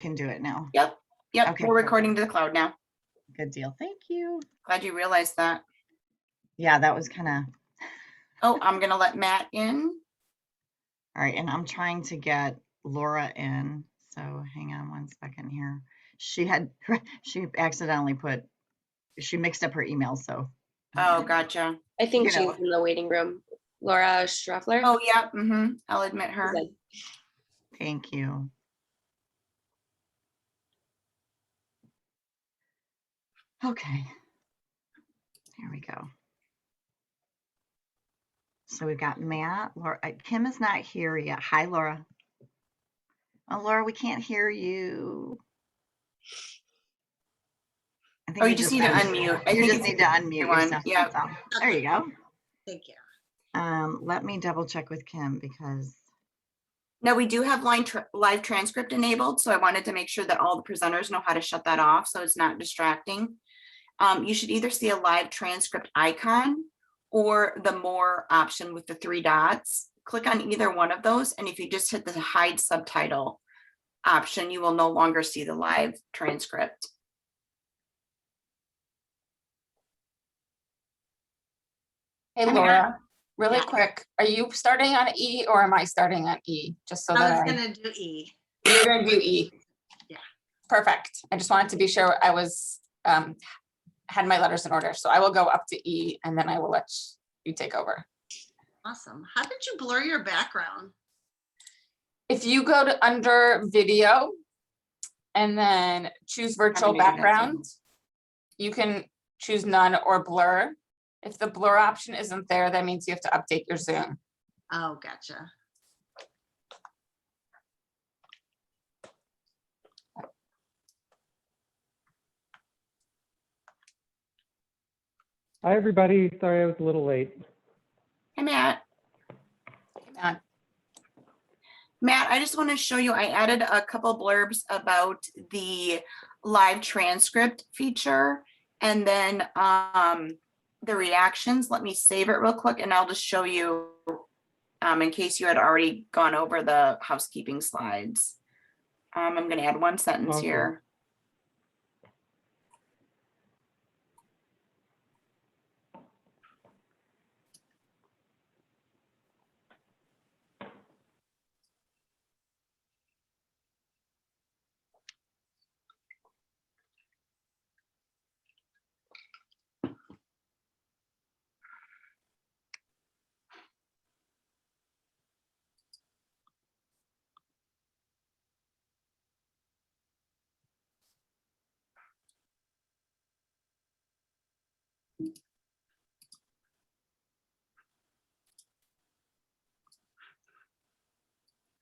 can do it now. Yep. Okay, We're recording to the cloud now. Good deal. Thank you. Glad you realized that. Yeah, that was kind of. Oh, I'm going to let Matt in. All right, and I'm trying to get Laura in. So hang on one second here. She accidentally she mixed up her email. So. Oh, gotcha. I think You she's know. in the waiting room. Laura Schruffler. Oh, yeah. I'll admit her. Thank you. Okay. Here we go. So we've got Matt. Laura, Kim is not here yet. Hi, Laura. Oh, Laura, we can't hear you. I think You just need to unmute. You just need to unmute yourself. Yeah. There you go. Thank you. Let me double check with Kim because. No, we do have live transcript enabled. So I wanted to make sure that all the presenters know how to shut that off so it's not distracting. You should either see a live transcript icon or the more option with the 3 dots. Click on either one of those. And if you just hit the hide subtitle option, you will no longer see the live transcript. Hey, Laura, really quick, are you starting on E or am I starting on E? Just so that I was going to do E. You're going to do E. Yeah. Perfect. I just wanted to be sure I was had my letters in order. So I will go up to E and then I will let you take over. Awesome. How did you blur your background? If you go to under video and then choose virtual background, you can choose none or blur. If the blur option isn't there, that means you have to update your Zoom. Oh, gotcha. Hi, everybody. Sorry I was a little late. Hey, Matt. Matt, I just want to show you, I added a couple blurbs about the live transcript feature and then the reactions. Let me save it real quick and I'll just show you in case you had already gone over the housekeeping slides. I'm going to add one sentence here.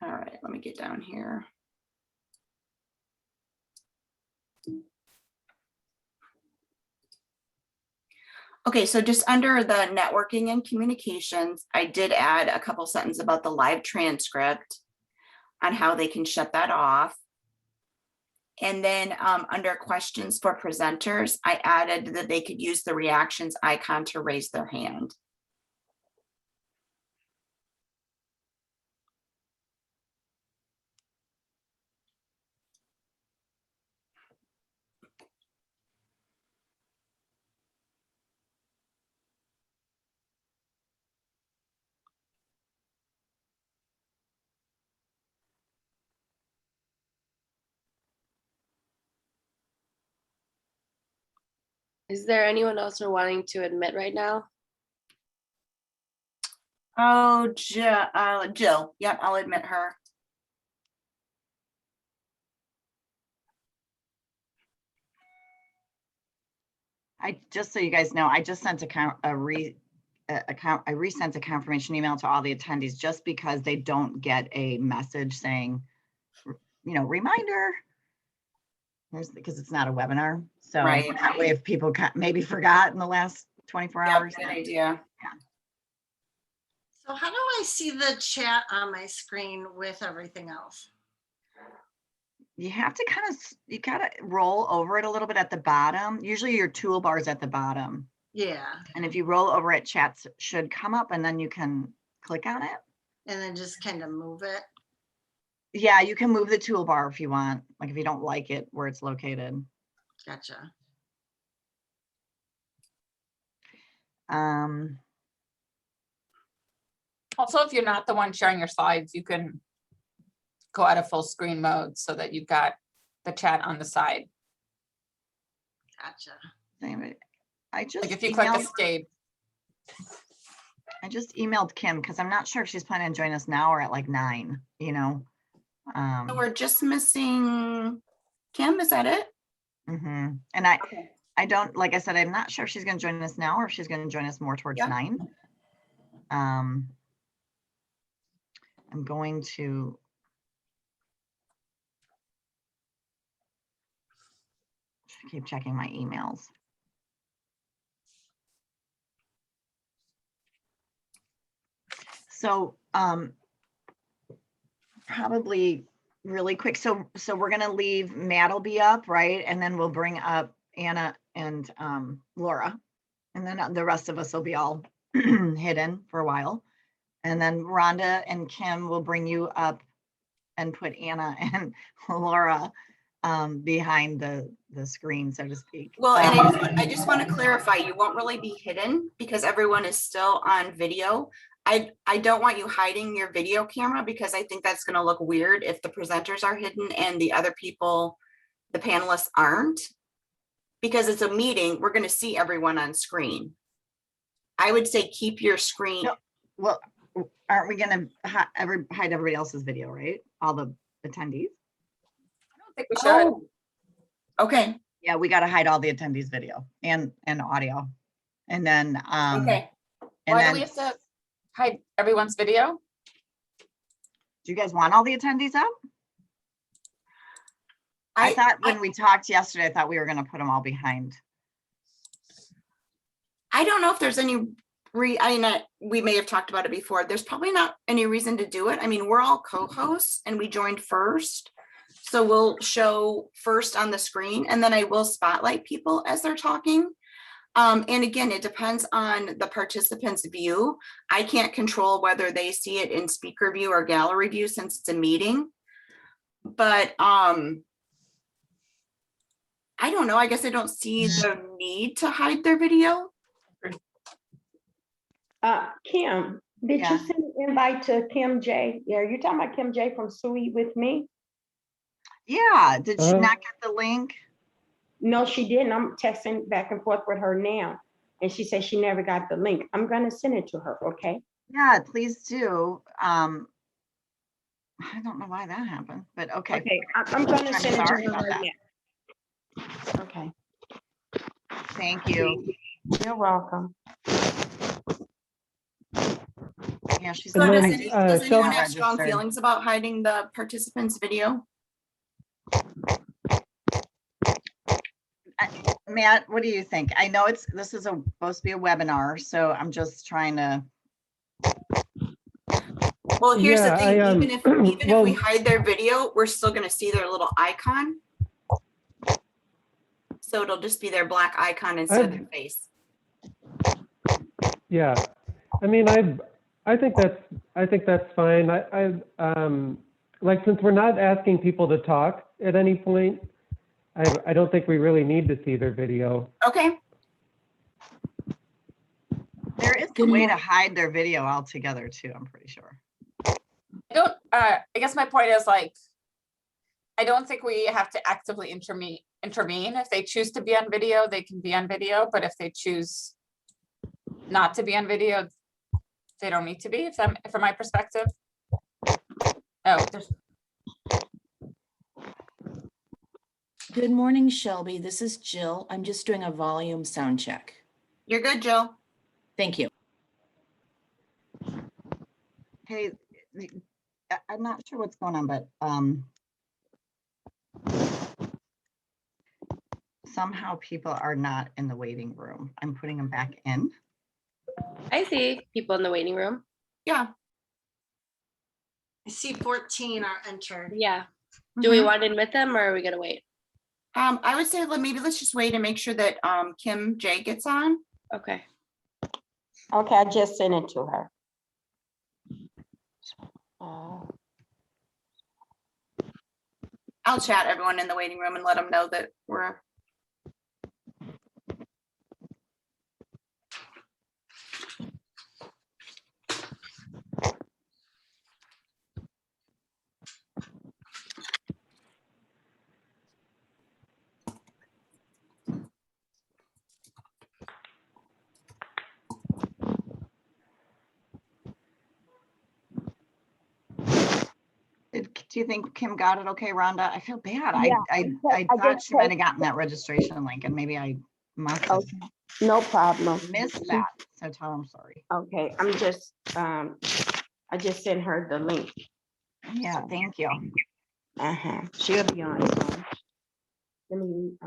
All right, let me get down here. Okay, so just under the networking and communications, I did add a couple sentences about the live transcript on how they can shut that off. And then under questions for presenters, I added that they could use the reactions icon to raise their hand. Is there anyone else who are wanting to admit right now? Oh, Jill. Yep, I'll admit her. Just so you guys know, I just sent I resent a confirmation email to all the attendees just because they don't get a message saying, reminder. Because it's not a webinar. So Right. That way if people maybe forgot in the last 24 hours. Good idea. Yeah. So how do I see the chat on my screen with everything else? You have to you gotta roll over it a little bit at the bottom. Usually your toolbar is at the bottom. Yeah. And if you roll over it, chats should come up and then you can click on it. And then just kind of move it. Yeah, you can move the toolbar if you want, like if you don't like it where it's located. Gotcha. Also, if you're not the one sharing your slides, you can go out of full screen mode so that you've got the chat on the side. Gotcha. Anyway, I just Like if you click emailed, escape, I just emailed Kim because I'm not sure if she's planning on joining us now or at like 9, you know. So we're just missing Kim, is that it? And Okay. I don't, like I said, I'm not sure if she's going to join us now or if she's going to join us more towards Yeah. 9. I'm going to keep checking my emails. So probably really quick. So we're going to leave Matt will be up, right? And then we'll bring up Anna and Laura. And then the rest of us will be all hidden for a while. And then Rhonda and Kim will bring you up and put Anna and Laura behind the screen, so to speak. Well, and I just want to clarify, you won't really be hidden because everyone is still on video. I don't want you hiding your video camera because I think that's going to look weird if the presenters are hidden and the other people, the panelists aren't. Because it's a meeting, we're going to see everyone on screen. I would say keep your screen. No, well, aren't we going to hide everybody else's video, right? All the attendees? I don't think we should. Oh, okay. Yeah, we got to hide all the attendees' video and audio. And then Okay. and Why then, do we have to hide everyone's video? do you guys want all the attendees up? I thought when we talked yesterday, I thought we were going to put them all behind. I don't know if there's any we may have talked about it before. There's probably not any reason to do it. I mean, we're all co-hosts and we joined first. So we'll show first on the screen and then I will spotlight people as they're talking. And again, it depends on the participant's view. I can't control whether they see it in speaker view or gallery view since it's a meeting. But I don't know. I guess I don't see the need to hide their video. Kim, did Yeah. you send an invite to Kim J? Yeah, you're talking about Kim J from Sweet with Me? Yeah, did she not get the link? No, she didn't. I'm texting back and forth with her now. And she said she never got the link. I'm gonna send it to her, okay? Yeah, please do. I don't know why that happened, but okay. Okay, I'm gonna I'm send it to sorry her about right that. now. Okay, Thank you. you're welcome. Yeah, she's So And does, then, does anyone Shelby- have strong Registered. feelings about hiding the participants' video? Matt, what do you think? I know this is supposed to be a webinar, so I'm just trying to. Well, here's the Yeah, thing, I, even if well- we hide their video, we're still gonna see their little icon. So it'll just be their black icon instead of their face. Yeah, I mean, I think that's fine. Like, since we're not asking people to talk at any point, I don't think we really need to see their video. Okay, There is a way to hide their video altogether too, I'm pretty sure. I guess my point is like, I don't think we have to actively intervene. If they choose to be on video, they can be on video, but if they choose not to be on video, they don't need to be, from my perspective. Oh, Good morning, Shelby. This is Jill. I'm just doing a volume sound check. you're good, Jill. Thank you. Hey, I'm not sure what's going on, but somehow people are not in the waiting room. I'm putting them back in. I see people in the waiting room. Yeah. I see 14 are entered. Yeah. Do we Mhm. want to admit them or are we gonna wait? I would say maybe let's just wait and make sure that Kim J gets on. Okay. Okay, I just sent it to her. I'll chat everyone in the waiting room and let them know that we're. Do you think Kim got it okay, Rhonda? I feel bad. Yeah, I I thought just she might have gotten that registration link and maybe I must have Okay, no problem. missed that. So tell her I'm sorry. Okay, I'm just, I just sent her the link. Yeah, thank you. She'll be on soon.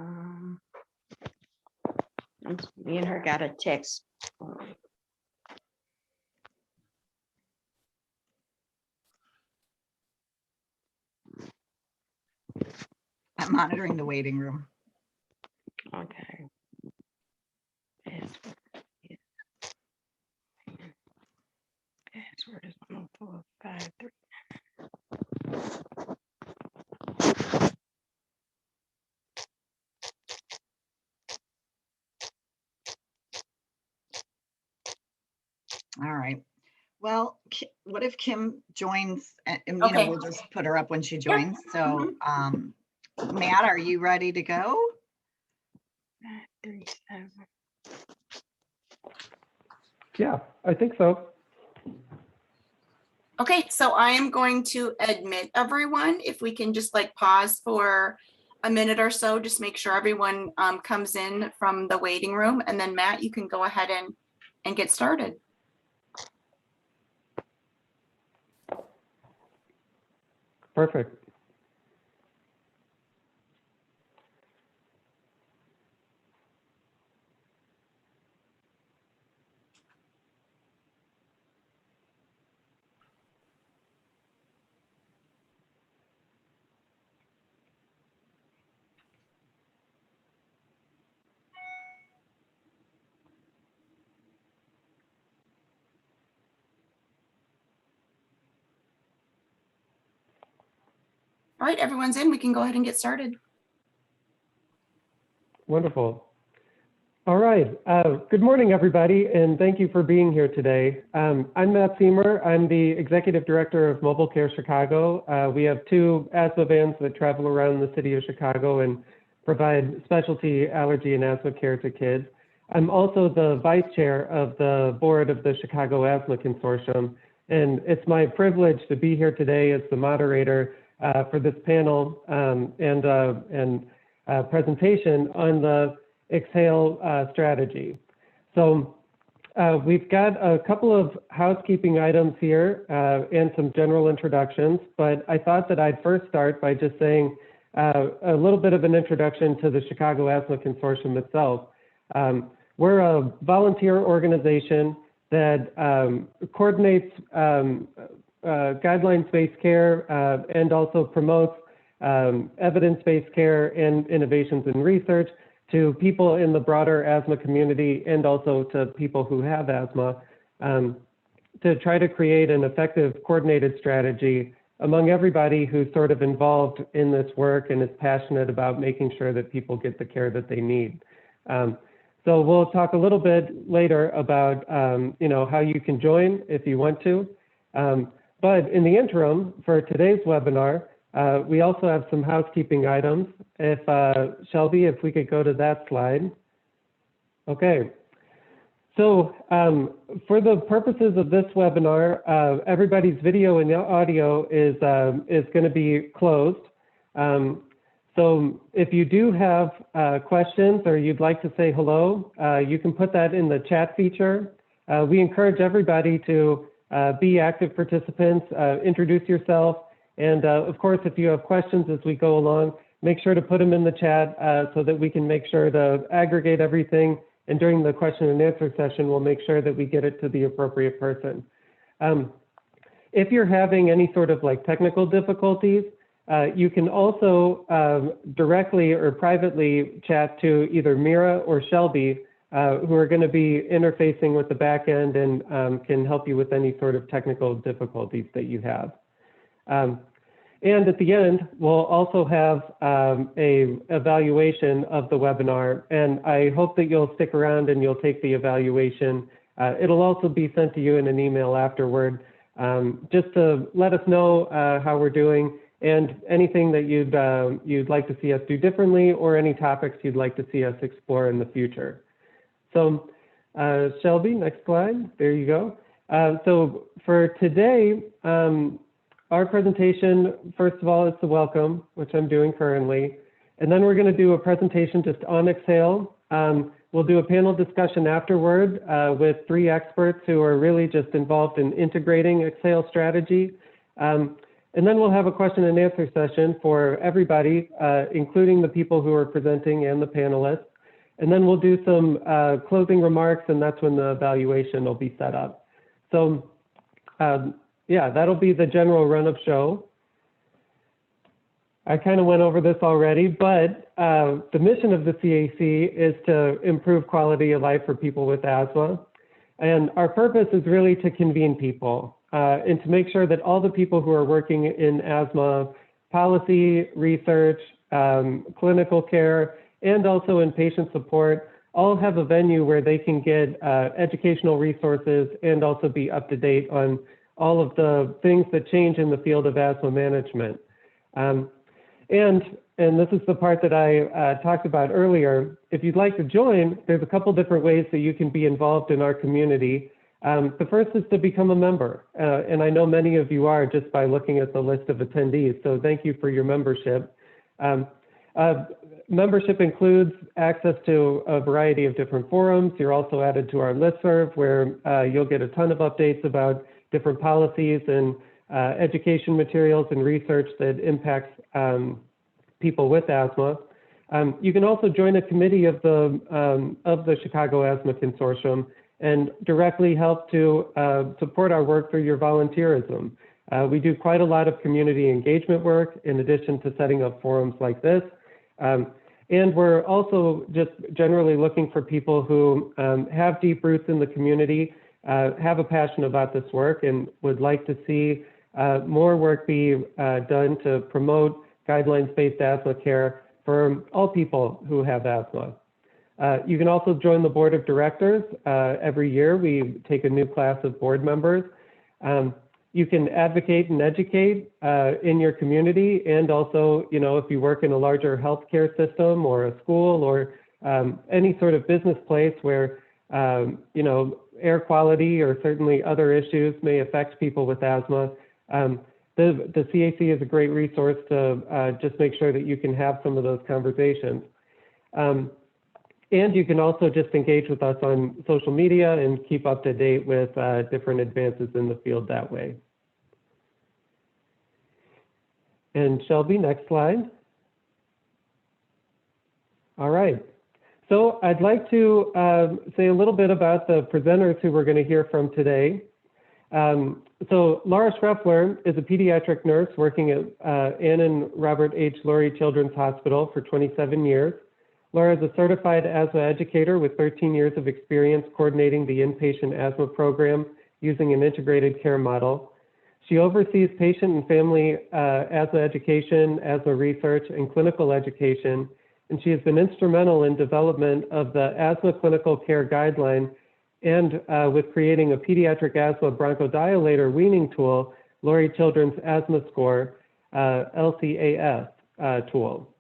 Let me, me and her got a text. I'm monitoring the waiting room. Okay. Password is 10453. All right. Well, what if Kim joins and Okay. we'll just put her up when she joins. So Matt, are you ready to go? 537. Yeah, I think so. Okay, so I am going to admit everyone. If we can just like pause for a minute or so, just make sure everyone comes in from the waiting room. And then Matt, you can go ahead and get started. Perfect. All right, everyone's in. We can go ahead and get started. Wonderful. All right. Good morning, everybody, and thank you for being here today. I'm Matt Seymour. I'm the Executive Director of Mobile Care Chicago. We have 2 asthma vans that travel around the city of Chicago and provide specialty allergy and asthma care to kids. I'm also the Vice Chair of the Board of the Chicago Asthma Consortium, and it's my privilege to be here today as the moderator for this panel and presentation on the EXHALE strategy. So we've got a couple of housekeeping items here and some general introductions, but I thought that I'd first start by just saying a little bit of an introduction to the Chicago Asthma Consortium itself. We're a volunteer organization that coordinates guidelines-based care and also promotes evidence-based care and innovations in research to people in the broader asthma community and also to people who have asthma to try to create an effective coordinated strategy among everybody who's sort of involved in this work and is passionate about making sure that people get the care that they need. So we'll talk a little bit later about how you can join if you want to. But in the interim, for today's webinar, we also have some housekeeping items. If Shelby, if we could go to that slide. Okay. So for the purposes of this webinar, everybody's video and audio is going to be closed. So if you do have questions or you'd like to say hello, you can put that in the chat feature. We encourage everybody to be active participants, introduce yourself, and of course, if you have questions as we go along, make sure to put them in the chat so that we can make sure to aggregate everything. And during the question and answer session, we'll make sure that we get it to the appropriate person. If you're having any sort of like technical difficulties, you can also directly or privately chat to either Mira or Shelby, who are going to be interfacing with the back end and can help you with any sort of technical difficulties that you have. And at the end, we'll also have a evaluation of the webinar. And I hope that you'll stick around and you'll take the evaluation. It'll also be sent to you in an email afterward, just to let us know how we're doing and anything that you'd like to see us do differently or any topics you'd like to see us explore in the future. So Shelby, next slide. There you go. So for today, our presentation, first of all, is the welcome, which I'm doing currently. And then we're going to do a presentation just on EXHALE. We'll do a panel discussion afterward with 3 experts who are really just involved in integrating EXHALE strategy. And then we'll have a question and answer session for everybody, including the people who are presenting and the panelists. And then we'll do some closing remarks, and that's when the evaluation will be set up. So yeah, that'll be the general run of show. I kind of went over this already, but the mission of the CAC is to improve quality of life for people with asthma. And our purpose is really to convene people and to make sure that all the people who are working in asthma policy, research, clinical care, and also in patient support all have a venue where they can get educational resources and also be up to date on all of the things that change in the field of asthma management. And this is the part that I talked about earlier. If you'd like to join, there's a couple different ways that you can be involved in our community. The first is to become a member. And I know many of you are just by looking at the list of attendees. So thank you for your membership. Membership includes access to a variety of different forums. You're also added to our listserv where you'll get a ton of updates about different policies and education materials and research that impacts people with asthma. You can also join a committee of the Chicago Asthma Consortium and directly help to support our work through your volunteerism. We do quite a lot of community engagement work in addition to setting up forums like this. And we're also just generally looking for people who have deep roots in the community, have a passion about this work, and would like to see more work be done to promote guidelines-based asthma care for all people who have asthma. You can also join the board of directors. Every year we take a new class of board members. You can advocate and educate in your community, and also, you know, if you work in a larger healthcare system or a school or any sort of business place where, you know, air quality or certainly other issues may affect people with asthma, the CAC is a great resource to just make sure that you can have some of those conversations. And you can also just engage with us on social media and keep up to date with different advances in the field that way. And Shelby, next slide. All right. So I'd like to say a little bit about the presenters who we're going to hear from today. So Laura Schreffler is a pediatric nurse working at Ann and Robert H. Lurie Children's Hospital for 27 years. Laura is a certified asthma educator with 13 years of experience coordinating the inpatient asthma program using an integrated care model. She oversees patient and family asthma education, asthma research, and clinical education, and she has been instrumental in development of the asthma clinical care guideline and with creating a pediatric asthma bronchodilator weaning tool, Lurie Children's Asthma Score, LCAS tool.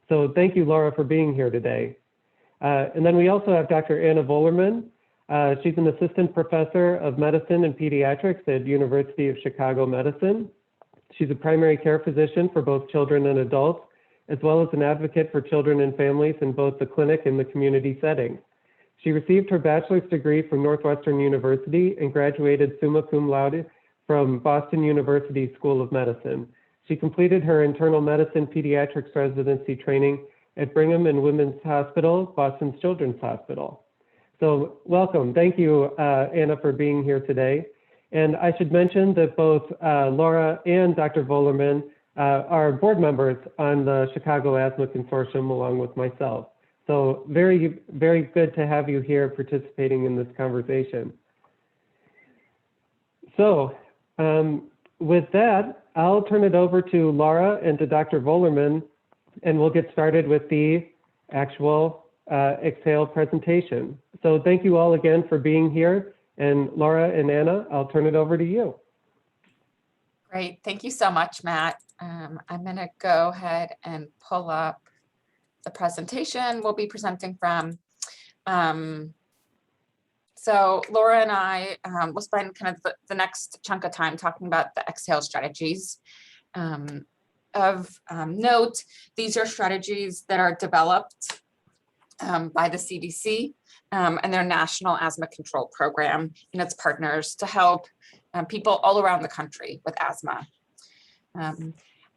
So thank you, Laura, for being here today. And then we also have Dr. Anna Volerman. She's an assistant professor of medicine and pediatrics at University of Chicago Medicine. She's a primary care physician for both children and adults, as well as an advocate for children and families in both the clinic and the community setting. She received her bachelor's degree from Northwestern University and graduated summa cum laude from Boston University School of Medicine. She completed her internal medicine pediatrics residency training at Brigham and Women's Hospital, Boston Children's Hospital. So welcome. Thank you, Anna, for being here today. And I should mention that both Laura and Dr. Volerman are board members on the Chicago Asthma Consortium along with myself. So very, very good to have you here participating in this conversation. So with that, I'll turn it over to Laura and to Dr. Volerman, and we'll get started with the actual Exhale presentation. So thank you all again for being here. And Laura and Anna, I'll turn it over to you. Great. Thank you so much, Matt. I'm going to go ahead and pull up the presentation we'll be presenting from. So Laura and I will spend kind of the next chunk of time talking about the Exhale strategies. Of note, these are strategies that are developed by the CDC and their National Asthma Control Program and its partners to help people all around the country with asthma.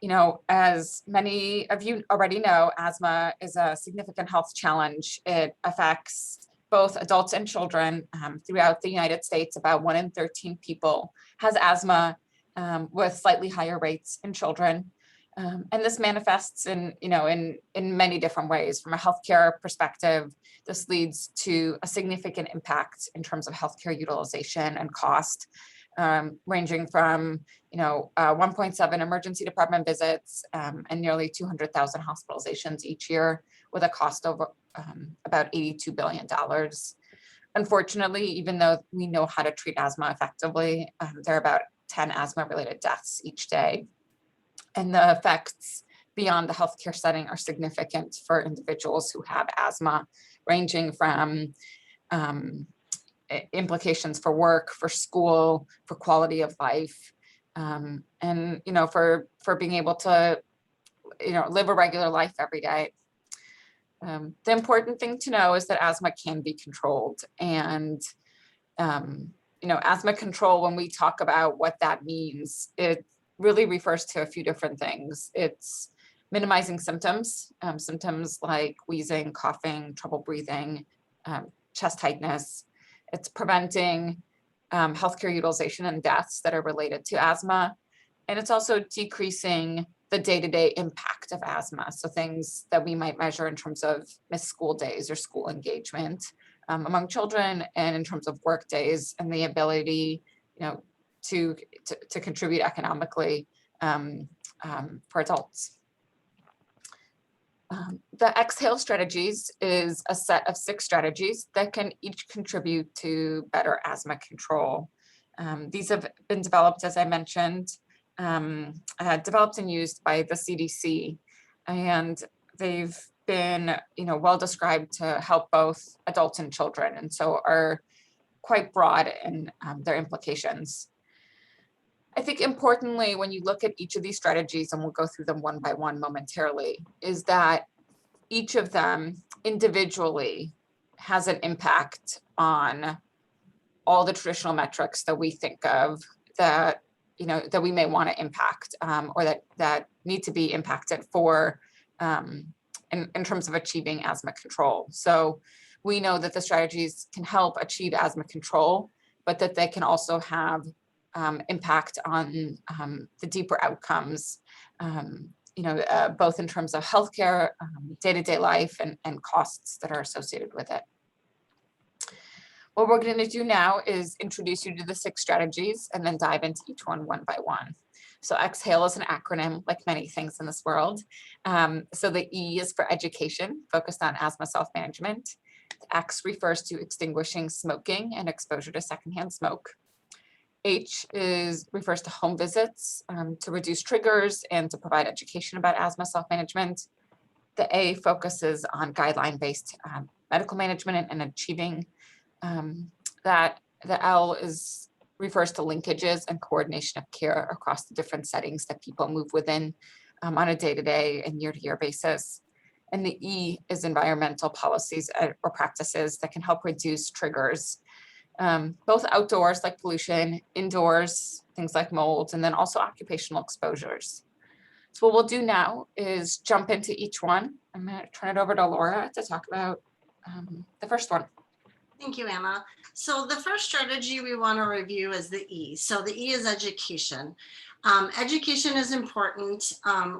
You know, as many of you already know, asthma is a significant health challenge. It affects both adults and children throughout the United States. About 1 in 13 people has asthma, with slightly higher rates in children. And this manifests in many different ways. From a healthcare perspective, this leads to a significant impact in terms of healthcare utilization and cost, ranging from 1.7 emergency department visits and nearly 200,000 hospitalizations each year, with a cost of about $82 billion. Unfortunately, even though we know how to treat asthma effectively, there are about 10 asthma-related deaths each day. And the effects beyond the healthcare setting are significant for individuals who have asthma, ranging from implications for work, for school, for quality of life, and for being able to live a regular life every day. The important thing to know is that asthma can be controlled, and asthma control, when we talk about what that means, it really refers to a few different things. It's minimizing symptoms, symptoms like wheezing, coughing, trouble breathing, chest tightness. It's preventing healthcare utilization and deaths that are related to asthma. And it's also decreasing the day-to-day impact of asthma. So things that we might measure in terms of missed school days or school engagement among children, and in terms of work days and the ability, to contribute economically for adults. The Exhale strategies is a set of 6 strategies that can each contribute to better asthma control. These have been developed, as I mentioned, developed and used by the CDC, and they've been well described to help both adults and children, and so are quite broad in their implications. I think importantly, when you look at each of these strategies, and we'll go through them one by one momentarily, is that each of them individually has an impact on all the traditional metrics that we think of that that we may want to impact, or that need to be impacted for in terms of achieving asthma control. So we know that the strategies can help achieve asthma control, but that they can also have impact on the deeper outcomes, both in terms of healthcare, day-to-day life, and costs that are associated with it. What we're going to do now is introduce you to the 6 strategies and then dive into each one by one. So EXHALE is an acronym, like many things in this world. So the E is for education, focused on asthma self-management. The X refers to extinguishing smoking and exposure to secondhand smoke. H refers to home visits to reduce triggers and to provide education about asthma self-management. The A focuses on guideline-based medical management and achieving that. The L refers to linkages and coordination of care across the different settings that people move within on a day-to-day and year-to-year basis. And the E is environmental policies or practices that can help reduce triggers, both outdoors like pollution, indoors, things like mold, and then also occupational exposures. So what we'll do now is jump into each one. I'm going to turn it over to Laura to talk about the first one. Thank you, Anna. So the first strategy we want to review is the E. So the E is education. Education is important.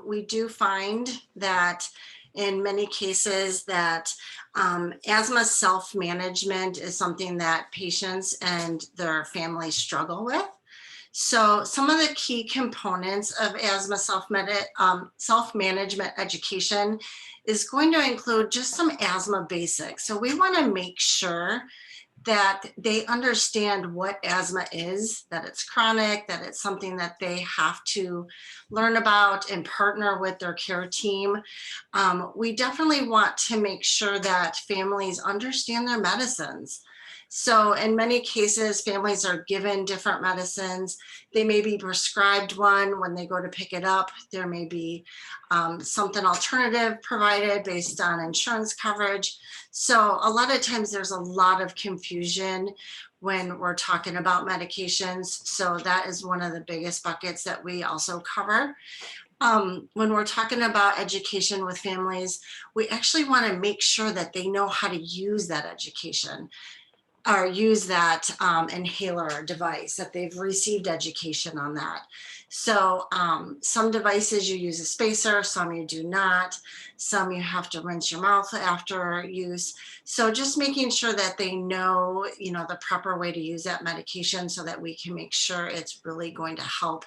We do find that in many cases that asthma self-management is something that patients and their families struggle with. So some of the key components of asthma self-management education is going to include just some asthma basics. So we want to make sure that they understand what asthma is, that it's chronic, that it's something that they have to learn about and partner with their care team. We definitely want to make sure that families understand their medicines. So in many cases, families are given different medicines. They may be prescribed one when they go to pick it up. There may be something alternative provided based on insurance coverage. So a lot of times there's a lot of confusion when we're talking about medications. So that is one of the biggest buckets that we also cover. When we're talking about education with families, we actually want to make sure that they know how to use that education or use that inhaler or device, that they've received education on that. So some devices you use a spacer, some you do not, some you have to rinse your mouth after use. So just making sure that they know, the proper way to use that medication so that we can make sure it's really going to help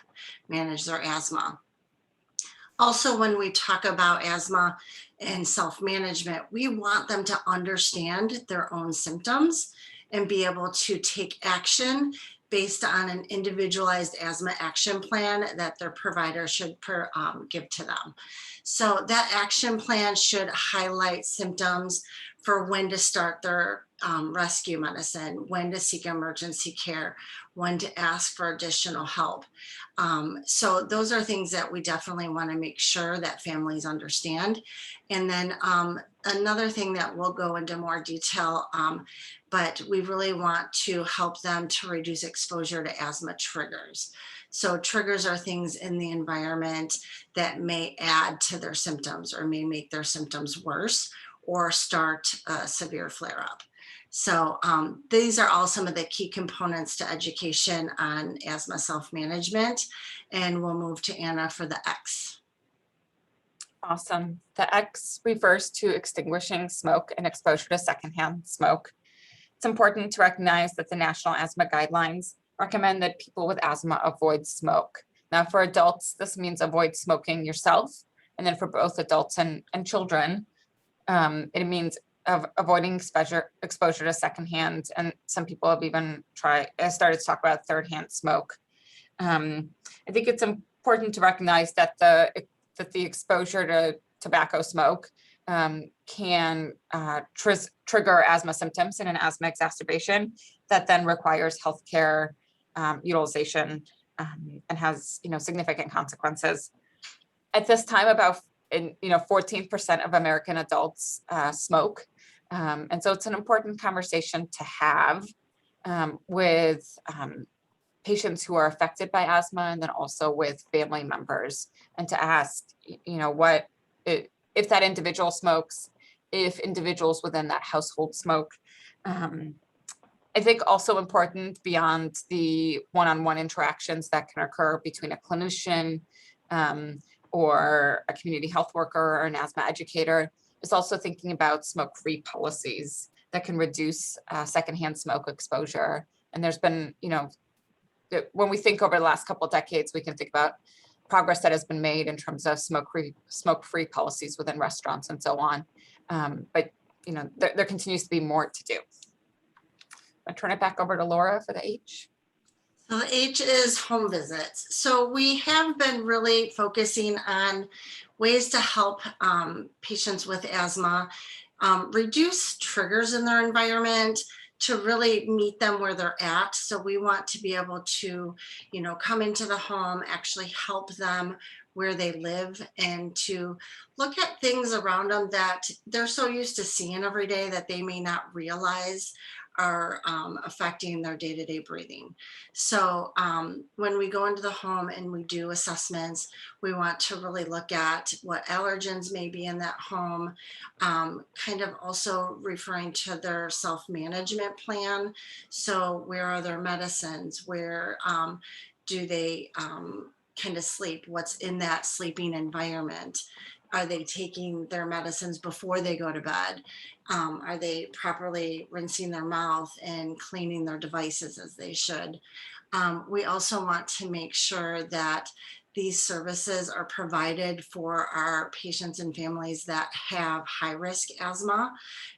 manage their asthma. Also, when we talk about asthma and self-management, we want them to understand their own symptoms and be able to take action based on an individualized asthma action plan that their provider should give to them. So that action plan should highlight symptoms for when to start their rescue medicine, when to seek emergency care, when to ask for additional help. So those are things that we definitely want to make sure that families understand. And then another thing that we'll go into more detail, but we really want to help them to reduce exposure to asthma triggers. So triggers are things in the environment that may add to their symptoms or may make their symptoms worse or start a severe flare-up. So these are all some of the key components to education on asthma self-management. And we'll move to Anna for the X. Awesome. The X refers to extinguishing smoke and exposure to secondhand smoke. It's important to recognize that the National Asthma Guidelines recommend that people with asthma avoid smoke. Now, for adults, this means avoid smoking yourself. And then for both adults and children, it means avoiding exposure to secondhand. And some people have even started to talk about third-hand smoke. I think it's important to recognize that the exposure to tobacco smoke can trigger asthma symptoms in an asthma exacerbation that then requires healthcare utilization and has significant consequences. At this time, about 14% of American adults smoke, and so it's an important conversation to have with patients who are affected by asthma, and then also with family members, and to ask, what if that individual smokes, if individuals within that household smoke. I think also important beyond the one-on-one interactions that can occur between a clinician or a community health worker or an asthma educator is also thinking about smoke-free policies that can reduce secondhand smoke exposure. And there's been, when we think over the last couple of decades, we can think about progress that has been made in terms of smoke-free policies within restaurants and so on. But there continues to be more to do. I'll turn it back over to Laura for the H. So the H is home visits. So we have been really focusing on ways to help patients with asthma reduce triggers in their environment, to really meet them where they're at. So we want to be able to, come into the home, actually help them where they live, and to look at things around them that they're so used to seeing every day that they may not realize are affecting their day-to-day breathing. So when we go into the home and we do assessments, we want to really look at what allergens may be in that home, kind of also referring to their self-management plan. So where are their medicines? Where do they kind of sleep? What's in that sleeping environment? Are they taking their medicines before they go to bed? Are they properly rinsing their mouth and cleaning their devices as they should? We also want to make sure that these services are provided for our patients and families that have high risk asthma,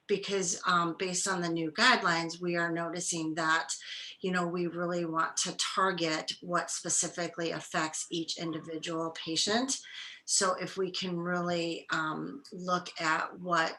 because based on the new guidelines, we are noticing that, we really want to target what specifically affects each individual patient. So if we can really look at what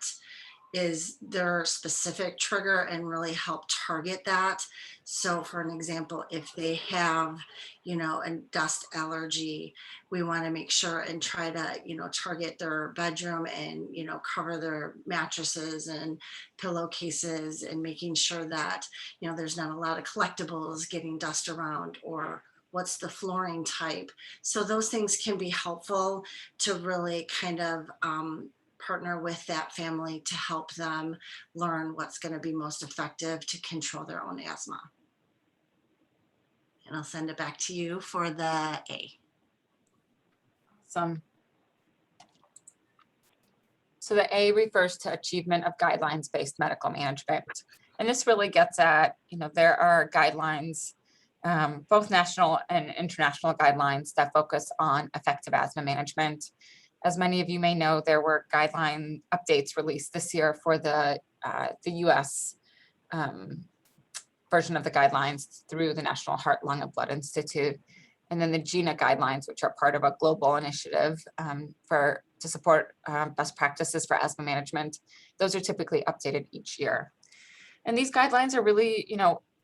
is their specific trigger and really help target that. So for an example, if they have, a dust allergy, we want to make sure and try to, target their bedroom and, cover their mattresses and pillowcases, and making sure that, there's not a lot of collectibles getting dust around, or what's the flooring type. So those things can be helpful to really kind of partner with that family to help them learn what's going to be most effective to control their own asthma. And I'll send it back to you for the A. Awesome. So the A refers to achievement of guidelines-based medical management. And this really gets at, there are guidelines, both national and international guidelines that focus on effective asthma management. As many of you may know, there were guideline updates released this year for the US version of the guidelines through the National Heart, Lung, and Blood Institute, and then the GINA guidelines, which are part of a global initiative to support best practices for asthma management. Those are typically updated each year. And these guidelines are really,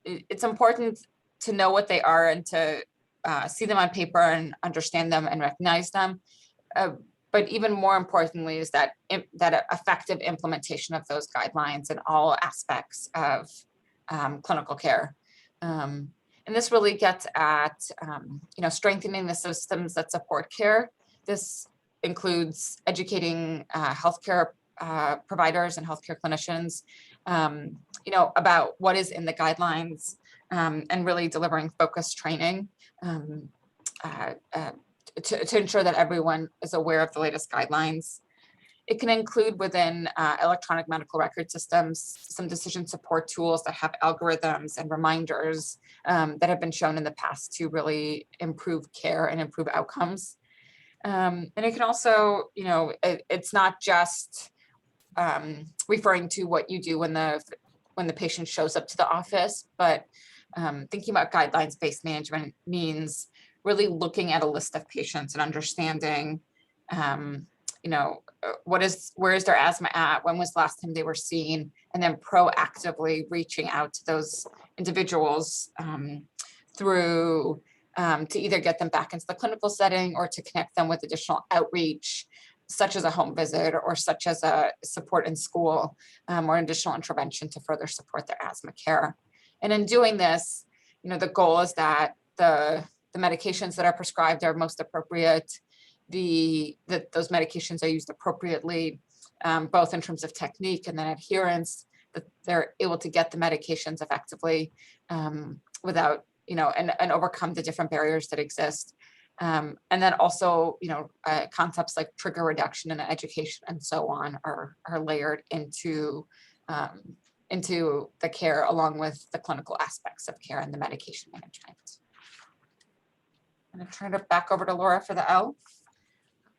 it's important to know what they are and to see them on paper and understand them and recognize them. But even more importantly is that effective implementation of those guidelines in all aspects of clinical care. And this really gets at, strengthening the systems that support care. This includes educating healthcare providers and healthcare clinicians, about what is in the guidelines, and really delivering focused training to ensure that everyone is aware of the latest guidelines. It can include within electronic medical record systems some decision support tools that have algorithms and reminders that have been shown in the past to really improve care and improve outcomes. And it can also, it's not just referring to what you do when the patient shows up to the office, but thinking about guidelines-based management means really looking at a list of patients and understanding, where is their asthma at, when was the last time they were seen, and then proactively reaching out to those individuals through to either get them back into the clinical setting or to connect them with additional outreach, such as a home visit or such as a support in school, or additional intervention to further support their asthma care. And in doing this, the goal is that the medications that are prescribed are most appropriate, that those medications are used appropriately, both in terms of technique and then adherence, that they're able to get the medications effectively without, and overcome the different barriers that exist. And then also, concepts like trigger reduction and education and so on are layered into the care, along with the clinical aspects of care and the medication management. I'm going to turn it back over to Laura for the L.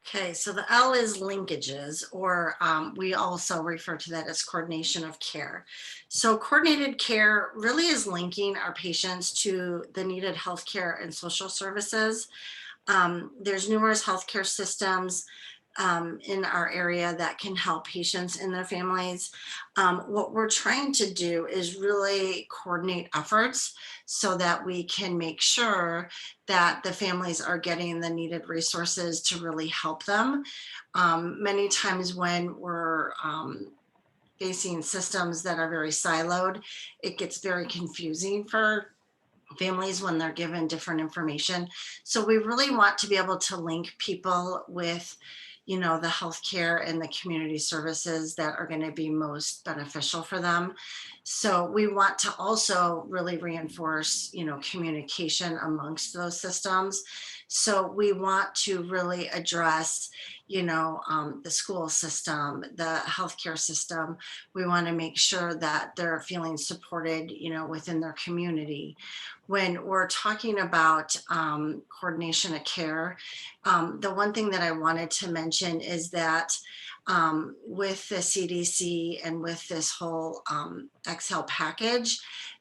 Okay, so the L is linkages, or we also refer to that as coordination of care. So coordinated care really is linking our patients to the needed healthcare and social services. There's numerous healthcare systems in our area that can help patients and their families. What we're trying to do is really coordinate efforts so that we can make sure that the families are getting the needed resources to really help them. Many times when we're facing systems that are very siloed, it gets very confusing for families when they're given different information. So we really want to be able to link people with the healthcare and the community services that are going to be most beneficial for them. So we want to also really reinforce, communication amongst those systems. So we want to really address, the school system, the healthcare system. We want to make sure that they're feeling supported, within their community. When we're talking about coordination of care, the one thing that I wanted to mention is that with the CDC and with this whole EXHALE package,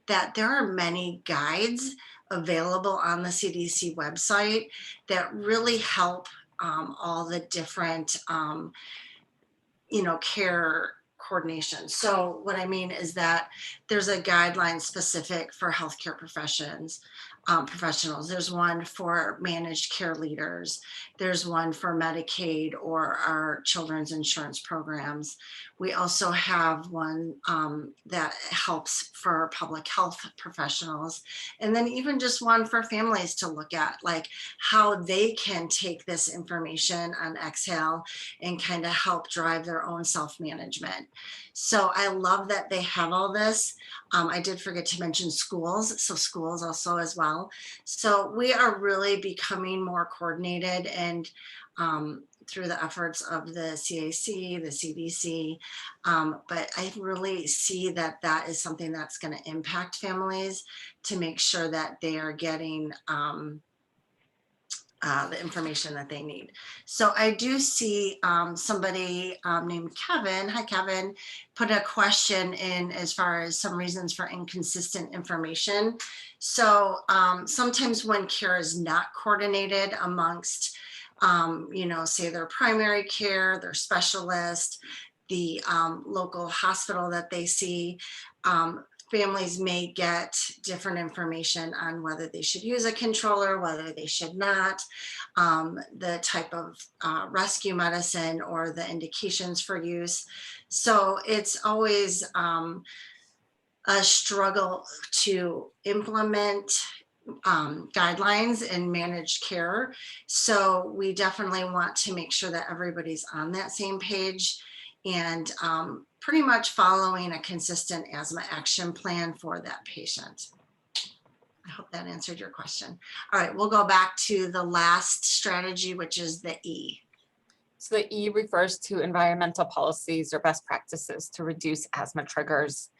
that there are many guides available on the CDC website that really help all the different, care coordination. So what I mean is that there's a guideline specific for healthcare professionals. There's one for managed care leaders. There's one for Medicaid or our children's insurance programs. We also have one that helps for public health professionals. And then even just one for families to look at, like how they can take this information on EXHALE and kind of help drive their own self-management. So I love that they have all this. I did forget to mention schools, so schools also as well. So we are really becoming more coordinated, and through the efforts of the CAC, the CDC, but I really see that that is something that's going to impact families to make sure that they are getting the information that they need. So I do see somebody named Kevin, hi Kevin, put a question in as far as some reasons for inconsistent information. So sometimes when care is not coordinated amongst, say their primary care, their specialist, the local hospital that they see, families may get different information on whether they should use a controller, whether they should not, the type of rescue medicine or the indications for use. So it's always a struggle to implement guidelines and managed care. So we definitely want to make sure that everybody's on that same page and pretty much following a consistent asthma action plan for that patient. I hope that answered your question. All right, we'll go back to the last strategy, which is the E. So the E refers to environmental policies or best practices to reduce asthma triggers.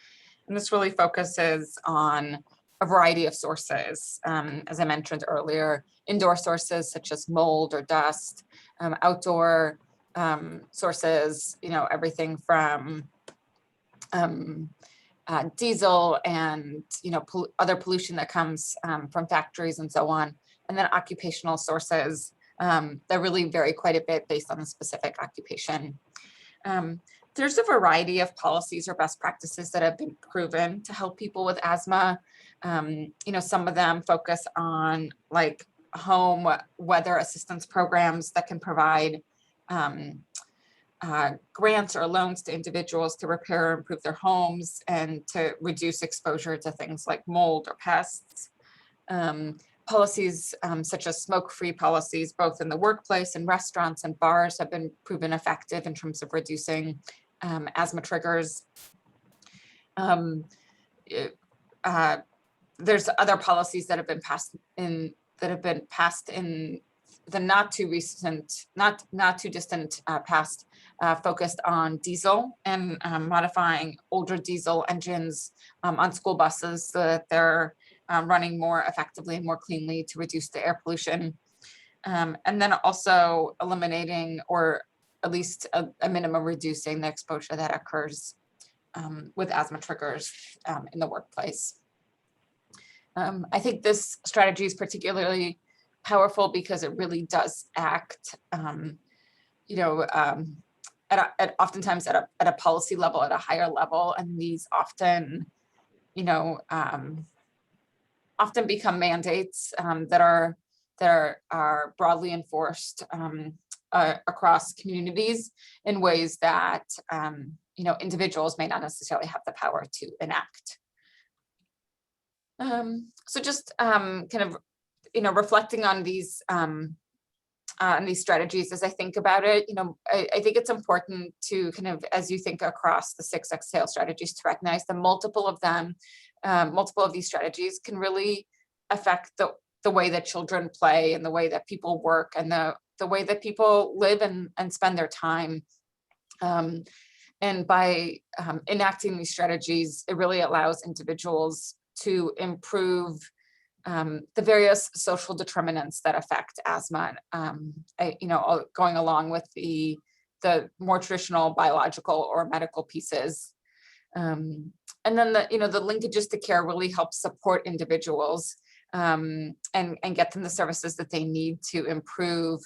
And this really focuses on a variety of sources. As I mentioned earlier, indoor sources such as mold or dust, outdoor sources, everything from diesel and other pollution that comes from factories and so on, and then occupational sources that really vary quite a bit based on the specific occupation. There's a variety of policies or best practices that have been proven to help people with asthma. Some of them focus on like home weather assistance programs that can provide grants or loans to individuals to repair or improve their homes and to reduce exposure to things like mold or pests. Policies such as smoke-free policies, both in the workplace and restaurants and bars, have been proven effective in terms of reducing asthma triggers. There's other policies that have been passed in the not too distant past, focused on diesel and modifying older diesel engines on school buses so that they're running more effectively and more cleanly to reduce the air pollution. And then also eliminating or at least a minimum reducing the exposure that occurs with asthma triggers in the workplace. I think this strategy is particularly powerful because it really does act, oftentimes at a policy level, at a higher level, and these often, often become mandates that are broadly enforced across communities in ways that individuals may not necessarily have the power to enact. So just kind of reflecting on these strategies as I think about it, I think it's important to kind of, as you think across the 6 EXHALE strategies, to recognize that multiple of these strategies can really affect the way that children play and the way that people work and the way that people live and spend their time. And by enacting these strategies, it really allows individuals to improve the various social determinants that affect asthma, going along with the more traditional biological or medical pieces. And then the linkages to care really help support individuals and get them the services that they need to improve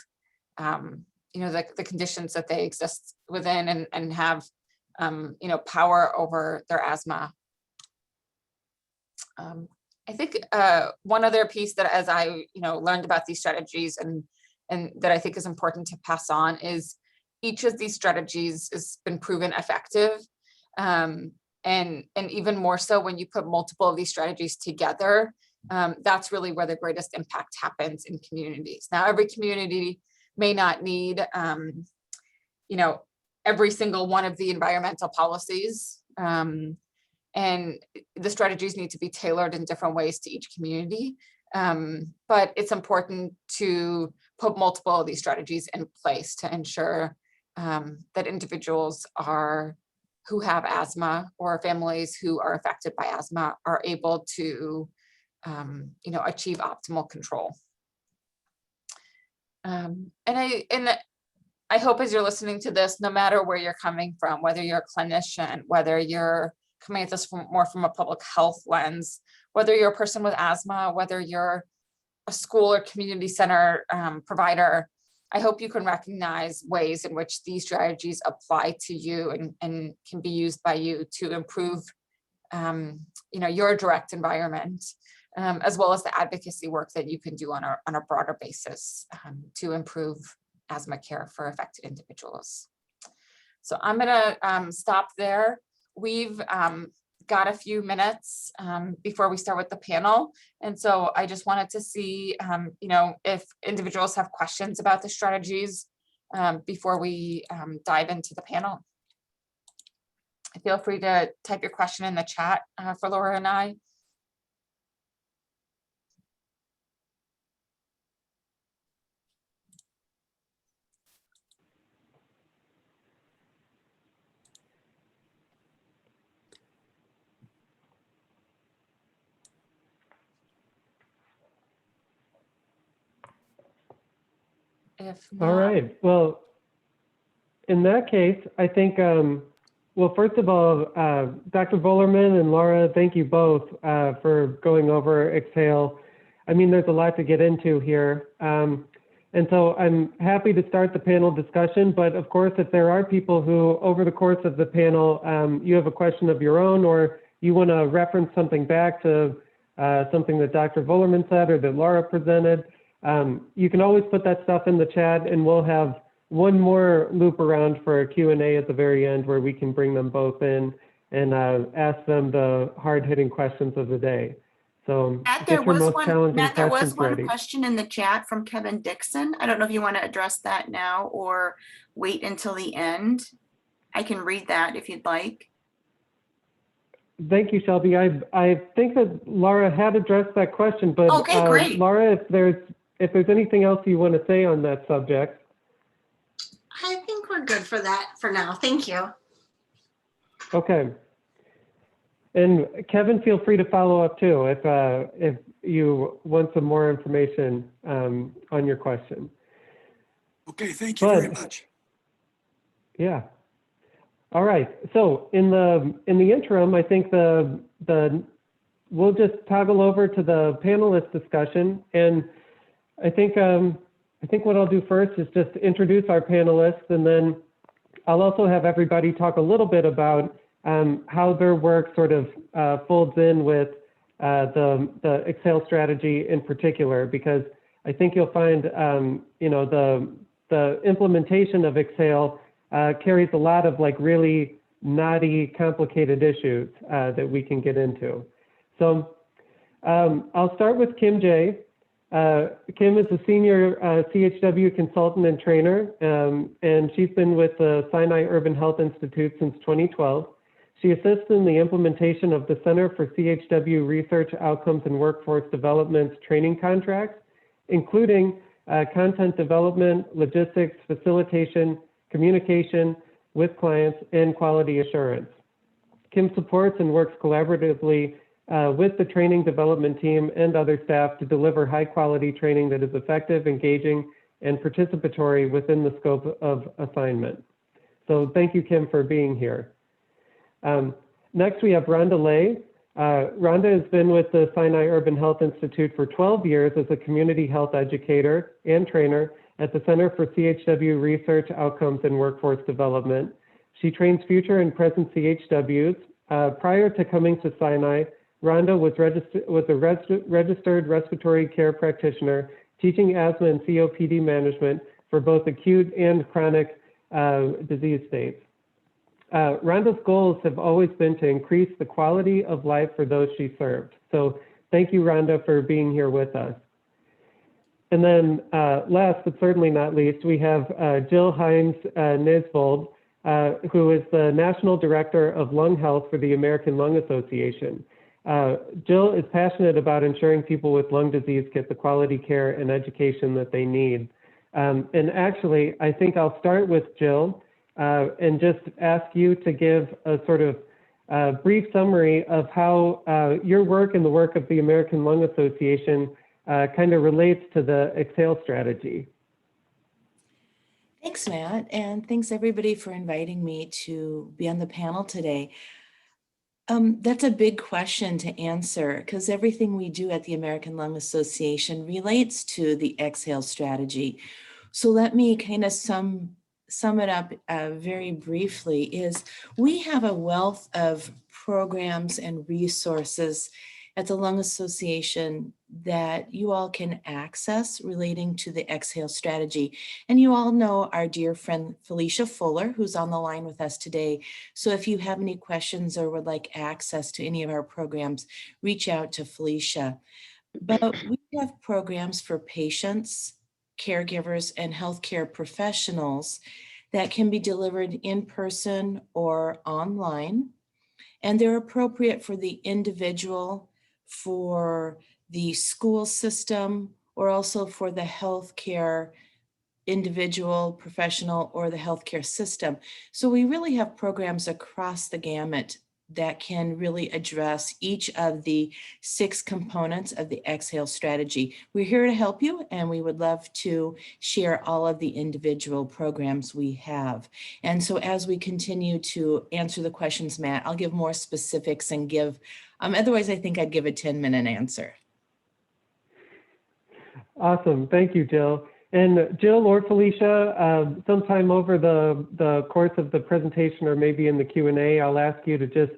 the conditions that they exist within and have power over their asthma. I think one other piece that as I learned about these strategies and that I think is important to pass on is each of these strategies has been proven effective. And even more so when you put multiple of these strategies together, that's really where the greatest impact happens in communities. Now, every community may not need, every single one of the environmental policies. And the strategies need to be tailored in different ways to each community. But it's important to put multiple of these strategies in place to ensure that individuals who have asthma or families who are affected by asthma are able to achieve optimal control. And I hope as you're listening to this, no matter where you're coming from, whether you're a clinician, whether you're coming at this more from a public health lens, whether you're a person with asthma, whether you're a school or community center provider, I hope you can recognize ways in which these strategies apply to you and can be used by you to improve your direct environment, as well as the advocacy work that you can do on a broader basis to improve asthma care for affected individuals. So I'm gonna stop there. We've got a few minutes before we start with the panel. And so I just wanted to see, if individuals have questions about the strategies before we dive into the panel. Feel free to type your question in the chat for Laura and I. If not, All right. Well, in that case, I think, well, first of all, Dr. Volerman and Laura, thank you both for going over EXHALE. I mean, there's a lot to get into here. And so I'm happy to start the panel discussion, but of course, if there are people who over the course of the panel, you have a question of your own, or you want to reference something back to something that Dr. Volerman said or that Laura presented, you can always put that stuff in the chat, and we'll have one more loop around for a Q&A at the very end where we can bring them both in and ask them the hard-hitting questions of the day. So Matt, get there your was most one, challenging Matt, there was questions one ready. question in the chat from Kevin Dixon. I don't know if you want to address that now or wait until the end. I can read that if you'd like. Thank you, Shelby. I think that Laura had addressed that question, but Okay, great. Laura, if there's anything else you want to say on that subject. I think we're good for that for now. Thank you. Okay. And Kevin, feel free to follow up too if you want some more information on your question. Okay, thank you very much. Yeah. All right. So in the interim, I think we'll just toggle over to the panelist discussion, and I think what I'll do first is just introduce our panelists, and then I'll also have everybody talk a little bit about how their work sort of folds in with the EXHALE strategy in particular, because I think you'll find the implementation of EXHALE carries a lot of like really knotty, complicated issues that we can get into. So I'll start with Kim J. Kim is a senior CHW consultant and trainer, and she's been with the Sinai Urban Health Institute since 2012. She assists in the implementation of the Center for CHW Research Outcomes and Workforce Development's training contracts, including content development, logistics, facilitation, communication with clients, and quality assurance. Kim supports and works collaboratively with the training development team and other staff to deliver high-quality training that is effective, engaging, and participatory within the scope of assignment. So thank you, Kim, for being here. Next, we have Rhonda Lay. Rhonda has been with the Sinai Urban Health Institute for 12 years as a community health educator and trainer at the Center for CHW Research Outcomes and Workforce Development. She trains future and present CHWs. Prior to coming to Sinai, Rhonda was a registered respiratory care practitioner teaching asthma and COPD management for both acute and chronic disease states. Rhonda's goals have always been to increase the quality of life for those she served. So thank you, Rhonda, for being here with us. And then last but certainly not least, we have Jill Hines-Nisvold, who is the National Director of Lung Health for the American Lung Association. Jill is passionate about ensuring people with lung disease get the quality care and education that they need. And actually, I think I'll start with Jill and just ask you to give a sort of brief summary of how your work and the work of the American Lung Association kind of relates to the EXHALE strategy. Thanks, Matt, and thanks everybody for inviting me to be on the panel today. That's a big question to answer because everything we do at the American Lung Association relates to the EXHALE strategy. So let me kind of sum it up very briefly is we have a wealth of programs and resources at the Lung Association that you all can access relating to the EXHALE strategy. And you all know our dear friend Felicia Fuller, who's on the line with us today. So if you have any questions or would like access to any of our programs, reach out to Felicia. But we have programs for patients, caregivers, and healthcare professionals that can be delivered in person or online. And they're appropriate for the individual, for the school system, or also for the healthcare individual, professional, or the healthcare system. So we really have programs across the gamut that can really address each of the 6 components of the EXHALE strategy. We're here to help you, and we would love to share all of the individual programs we have. And so as we continue to answer the questions, Matt, I'll give more specifics and give, otherwise I think I'd give a 10-minute answer. Awesome, thank you, Jill. And Jill or Felicia, sometime over the course of the presentation or maybe in the Q&A, I'll ask you to just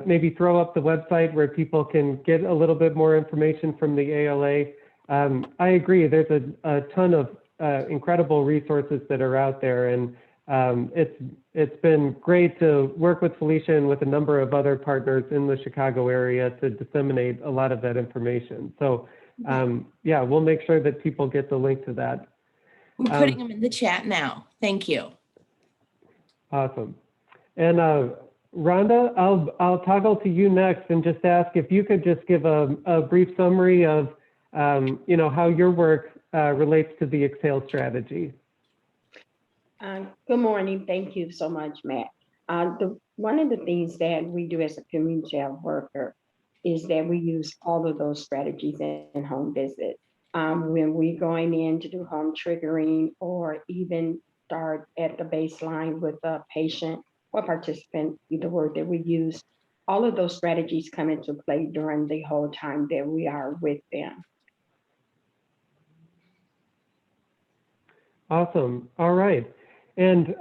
maybe throw up the website where people can get a little bit more information from the ALA. I agree, there's a ton of incredible resources that are out there, and it's been great to work with Felicia and with a number of other partners in the Chicago area to disseminate a lot of that information. So yeah, we'll make sure that people get the link to that. We're putting them in the chat now. Thank you. Awesome. And Rhonda, I'll toggle to you next and just ask if you could just give a brief summary of how your work relates to the EXHALE strategy. Good morning. Thank you so much, Matt. One of the things that we do as a community health worker is that we use all of those strategies in home visit. When we're going in to do home triggering or even start at the baseline with a patient or participant, the word that we use, all of those strategies come into play during the whole time that we are with them. Awesome. All right. And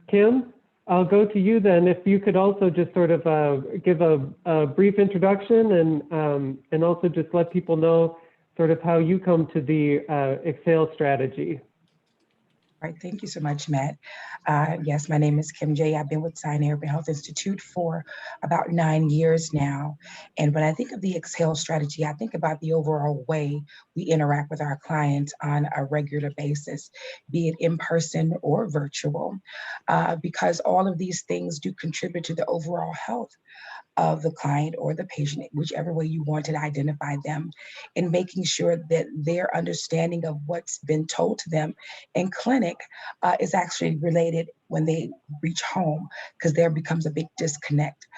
Kim, I'll go to you then. If you could also just sort of give a brief introduction and also just let people know sort of how you come to the EXHALE strategy. Right, thank you so much, Matt. Yes, my name is Kim J. I've been with Sinai Urban Health Institute for about 9 years now. And when I think of the Exhale strategy, I think about the overall way we interact with our clients on a regular basis, be it in person or virtual, because all of these things do contribute to the overall health of the client or the patient, whichever way you want to identify them, and making sure that their understanding of what's been told to them in clinic is actually related when they reach home, because there becomes a big disconnect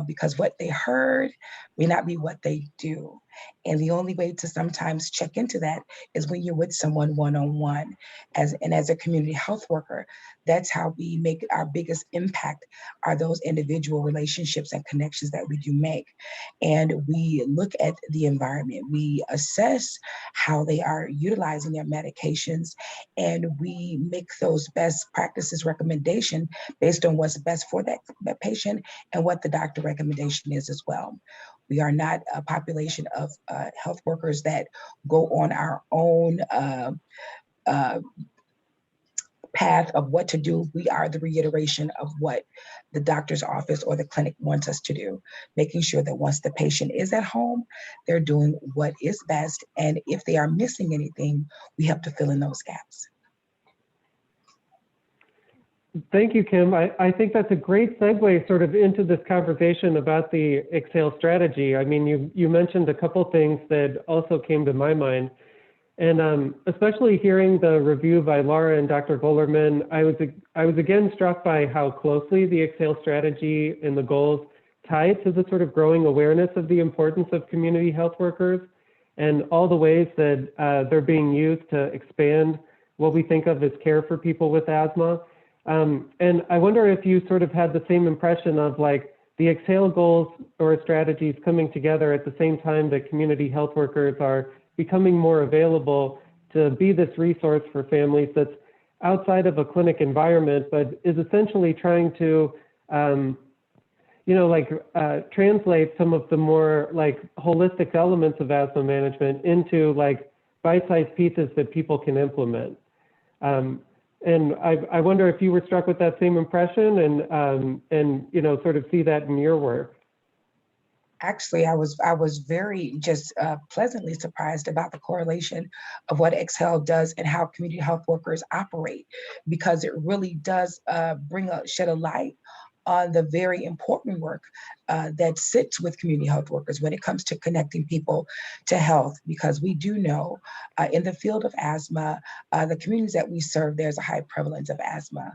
because what they heard may not be what they do. And the only way to sometimes check into that is when you're with someone one-on-one. As a community health worker, that's how we make our biggest impact, are those individual relationships and connections that we do make. And we look at the environment, we assess how they are utilizing their medications, and we make those best practices recommendation based on what's best for that patient and what the doctor recommendation is as well. We are not a population of health workers that go on our own path of what to do. We are the reiteration of what the doctor's office or the clinic wants us to do, making sure that once the patient is at home, they're doing what is best. And if they are missing anything, we have to fill in those gaps. Thank you, Kim. I think that's a great segue sort of into this conversation about the Exhale strategy. I mean, you mentioned a couple things that also came to my mind. And especially hearing the review by Laura and Dr. Volerman, I was again struck by how closely the Exhale strategy and the goals tie to the sort of growing awareness of the importance of community health workers and all the ways that they're being used to expand what we think of as care for people with asthma. And I wonder if you sort of had the same impression of like the Exhale goals or strategies coming together at the same time that community health workers are becoming more available to be this resource for families that's outside of a clinic environment, but is essentially trying to, translate some of the more like holistic elements of asthma management into like bite-sized pieces that people can implement. And I wonder if you were struck with that same impression and sort of see that in your work. Actually, I was very just pleasantly surprised about the correlation of what Exhale does and how community health workers operate, because it really does shed a light on the very important work that sits with community health workers when it comes to connecting people to health, because we do know in the field of asthma, the communities that we serve, there's a high prevalence of asthma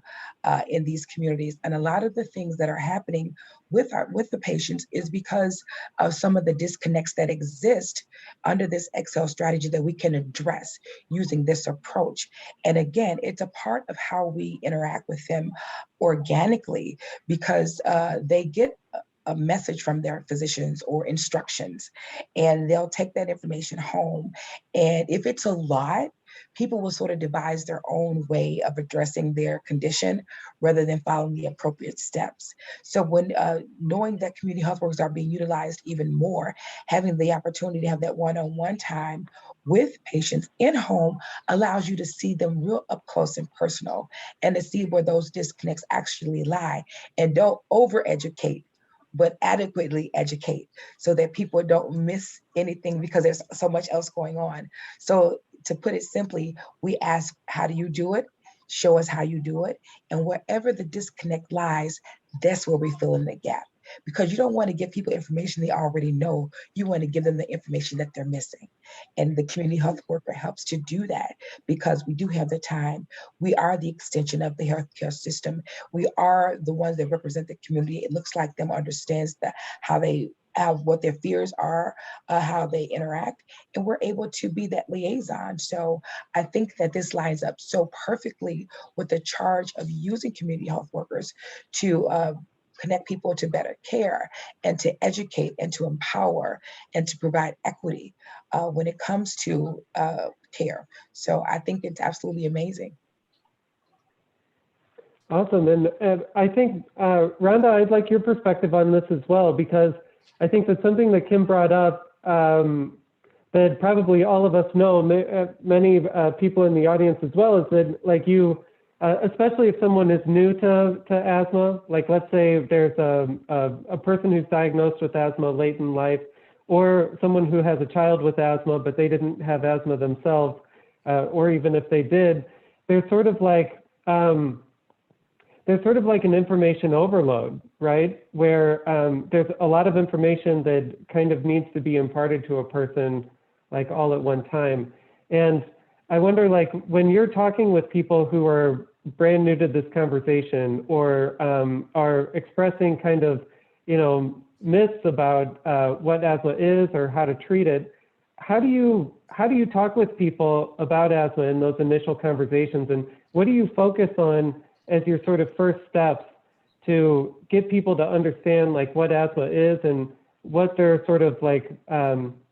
in these communities. And a lot of the things that are happening with the patients is because of some of the disconnects that exist under this Exhale strategy that we can address using this approach. And again, it's a part of how we interact with them organically, because they get a message from their physicians or instructions, and they'll take that information home. And if it's a lot, people will sort of devise their own way of addressing their condition rather than following the appropriate steps. So when knowing that community health workers are being utilized even more, having the opportunity to have that one-on-one time with patients in home allows you to see them real up close and personal, and to see where those disconnects actually lie. And don't over-educate, but adequately educate, so that people don't miss anything because there's so much else going on. So to put it simply, we ask, how do you do it? Show us how you do it. And wherever the disconnect lies, that's where we fill in the gap. Because you don't want to give people information they already know. You want to give them the information that they're missing. And the community health worker helps to do that, because we do have the time. We are the extension of the healthcare system. We are the ones that represent the community. It looks like them, understands how they have, what their fears are, how they interact, and we're able to be that liaison. So I think that this lines up so perfectly with the charge of using community health workers to connect people to better care, and to educate, and to empower, and to provide equity when it comes to care. So I think it's absolutely amazing. Awesome. And I think, Rhonda, I'd like your perspective on this as well, because I think that's something that Kim brought up that probably all of us know, many people in the audience as well, is that like you especially if someone is new to asthma, like let's say there's a person who's diagnosed with asthma late in life, or someone who has a child with asthma, but they didn't have asthma themselves, or even if they did, there's sort of like an information overload, right? Where there's a lot of information that kind of needs to be imparted to a person like all at one time. And I wonder, like, when you're talking with people who are brand new to this conversation or are expressing kind of, myths about what asthma is or how to treat it, how do you talk with people about asthma in those initial conversations, and what do you focus on as your sort of first steps to get people to understand like what asthma is and what their sort of like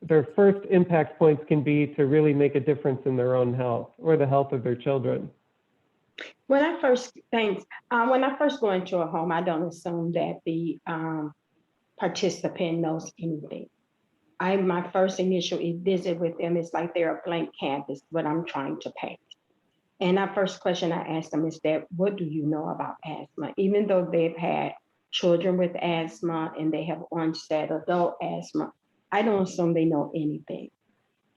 their first impact points can be to really make a difference in their own health or the health of their children? When I first go into a home, I don't assume that the participant knows anything. My first initial visit with them is like they're a blank canvas, what I'm trying to paint. And our first question I ask them is that, what do you know about asthma? Even though they've had children with asthma and they have onset adult asthma, I don't assume they know anything.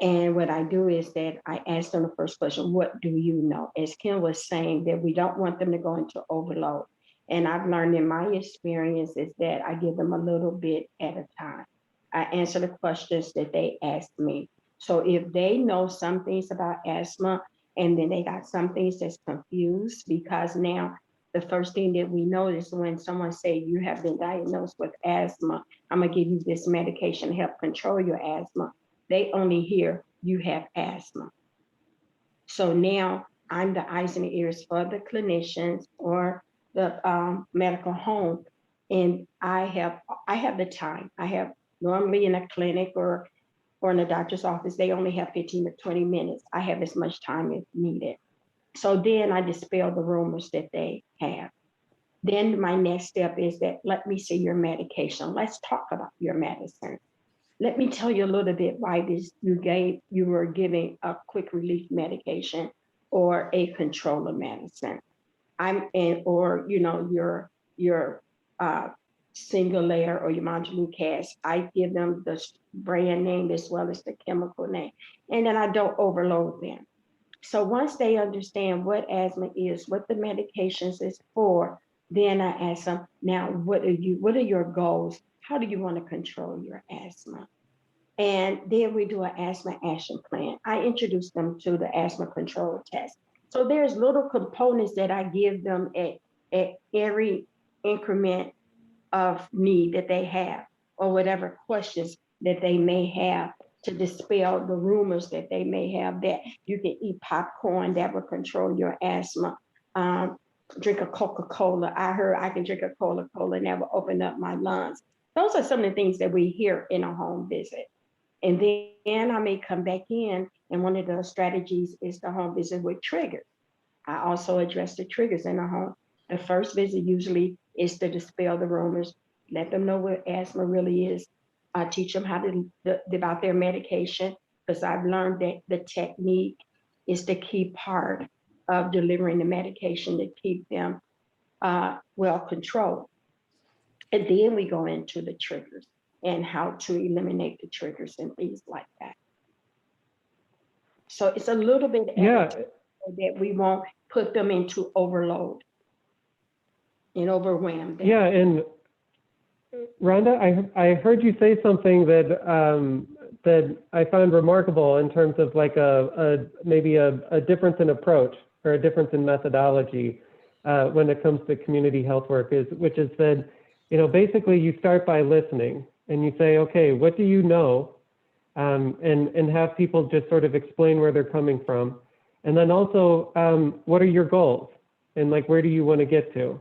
And what I do is that I ask them the first question, what do you know? As Kim was saying, that we don't want them to go into overload. And I've learned in my experience is that I give them a little bit at a time. I answer the questions that they ask me. So if they know some things about asthma, and then they got some things that's confused, because now the first thing that we notice when someone say you have been diagnosed with asthma, I'm gonna give you this medication to help control your asthma. They only hear you have asthma. So now I'm the eyes and the ears for the clinicians or the medical home. And I have the time. I have normally in a clinic or in a doctor's office, they only have 15 to 20 minutes. I have as much time as needed. So then I dispel the rumors that they have. Then my next step is that let me see your medication. Let's talk about your medicine. Let me tell you a little bit why you were giving a quick relief medication or a controller medicine. Your single layer or your montelukast, I give them the brand name as well as the chemical name, and then I don't overload them. So once they understand what asthma is, what the medications is for, then I ask them, now what are your goals? How do you want to control your asthma? And then we do an asthma action plan. I introduce them to the asthma control test. So there's little components that I give them at every increment of need that they have, or whatever questions that they may have, to dispel the rumors that they may have that you can eat popcorn that will control your asthma. Drink a Coca-Cola. I heard I can drink a Coca-Cola and that will open up my lungs. Those are some of the things that we hear in a home visit. And then I may come back in, and one of the strategies is the home visit with triggers. I also address the triggers in the home. The first visit usually is to dispel the rumors, let them know what asthma really is, teach them about their medication, because I've learned that the technique is the key part of delivering the medication to keep them well controlled. And then we go into the triggers and how to eliminate the triggers and things like that. So it's a little bit that we won't put them into overload and overwhelm them. Yeah, and Rhonda, I heard you say something that that I found remarkable in terms of like maybe a difference in approach or a difference in methodology when it comes to community health work, which is that, basically you start by listening and you say, okay, what do you know? And have people just sort of explain where they're coming from. And then also, what are your goals? And like, where do you want to get to?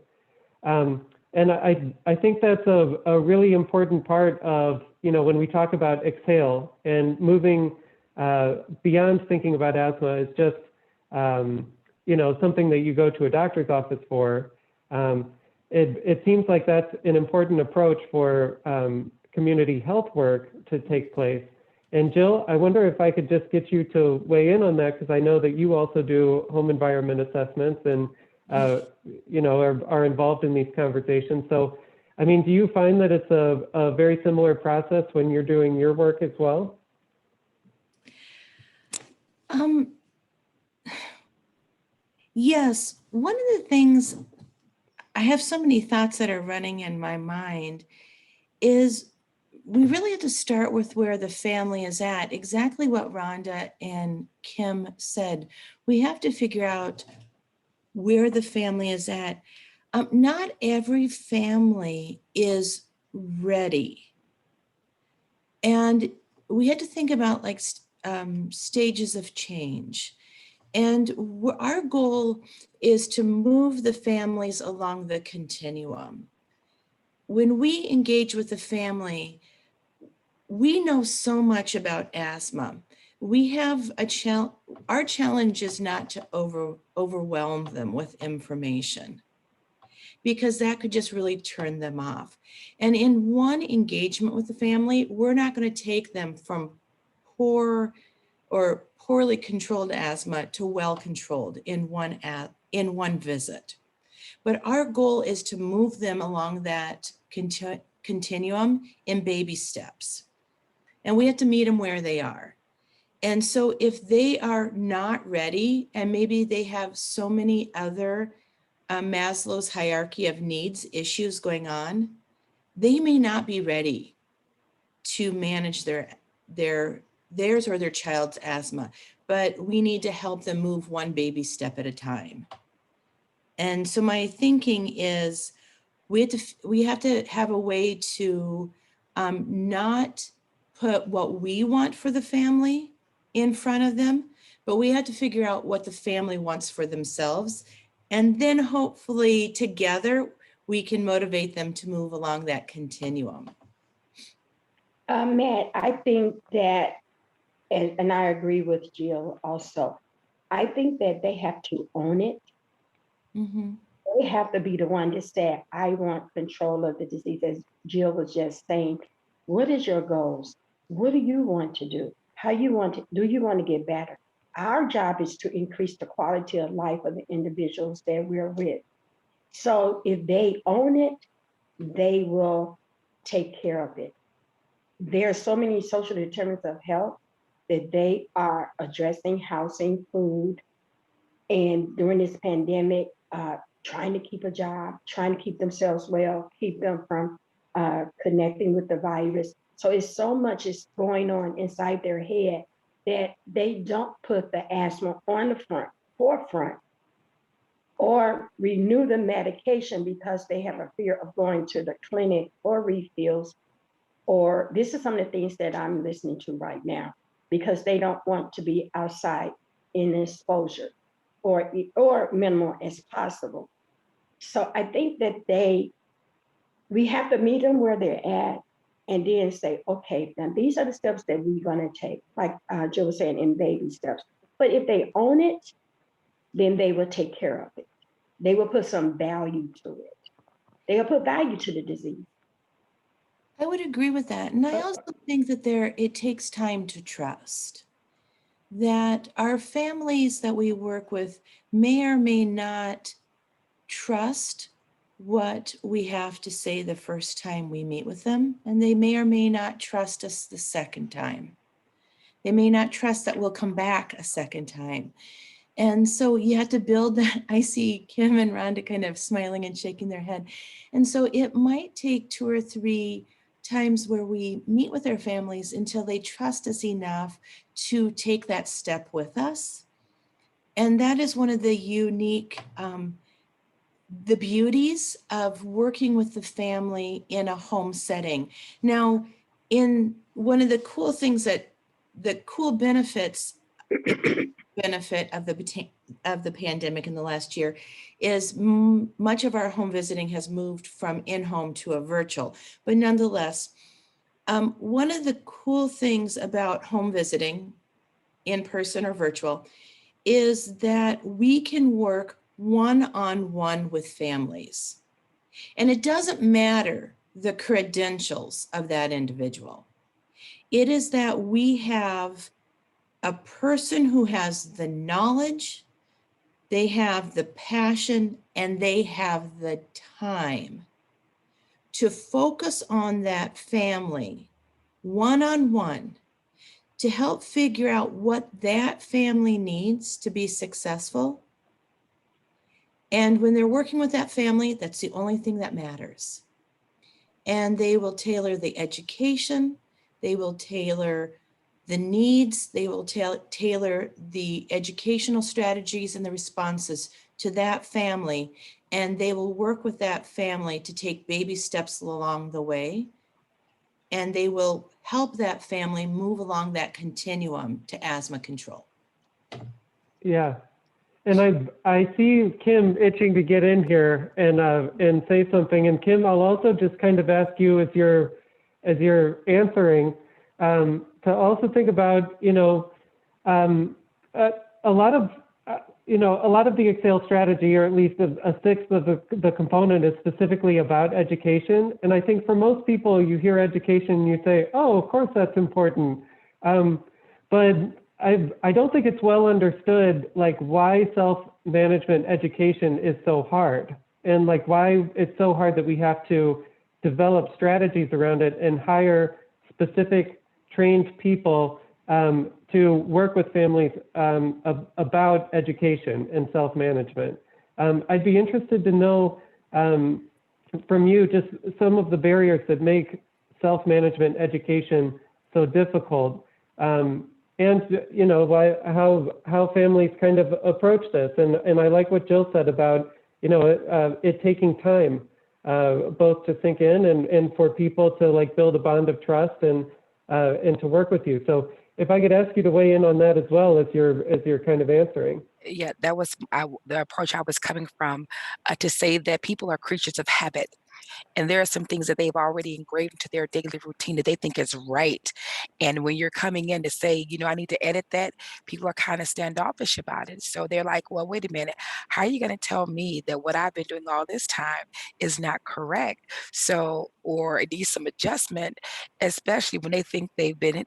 And I think that's a really important part of, when we talk about exhale and moving beyond thinking about asthma is just, something that you go to a doctor's office for. It seems like that's an important approach for community health work to take place. And Jill, I wonder if I could just get you to weigh in on that, because I know that you also do home environment assessments, and you know, are involved in these conversations. So, I mean, do you find that it's a very similar process when you're doing your work as well? Yes, one of the things, I have so many thoughts that are running in my mind, is we really have to start with where the family is at. Exactly what Rhonda and Kim said. We have to figure out where the family is at. Not every family is ready. And we had to think about like stages of change. And our goal is to move the families along the continuum. When we engage with the family, we know so much about asthma. We have our challenge is not to overwhelm them with information, because that could just really turn them off. And in one engagement with the family, we're not going to take them from poor or poorly controlled asthma to well-controlled in one visit. But our goal is to move them along that continuum in baby steps. And we have to meet them where they are. And so if they are not ready, and maybe they have so many other Maslow's hierarchy of needs issues going on, they may not be ready to manage theirs or their child's asthma, but we need to help them move one baby step at a time. And so my thinking is we have to have a way to not put what we want for the family in front of them, but we have to figure out what the family wants for themselves. And then hopefully together we can motivate them to move along that continuum. Matt, I think that, and I agree with Jill also, I think that they have to own it. Mm-hmm. They have to be the one to say, I want control of the disease. As Jill was just saying, what is your goals? What do you want to do? Do you want to get better? Our job is to increase the quality of life of the individuals that we're with. So if they own it, they will take care of it. There are so many social determinants of health that they are addressing: housing, food, and during this pandemic, trying to keep a job, trying to keep themselves well, keep them from connecting with the virus. So it's so much is going on inside their head that they don't put the asthma on the forefront or renew the medication because they have a fear of going to the clinic or refills. Or this is some of the things that I'm listening to right now, because they don't want to be outside in exposure or minimal as possible. So I think that we have to meet them where they're at and then say, okay, now these are the steps that we're going to take, like Jill was saying, in baby steps. But if they own it, then they will take care of it. They will put some value to it. They will put value to the disease. I would agree with that. And I also think that it takes time to trust that our families that we work with may or may not trust what we have to say the first time we meet with them, and they may or may not trust us the second time. They may not trust that we'll come back a second time. And so you have to build that. I see Kim and Rhonda kind of smiling and shaking their head. And so it might take 2 or 3 times where we meet with our families until they trust us enough to take that step with us. And that is one of the unique, the beauties of working with the family in a home setting. Now, in one of the cool things the cool benefit of the pandemic in the last year is much of our home visiting has moved from in-home to a virtual. But nonetheless, one of the cool things about home visiting, in person or virtual, is that we can work one-on-one with families. And it doesn't matter the credentials of that individual. It is that we have a person who has the knowledge, they have the passion, and they have the time to focus on that family one-on-one to help figure out what that family needs to be successful. And when they're working with that family, that's the only thing that matters. And they will tailor the education, they will tailor the needs, they will tailor the educational strategies and the responses to that family. And they will work with that family to take baby steps along the way. And they will help that family move along that continuum to asthma control. Yeah. And I see Kim itching to get in here and say something. And Kim, I'll also just kind of ask you as you're answering to also think about, a lot of the EXHALE strategy, or at least a sixth of the component, is specifically about education. And I think for most people, you hear education and you say, oh, of course that's important. But I don't think it's well understood, like, why self-management education is so hard, and like why it's so hard that we have to develop strategies around it and hire specific trained people to work with families about education and self-management. I'd be interested to know from you just some of the barriers that make self-management education so difficult. And how families kind of approach this, and I like what Jill said about it taking time, both to sink in and for people to like build a bond of trust and to work with you. So if I could ask you to weigh in on that as well as you're kind of answering. Yeah, that was the approach I was coming from, to say that people are creatures of habit. And there are some things that they've already engraved into their daily routine that they think is right. And when you're coming in to say, I need to edit that, people are kind of standoffish about it. So they're like, well, wait a minute, how are you going to tell me that what I've been doing all this time is not correct? So, or it needs some adjustment, especially when they think they've been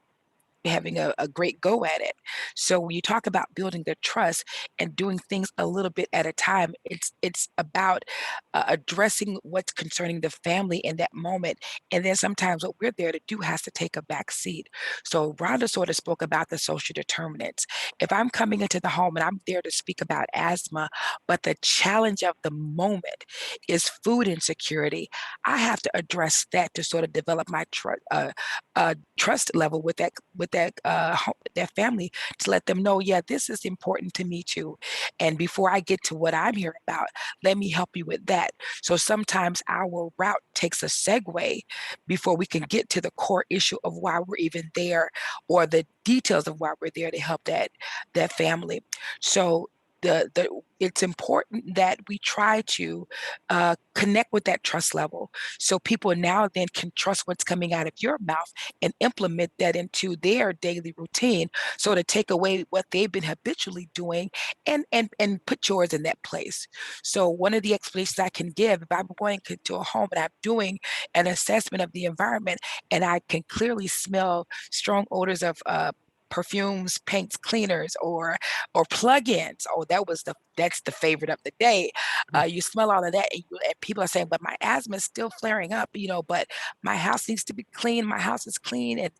having a great go at it. So when you talk about building the trust and doing things a little bit at a time, it's about addressing what's concerning the family in that moment. And then sometimes what we're there to do has to take a back seat. So Rhonda sort of spoke about the social determinants. If I'm coming into the home and I'm there to speak about asthma, but the challenge of the moment is food insecurity, I have to address that to sort of develop my trust level with that family, to let them know, yeah, this is important to me too. And before I get to what I'm here about, let me help you with that. So sometimes our route takes a segue before we can get to the core issue of why we're even there, or the details of why we're there to help that family. So it's important that we try to connect with that trust level, so people now then can trust what's coming out of your mouth and implement that into their daily routine, so to take away what they've been habitually doing and put yours in that place. So one of the explanations I can give, if I'm going to a home and I'm doing an assessment of the environment and I can clearly smell strong odors of perfumes, paints, cleaners, or plug-ins. Oh, that's the favorite of the day. You smell all of that, and people are saying, but my asthma is still flaring up, but my house needs to be clean. My house is clean, and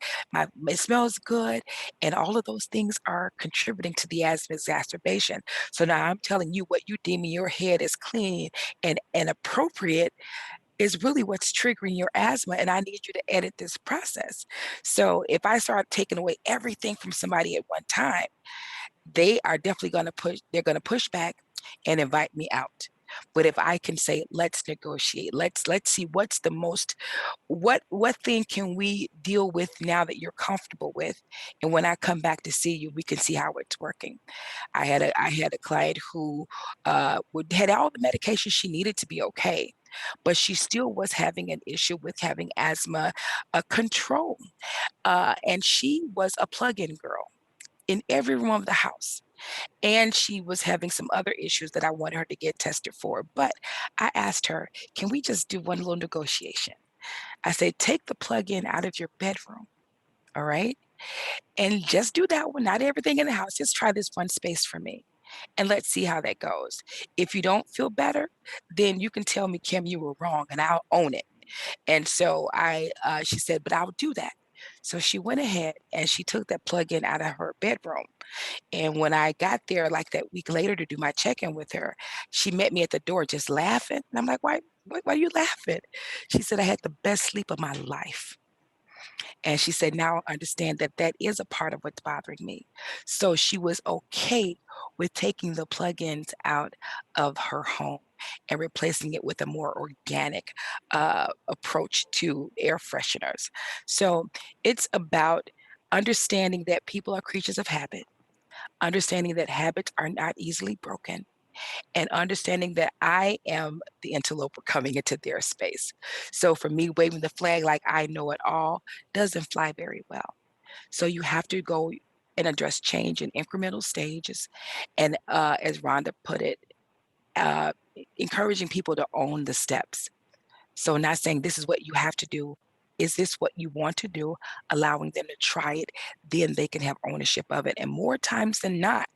it smells good. And all of those things are contributing to the asthma exacerbation. So now I'm telling you, what you deem in your head is clean and appropriate is really what's triggering your asthma, and I need you to edit this process. So if I start taking away everything from somebody at one time, they are definitely they're going to push back and invite me out. But if I can say, let's negotiate, let's see what's the most, what thing can we deal with now that you're comfortable with, and when I come back to see you, we can see how it's working. I had a client who had all the medication she needed to be okay, but she still was having an issue with having asthma control. And she was a plug-in girl in every room of the house. And she was having some other issues that I wanted her to get tested for. But I asked her, can we just do one little negotiation? I said, take the plug-in out of your bedroom, all right? And just do that one, not everything in the house. Just try this one space for me. and let's see how that goes. If you don't feel better, then you can tell me, Kim, you were wrong, and I'll own it. And so she said, but I'll do that. So she went ahead and she took that plug-in out of her bedroom. And when I got there, like that week later to do my check-in with her, she met me at the door just laughing. And I'm like, why are you laughing? She said, I had the best sleep of my life. And she said, now I understand that that is a part of what's bothering me. So she was okay with taking the plugins out of her home and replacing it with a more organic approach to air fresheners. So it's about understanding that people are creatures of habit, understanding that habits are not easily broken, and understanding that I am the interloper coming into their space. So for me, waving the flag like I know it all doesn't fly very well. So you have to go and address change in incremental stages. And as Rhonda put it, uh, encouraging people to own the steps. So not saying this is what you have to do. Is this what you want to do? Allowing them to try it, then they can have ownership of it. And more times than not,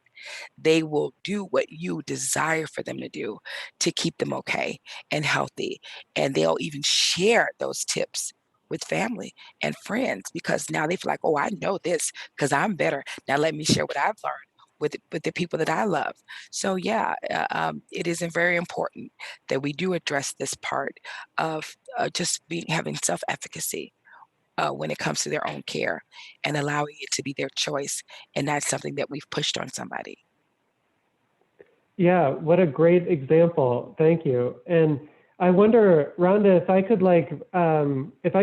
they will do what you desire for them to do to keep them okay and healthy. And they'll even share those tips with family and friends because now they feel like, oh, I know this because I'm better. Now let me share what I've learned with the people that I love. So yeah, it is very important that we do address this part of just having self-efficacy when it comes to their own care and allowing it to be their choice and not something that we've pushed on somebody. Yeah, what a great example. Thank you. And I wonder, Rhonda, if I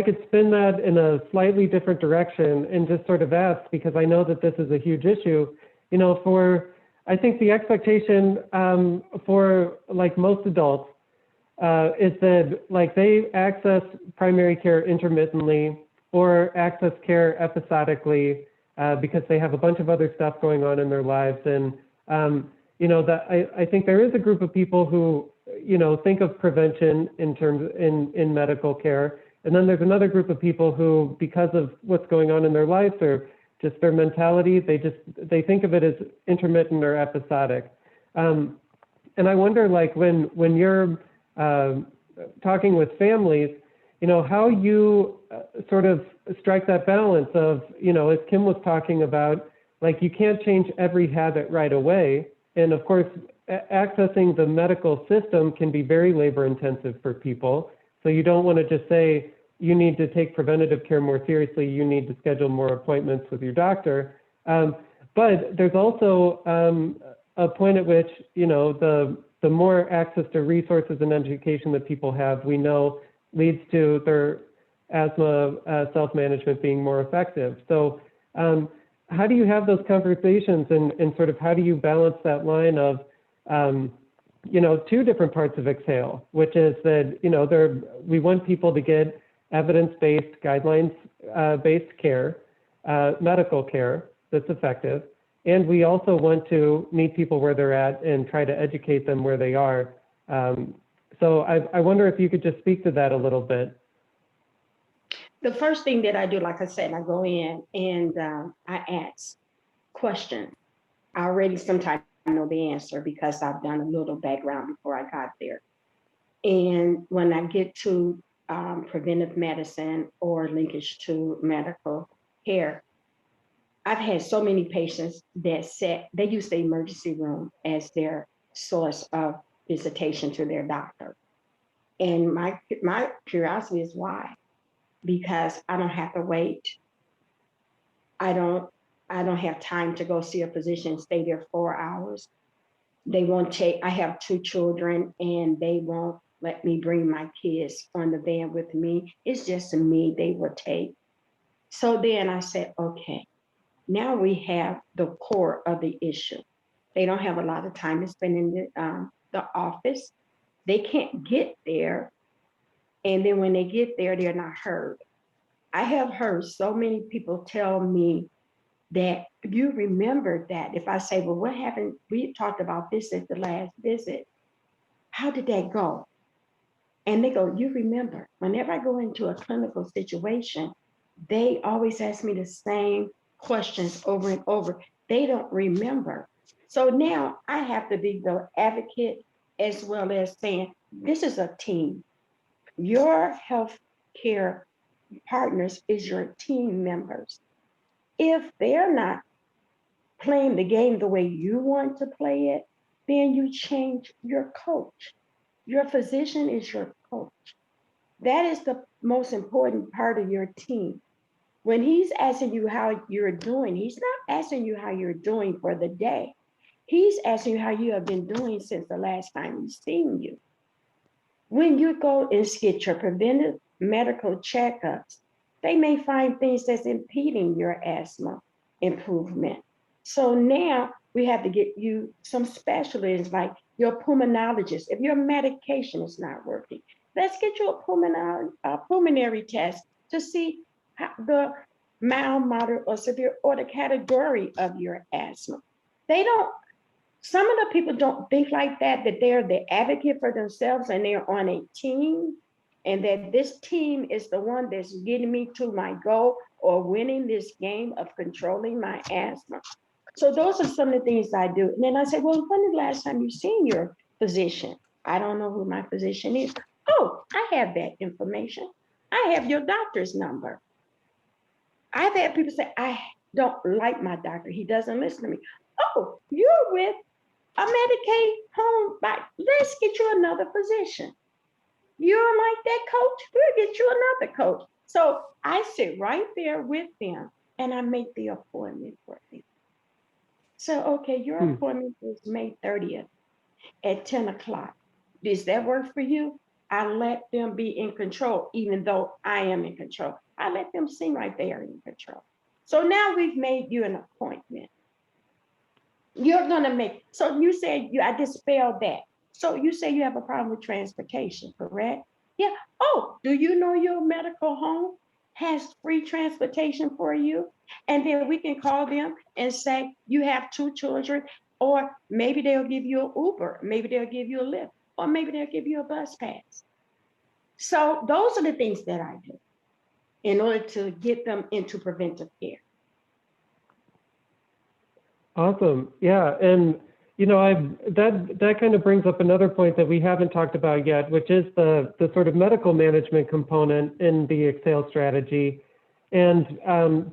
could spin that in a slightly different direction and just sort of ask, because I know that this is a huge issue, I think the expectation for like most adults is that like they access primary care intermittently or access care episodically because they have a bunch of other stuff going on in their lives. And I think there is a group of people who, think of prevention in medical care. And then there's another group of people who, because of what's going on in their lives or just their mentality, they think of it as intermittent or episodic. And I wonder, like, when you're talking with families, how you sort of strike that balance of, as Kim was talking about, like, you can't change every habit right away. And of course, accessing the medical system can be very labor intensive for people. So you don't want to just say, you need to take preventative care more seriously, you need to schedule more appointments with your doctor. But there's also a point at which, the more access to resources and education that people have, we know leads to their asthma self-management being more effective. So how do you have those conversations and sort of how do you balance that line of, two different parts of EXHALE, which is that, we want people to get evidence-based, guidelines-based care, medical care that's effective. And we also want to meet people where they're at and try to educate them where they are. So I wonder if you could just speak to that a little bit. The first thing that I do, like I said, I go in and I ask questions. I already sometimes know the answer because I've done a little background before I got there. And when I get to preventive medicine or linkage to medical care, I've had so many patients that said they use the emergency room as their source of visitation to their doctor. And my curiosity is why? Because I don't have to wait. I don't have time to go see a physician and stay there 4 hours. I have 2 children and they won't let me bring my kids on the van with me. It's just me they will take. So then I said, okay, now we have the core of the issue. They don't have a lot of time to spend in the office. They can't get there. And then when they get there, they're not heard. I have heard so many people tell me that you remember that. If I say, well, what happened? We talked about this at the last visit. How did that go? And they go, you remember. Whenever I go into a clinical situation, they always ask me the same questions over and over. They don't remember. So now I have to be the advocate as well as saying, this is a team. Your health care partners is your team members. If they're not playing the game the way you want to play it, then you change your coach. Your physician is your coach. That is the most important part of your team. When he's asking you how you're doing, he's not asking you how you're doing for the day. He's asking you how you have been doing since the last time he's seen you. When you go and get your preventive medical checkups, they may find things that's impeding your asthma improvement. So now we have to get you some specialists like your pulmonologist. If your medication is not working, let's get you a pulmonary test to see the mild, moderate, or severe, or the category of your asthma. They don't, some of the people don't think like that they're the advocate for themselves and they're on a team, and that this team is the one that's getting me to my goal or winning this game of controlling my asthma. So those are some of the things I do. And then I say, well, when is the last time you seen your physician? I don't know who my physician is. Oh, I have that information. I have your doctor's number. I've had people say, I don't like my doctor. He doesn't listen to me. Oh, you're with a Medicaid home, but let's get you another physician. You don't like that coach? We'll get you another coach. So I sit right there with them and I make the appointment for them. So, okay, your appointment is May 30th at 10 o'clock. Does that work for you? I let them be in control, even though I am in control. I let them seem like they are in control. So now we've made you an appointment. You're gonna make, so you said, I dispelled that. So you say you have a problem with transportation, correct? Yeah. Oh, do you know your medical home has free transportation for you? And then we can call them and say, you have 2 children, or maybe they'll give you an Uber, maybe they'll give you a Lyft, or maybe they'll give you a bus pass. So those are the things that I do in order to get them into preventive care. Awesome. Yeah. And, that kind of brings up another point that we haven't talked about yet, which is the sort of medical management component in the EXHALE strategy. And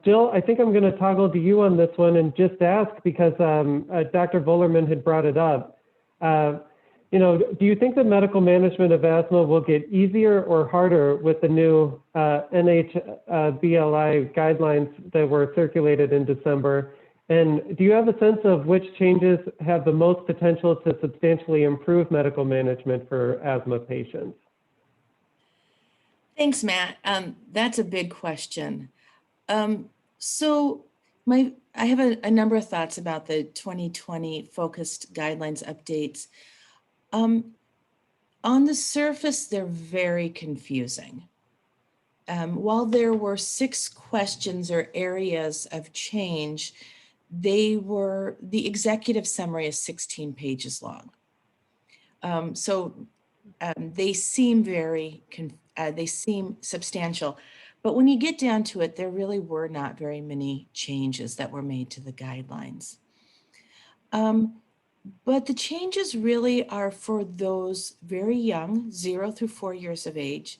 Jill, I think I'm going to toggle to you on this one and just ask, because Dr. Volerman had brought it up. Do you think the medical management of asthma will get easier or harder with the new NHBLI guidelines that were circulated in December? And do you have a sense of which changes have the most potential to substantially improve medical management for asthma patients? Thanks, Matt. That's a big question. So I have a number of thoughts about the 2020 focused guidelines updates. On the surface, they're very confusing. While there were 6 questions or areas of change, the executive summary is 16 pages long. They seem they seem substantial, but when you get down to it, there really were not very many changes that were made to the guidelines. But the changes really are for those very young, 0 through 4 years of age,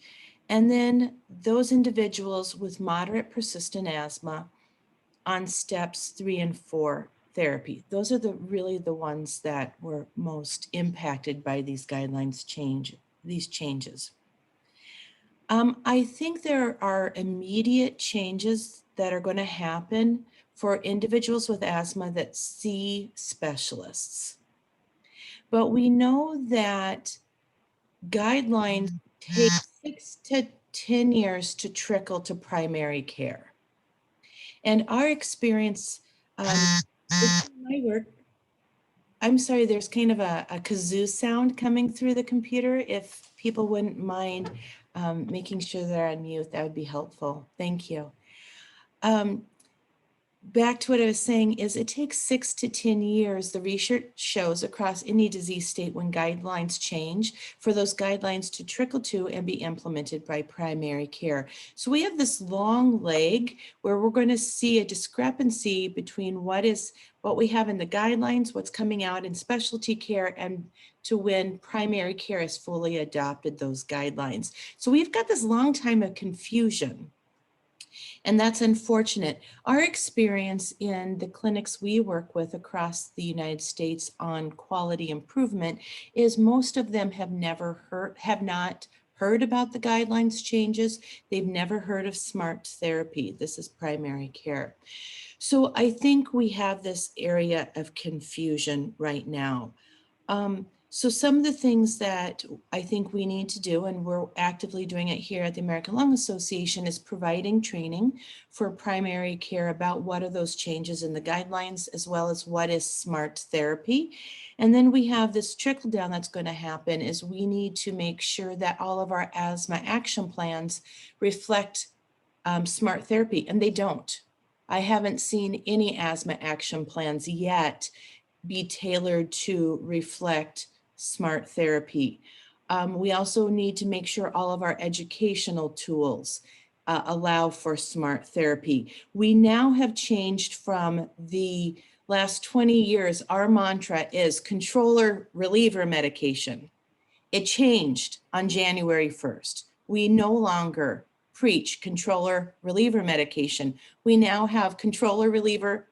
and then those individuals with moderate persistent asthma on steps 3 and 4 therapy. Those are really the ones that were most impacted by these guidelines these changes. I think there are immediate changes that are going to happen for individuals with asthma that see specialists. But we know that guidelines take 6 to 10 years to trickle to primary care. And our experience with my work, I'm sorry, there's kind of a kazoo sound coming through the computer. If people wouldn't mind making sure they're on mute, that would be helpful. Thank you. back to what I was saying is it takes 6 to 10 years, the research shows, across any disease state when guidelines change, for those guidelines to trickle to and be implemented by primary care. So we have this long leg where we're going to see a discrepancy between what we have in the guidelines, what's coming out in specialty care, and to when primary care has fully adopted those guidelines. So we've got this long time of confusion. And that's unfortunate. Our experience in the clinics we work with across the United States on quality improvement is most of them have not heard about the guidelines changes. They've never heard of smart therapy. This is primary care. So I think we have this area of confusion right now. So some of the things that I think we need to do, and we're actively doing it here at the American Lung Association, is providing training for primary care about what are those changes in the guidelines, as well as what is smart therapy. And then we have this trickle down that's going to happen is we need to make sure that all of our asthma action plans reflect smart therapy, and they don't. I haven't seen any asthma action plans yet be tailored to reflect smart therapy. We also need to make sure all of our educational tools allow for smart therapy. We now have changed from the last 20 years, our mantra is controller reliever medication. It changed on January 1st. We no longer preach controller reliever medication. We now have controller reliever,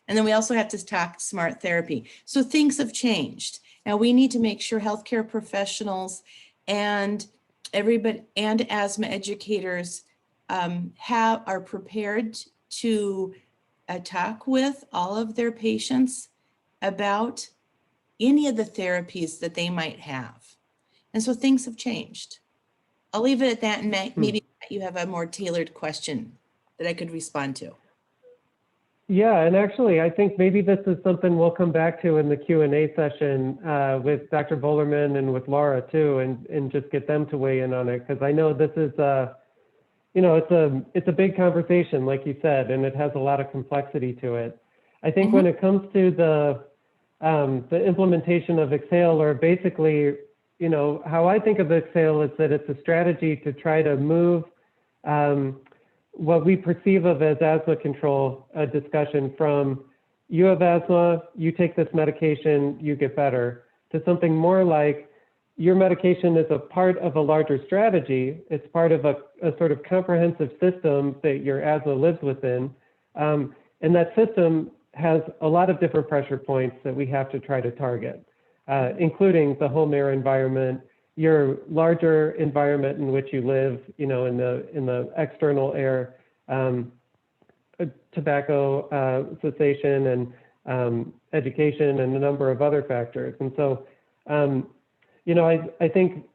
and then we also have to talk smart therapy. So things have changed. Now we need to make sure healthcare professionals and everybody and asthma educators are prepared to talk with all of their patients about any of the therapies that they might have. And so things have changed. I'll leave it at that, and maybe you have a more tailored question that I could respond to. Yeah, and actually, I think maybe this is something we'll come back to in the Q&A session with Dr. Bolerman and with Laura too, and just get them to weigh in on it, because I know this is, it's a big conversation, like you said, and it has a lot of complexity to it. I think when it comes to the implementation of EXHALE, or basically, how I think of EXHALE is that it's a strategy to try to move what we perceive of as asthma control discussion from you have asthma, you take this medication, you get better, to something more like your medication is a part of a larger strategy. It's part of a sort of comprehensive system that your asthma lives within. And that system has a lot of different pressure points that we have to try to target, including the home air environment, your larger environment in which you live, in the external air, tobacco cessation and education and a number of other factors. And so, I think,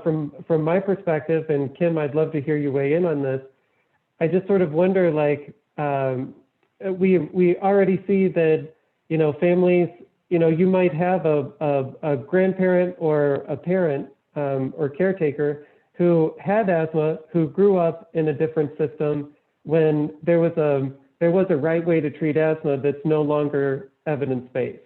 from my perspective, and Kim, I'd love to hear you weigh in on this. I just sort of wonder, like, we already see that, families, you might have a grandparent or a parent or caretaker who had asthma, who grew up in a different system when there was a right way to treat asthma that's no longer evidence-based.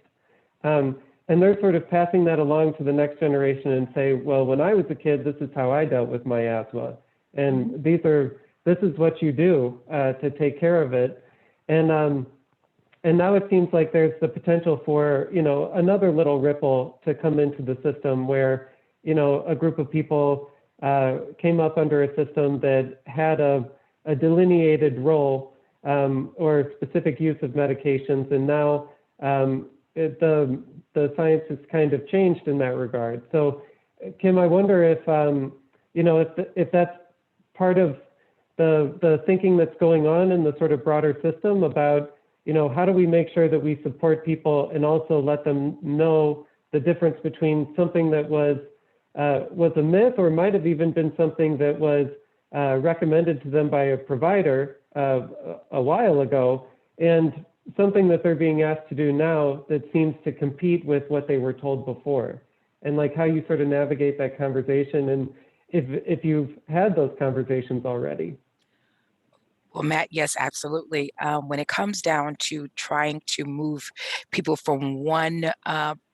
And they're sort of passing that along to the next generation and say, well, when I was a kid, this is how I dealt with my asthma. And this is what you do to take care of it. And now it seems like there's the potential for, another little ripple to come into the system where, a group of people came up under a system that had a delineated role or specific use of medications. And now the science has kind of changed in that regard. So, Kim, I wonder if, if that's part of the thinking that's going on in the sort of broader system about, how do we make sure that we support people and also let them know the difference between something that was a myth, or might have even been something that was recommended to them by a provider a while ago, and something that they're being asked to do now that seems to compete with what they were told before, and like how you sort of navigate that conversation, and if you've had those conversations already. Well, Matt, yes, absolutely. When it comes down to trying to move people from one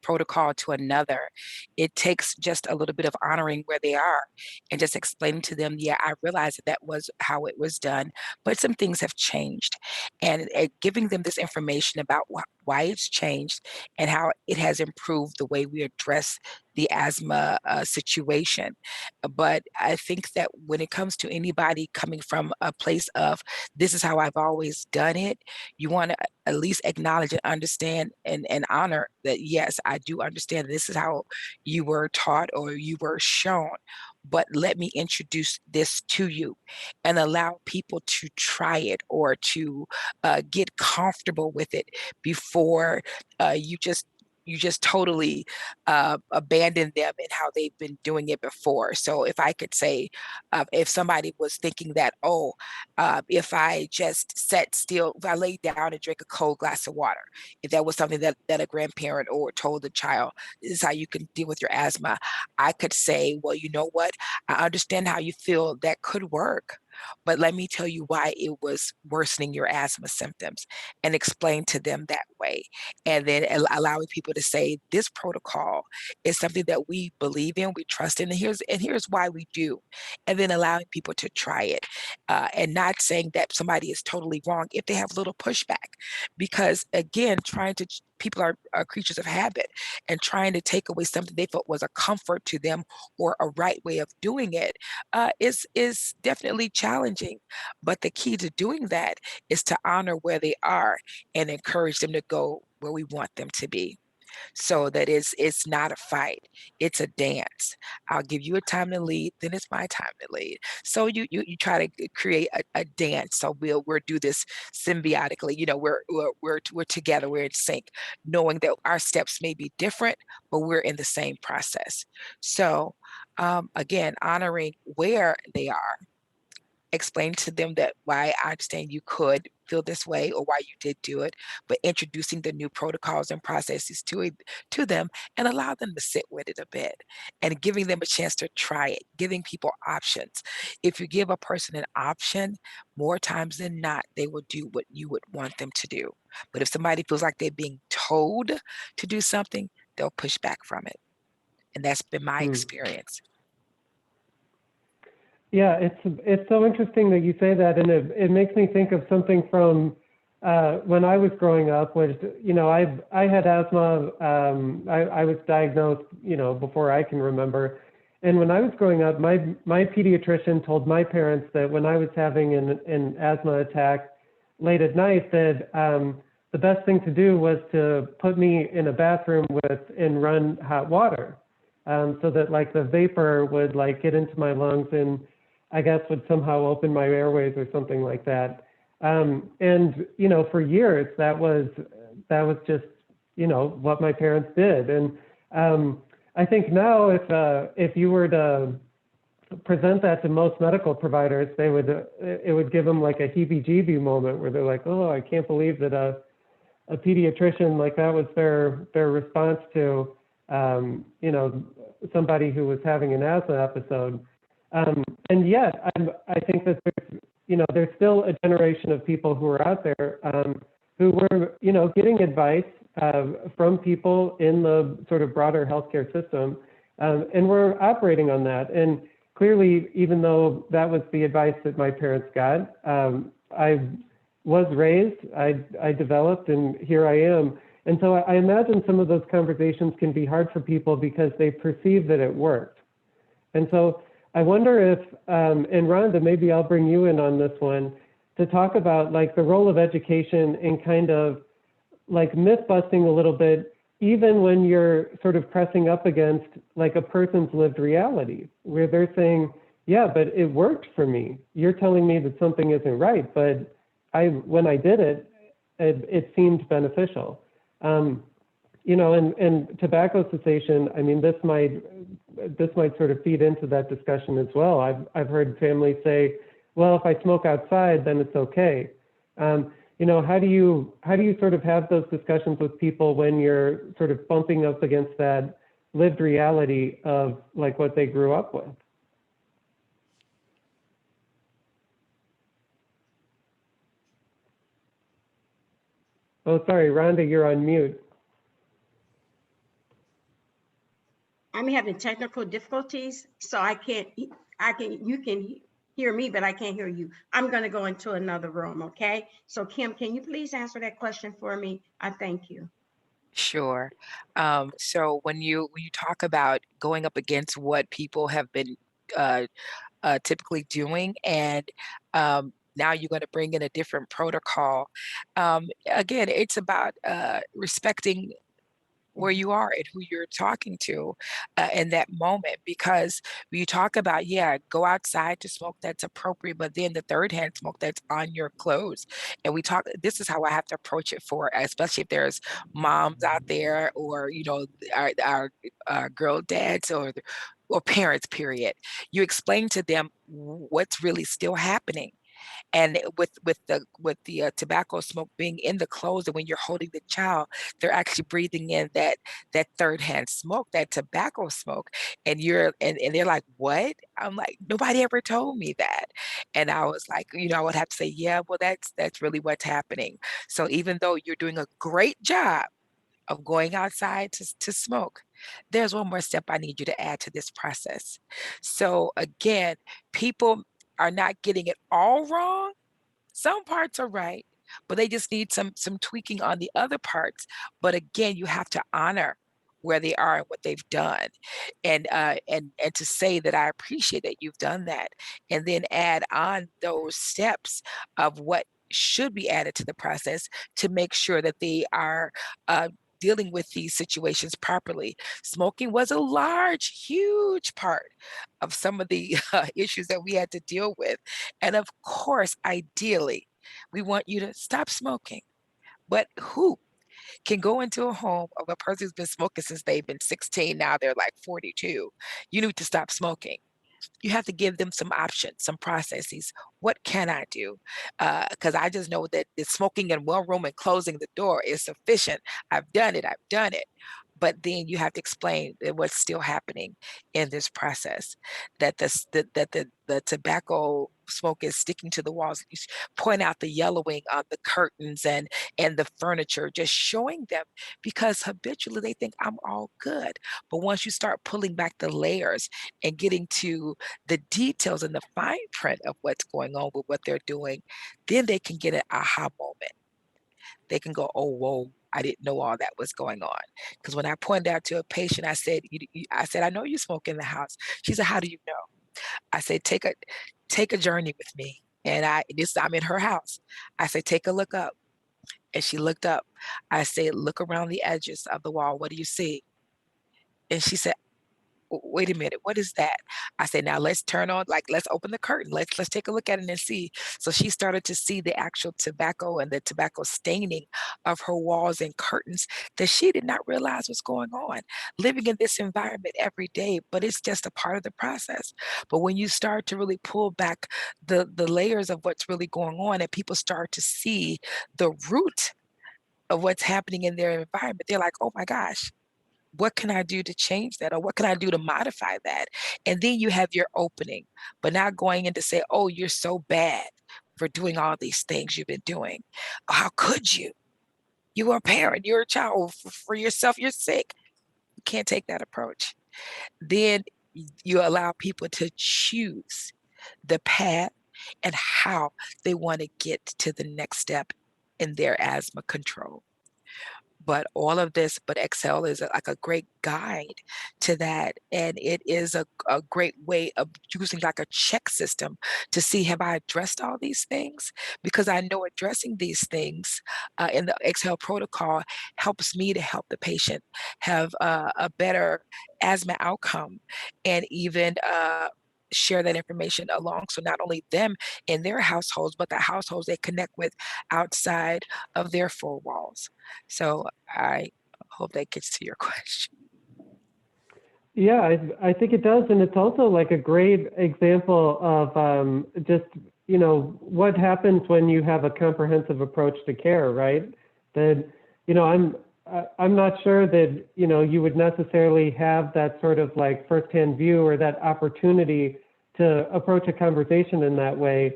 protocol to another, it takes just a little bit of honoring where they are and just explaining to them, yeah, I realize that that was how it was done, but some things have changed. And giving them this information about why it's changed and how it has improved the way we address the asthma situation. But I think that when it comes to anybody coming from a place of this is how I've always done it, you want to at least acknowledge and understand and honor that, yes, I do understand this is how you were taught or you were shown. But let me introduce this to you and allow people to try it or to get comfortable with it before you just totally abandon them in how they've been doing it before. So if I could say, if somebody was thinking that, oh, if I just sat still, if I laid down and drank a cold glass of water, if that was something that a grandparent or told the child, this is how you can deal with your asthma, I could say, well, you know what? I understand how you feel. That could work. But let me tell you why it was worsening your asthma symptoms and explain to them that way. And then allowing people to say, this protocol is something that we believe in, we trust in, and here's why we do. And then allowing people to try it and not saying that somebody is totally wrong if they have little pushback. Because again, people are creatures of habit, and trying to take away something they felt was a comfort to them or a right way of doing it is definitely challenging. But the key to doing that is to honor where they are and encourage them to go where we want them to be. So that it's not a fight, it's a dance. I'll give you a time to lead, then it's my time to lead. So you try to create a dance. So we'll do this symbiotically. You know, we're together, we're in sync, knowing that our steps may be different, but we're in the same process. So again, honoring where they are, explain to them that why I understand you could feel this way or why you did do it, but introducing the new protocols and processes to them and allow them to sit with it a bit and giving them a chance to try it, giving people options. If you give a person an option, more times than not, they will do what you would want them to do. But if somebody feels like they're being told to do something, they'll push back from it. And that's been my experience. Yeah, it's so interesting that you say that, and it makes me think of something from when I was growing up. Which I had asthma. I was diagnosed before I can remember, and when I was growing up, my pediatrician told my parents that when I was having an asthma attack late at night, that the best thing to do was to put me in a bathroom and run hot water, so that like the vapor would like get into my lungs and I guess would somehow open my airways or something like that. And for years that was just what my parents did. And I think now if you were to present that to most medical providers, it would give them like a heebie-jeebie moment where they're like, oh, I can't believe that a pediatrician, like that was their response to somebody who was having an asthma episode. And yet, I think that there's still a generation of people who are out there who were, getting advice from people in the sort of broader healthcare system, and we're operating on that. And clearly, even though that was the advice that my parents got, I was raised, I developed, and here I am. And so I imagine some of those conversations can be hard for people because they perceive that it worked. And so I wonder if, and Rhonda, maybe I'll bring you in on this one to talk about like the role of education and kind of like myth busting a little bit, even when you're sort of pressing up against like a person's lived reality, where they're saying, yeah, but it worked for me. You're telling me that something isn't right, but when I did it, it seemed beneficial. And tobacco cessation, I mean, this might sort of feed into that discussion as well. I've heard families say, well, if I smoke outside, then it's okay. How do you sort of have those discussions with people when you're sort of bumping up against that lived reality of like what they grew up with? Oh, sorry, Rhonda, you're on mute. I'm having technical difficulties, so you can hear me, but I can't hear you. I'm gonna go into another room, okay? So Kim, can you please answer that question for me? I thank you. Sure. So when you talk about going up against what people have been uh, typically doing, and now you're going to bring in a different protocol. Again, it's about respecting where you are and who you're talking to in that moment. Because when you talk about, yeah, go outside to smoke, that's appropriate, but then the third hand smoke that's on your clothes. And we talk, this is how I have to approach it for, especially if there's moms out there, or, you know, our girl dads, or parents, period. You explain to them what's really still happening. And with the tobacco smoke being in the clothes, and when you're holding the child, they're actually breathing in that third hand smoke, that tobacco smoke. And and they're like, what? I'm like, nobody ever told me that. And I was like, I would have to say, yeah, well, that's really what's happening. So even though you're doing a great job of going outside to smoke, there's one more step I need you to add to this process. So again, people are not getting it all wrong. Some parts are right, but they just need some tweaking on the other parts. But again, you have to honor where they are and what they've done, and to say that I appreciate that you've done that, and then add on those steps of what should be added to the process to make sure that they are dealing with these situations properly. Smoking was a large, huge part of some of the issues that we had to deal with. And of course, ideally, we want you to stop smoking. But who can go into a home of a person who's been smoking since they've been 16, now they're like 42? You need to stop smoking. You have to give them some options, some processes. What can I do? Because I just know that the smoking in one room and closing the door is sufficient. I've done it. I've done it. But then you have to explain that what's still happening in this process. That the tobacco smoke is sticking to the walls. You point out the yellowing on the curtains and the furniture, just showing them, because habitually they think I'm all good. But once you start pulling back the layers and getting to the details and the fine print of what's going on with what they're doing, then they can get an aha moment. They can go, oh, whoa, I didn't know all that was going on. Because when I pointed out to a patient, I said, I know you smoke in the house. She said, how do you know? I said, take a journey with me. And I'm in her house. I said, take a look up. And she looked up. I said, look around the edges of the wall. What do you see? And she said, wait a minute, what is that? I said, now let's turn on, like, let's open the curtain. Let's take a look at it and see. So she started to see the actual tobacco and the tobacco staining of her walls and curtains that she did not realize was going on, living in this environment every day. But it's just a part of the process. But when you start to really pull back the layers of what's really going on, and people start to see the root of what's happening in their environment, they're like, oh my gosh, what can I do to change that? Or what can I do to modify that? And then you have your opening, but not going in to say, oh, you're so bad for doing all these things you've been doing. How could you? You are a parent, you're a child. For yourself, you're sick. You can't take that approach. Then you allow people to choose the path and how they want to get to the next step in their asthma control. But all of this, but Excel is like a great guide to that. And it is a great way of using like a check system to see, have I addressed all these things? Because I know addressing these things in the Excel protocol helps me to help the patient have a better asthma outcome, and even share that information along. So not only them in their households, but the households they connect with outside of their four walls. So I hope that gets to your question. Yeah, I think it does. And it's also like a great example of just, what happens when you have a comprehensive approach to care, right? That, I'm not sure that, you would necessarily have that sort of like firsthand view or that opportunity to approach a conversation in that way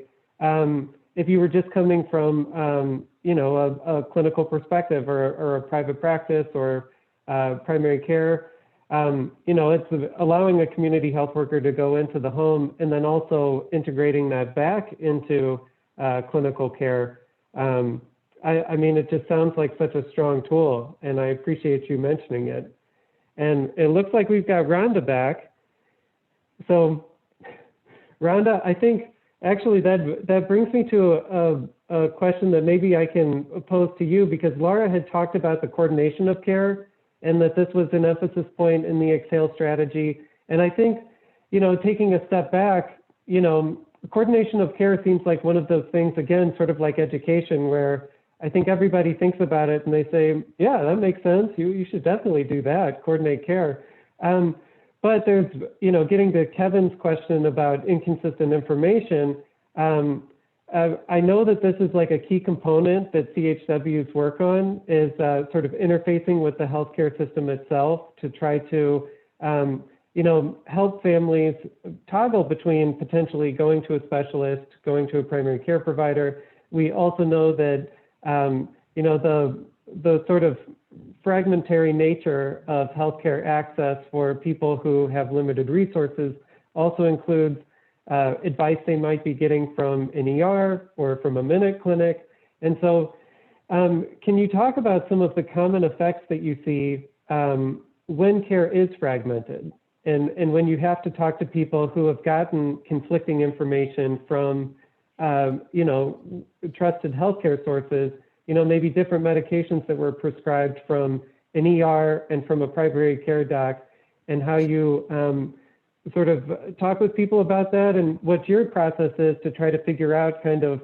if you were just coming from, you know, a clinical perspective or a private practice or primary care, you know, it's allowing a community health worker to go into the home and then also integrating that back into clinical care. I mean, it just sounds like such a strong tool, and I appreciate you mentioning it. And it looks like we've got Rhonda back. So Rhonda, I think actually that brings me to a question that maybe I can pose to you, because Laura had talked about the coordination of care and that this was an emphasis point in the EXHALE strategy. And I think, you know, taking a step back, you know, coordination of care seems like one of those things, again, sort of like education, where I think everybody thinks about it and they say, yeah, that makes sense. You should definitely do that, coordinate care. But there's, you know, getting to Kevin's question about inconsistent information, I know that this is like a key component that CHWs work on, is sort of interfacing with the healthcare system itself to try to, you know, help families toggle between potentially going to a specialist, going to a primary care provider. We also know that, you know, the sort of fragmentary nature of healthcare access for people who have limited resources also includes advice they might be getting from an ER or from a minute clinic. And so can you talk about some of the common effects that you see when care is fragmented and when you have to talk to people who have gotten conflicting information from, you know, trusted healthcare sources, you know, maybe different medications that were prescribed from an ER and from a primary care doc, and how you sort of talk with people about that and what your process is to try to figure out kind of,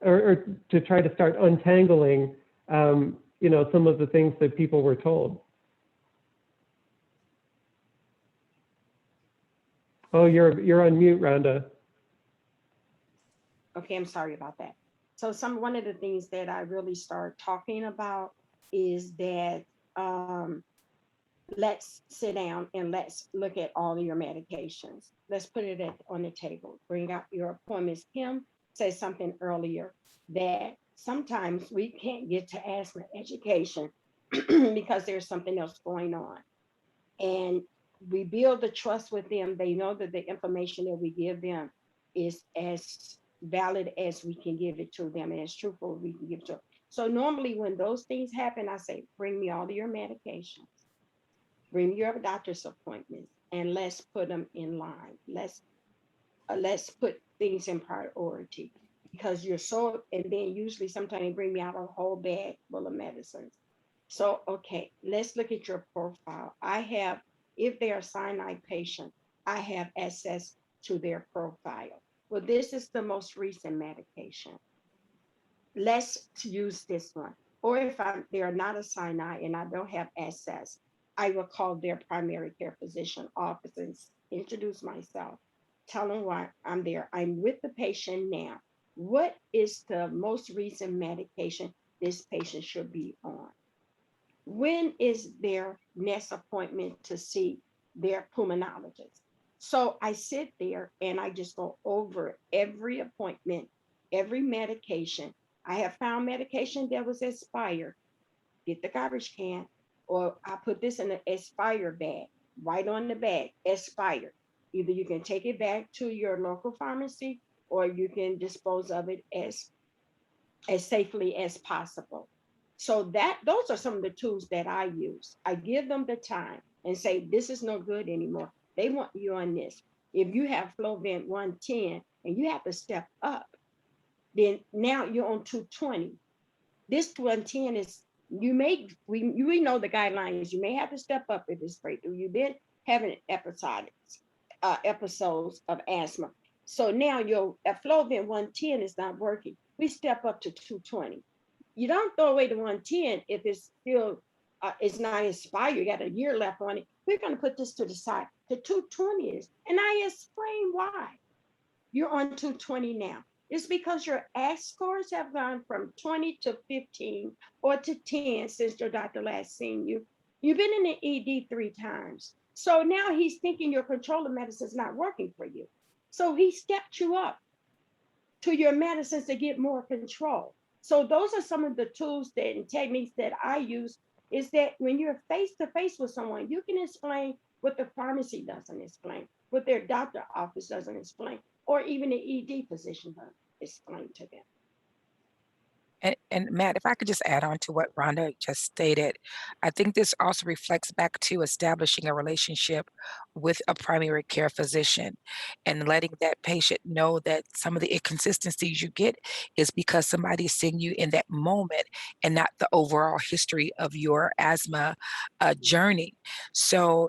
or to try to start untangling, you know, some of the things that people were told. Oh, you're on mute, Rhonda. Okay, I'm sorry about that. So one of the things that I really start talking about is that let's sit down and let's look at all of your medications. Let's put it on the table. Bring out your appointments. Kim said something earlier that sometimes we can't get to asthma education because there's something else going on. And we build the trust with them. They know that the information that we give them is as valid as we can give it to them and as truthful as we can give it to them. So normally when those things happen, I say, bring me all of your medications, bring me your doctor's appointments, and let's put them in line. Let's put things in priority, because you're so, and then usually sometimes they bring me out a whole bag full of medicines. So, okay, let's look at your profile. If they are cyanide patient, I have access to their profile. Well, this is the most recent medication. Let's use this one. Or if they are not a cyanide and I don't have access, I will call their primary care physician office and introduce myself. Tell them why I'm there. I'm with the patient now. What is the most recent medication this patient should be on? When is their next appointment to see their pulmonologist? So I sit there and I just go over every appointment, every medication. I have found medication that was expired. Get the garbage can, or I put this in an expired bag, right on the bag, expired. Either you can take it back to your local pharmacy or you can dispose of it as safely as possible. So those are some of the tools that I use. I give them the time and say, this is no good anymore. They want you on this. If you have Flovent 110 and you have to step up, then now you're on 220. This 110 is, we know the guidelines. You may have to step up if it's breakthrough. You've been having episodes of asthma. So now your Flovent 110 is not working. We step up to 220. You don't throw away the 110 if it's still, it's not expired. You got a year left on it. We're going to put this to the side. The 220 is, and I explain why. You're on 220 now. It's because your ACT scores have gone from 20 to 15 or to 10 since your doctor last seen you. You've been in the ED 3 times. So now he's thinking your control of medicine is not working for you. So he stepped you up to your medicines to get more control. So those are some of the tools and techniques that I use, is that when you're face to face with someone, you can explain what the pharmacy doesn't explain, what their doctor office doesn't explain, or even the ED physician doesn't explain to them. And Matt, if I could just add on to what Rhonda just stated, I think this also reflects back to establishing a relationship with a primary care physician and letting that patient know that some of the inconsistencies you get is because somebody's seeing you in that moment and not the overall history of your asthma journey. So,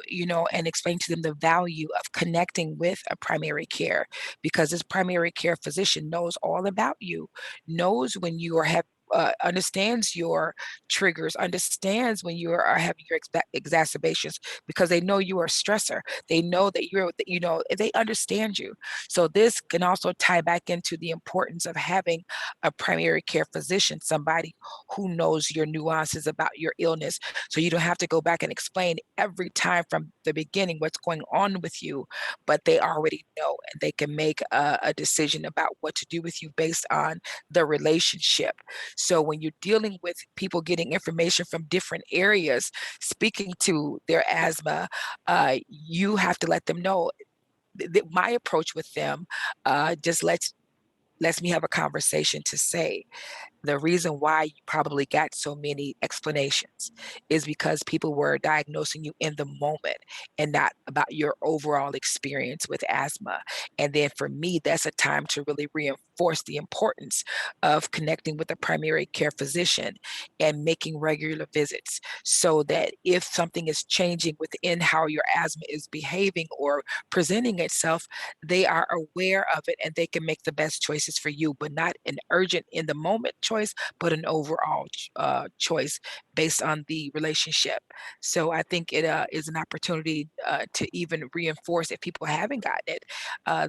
and explain to them the value of connecting with a primary care, because this primary care physician knows all about you, knows when you are understands your triggers, understands when you are having your exacerbations, because they know you are a stressor. They know that they understand you. So this can also tie back into the importance of having a primary care physician, somebody who knows your nuances about your illness. So you don't have to go back and explain every time from the beginning what's going on with you, but they already know and they can make a decision about what to do with you based on the relationship. So when you're dealing with people getting information from different areas, speaking to their asthma, you have to let them know that my approach with them just lets me have a conversation to say, the reason why you probably got so many explanations is because people were diagnosing you in the moment and not about your overall experience with asthma. And then for me, that's a time to really reinforce the importance of connecting with a primary care physician and making regular visits, so that if something is changing within how your asthma is behaving or presenting itself, they are aware of it and they can make the best choices for you, but not an urgent in the moment choice, but an overall choice based on the relationship. So I think it is an opportunity to even reinforce, if people haven't gotten it,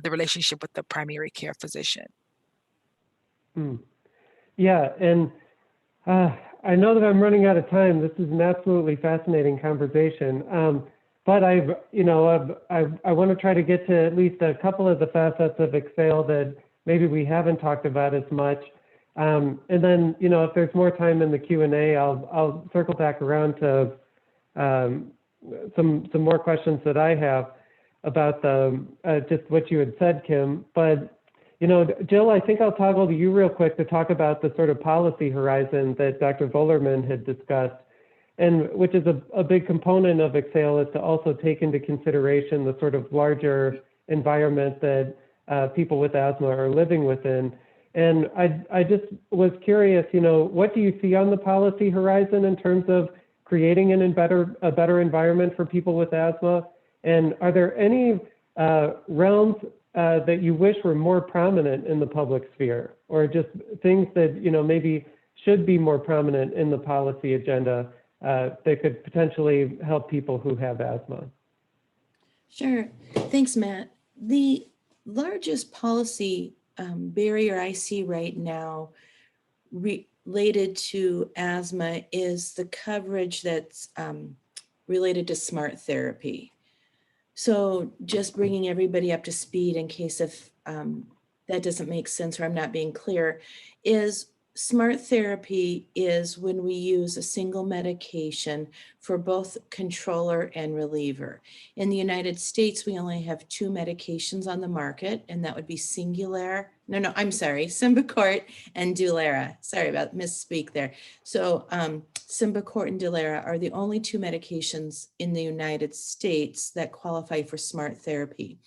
the relationship with the primary care physician. Yeah, and I know that I'm running out of time. This is an absolutely fascinating conversation. But I want to try to get to at least a couple of the facets of EXHALE that maybe we haven't talked about as much. And then, if there's more time in the Q&A, I'll circle back around to some more questions that I have about just what you had said, Kim. But Jill, I think I'll toggle to you real quick to talk about the sort of policy horizon that Dr. Volerman had discussed, and which is a big component of EXHALE, is to also take into consideration the sort of larger environment that people with asthma are living within. And I just was curious, what do you see on the policy horizon in terms of creating a better environment for people with asthma? And are there any realms that you wish were more prominent in the public sphere, or just things that maybe should be more prominent in the policy agenda that could potentially help people who have asthma? Sure. Thanks, Matt. The largest policy barrier I see right now related to asthma is the coverage that's related to smart therapy. So just bringing everybody up to speed in case if that doesn't make sense or I'm not being clear, is smart therapy is when we use a single medication for both controller and reliever. In the United States, we only have 2 medications on the market, and that would be Symbicort and Dulera. Sorry about misspeak there. So Symbicort and Dulera are the only 2 medications in the United States that qualify for smart therapy.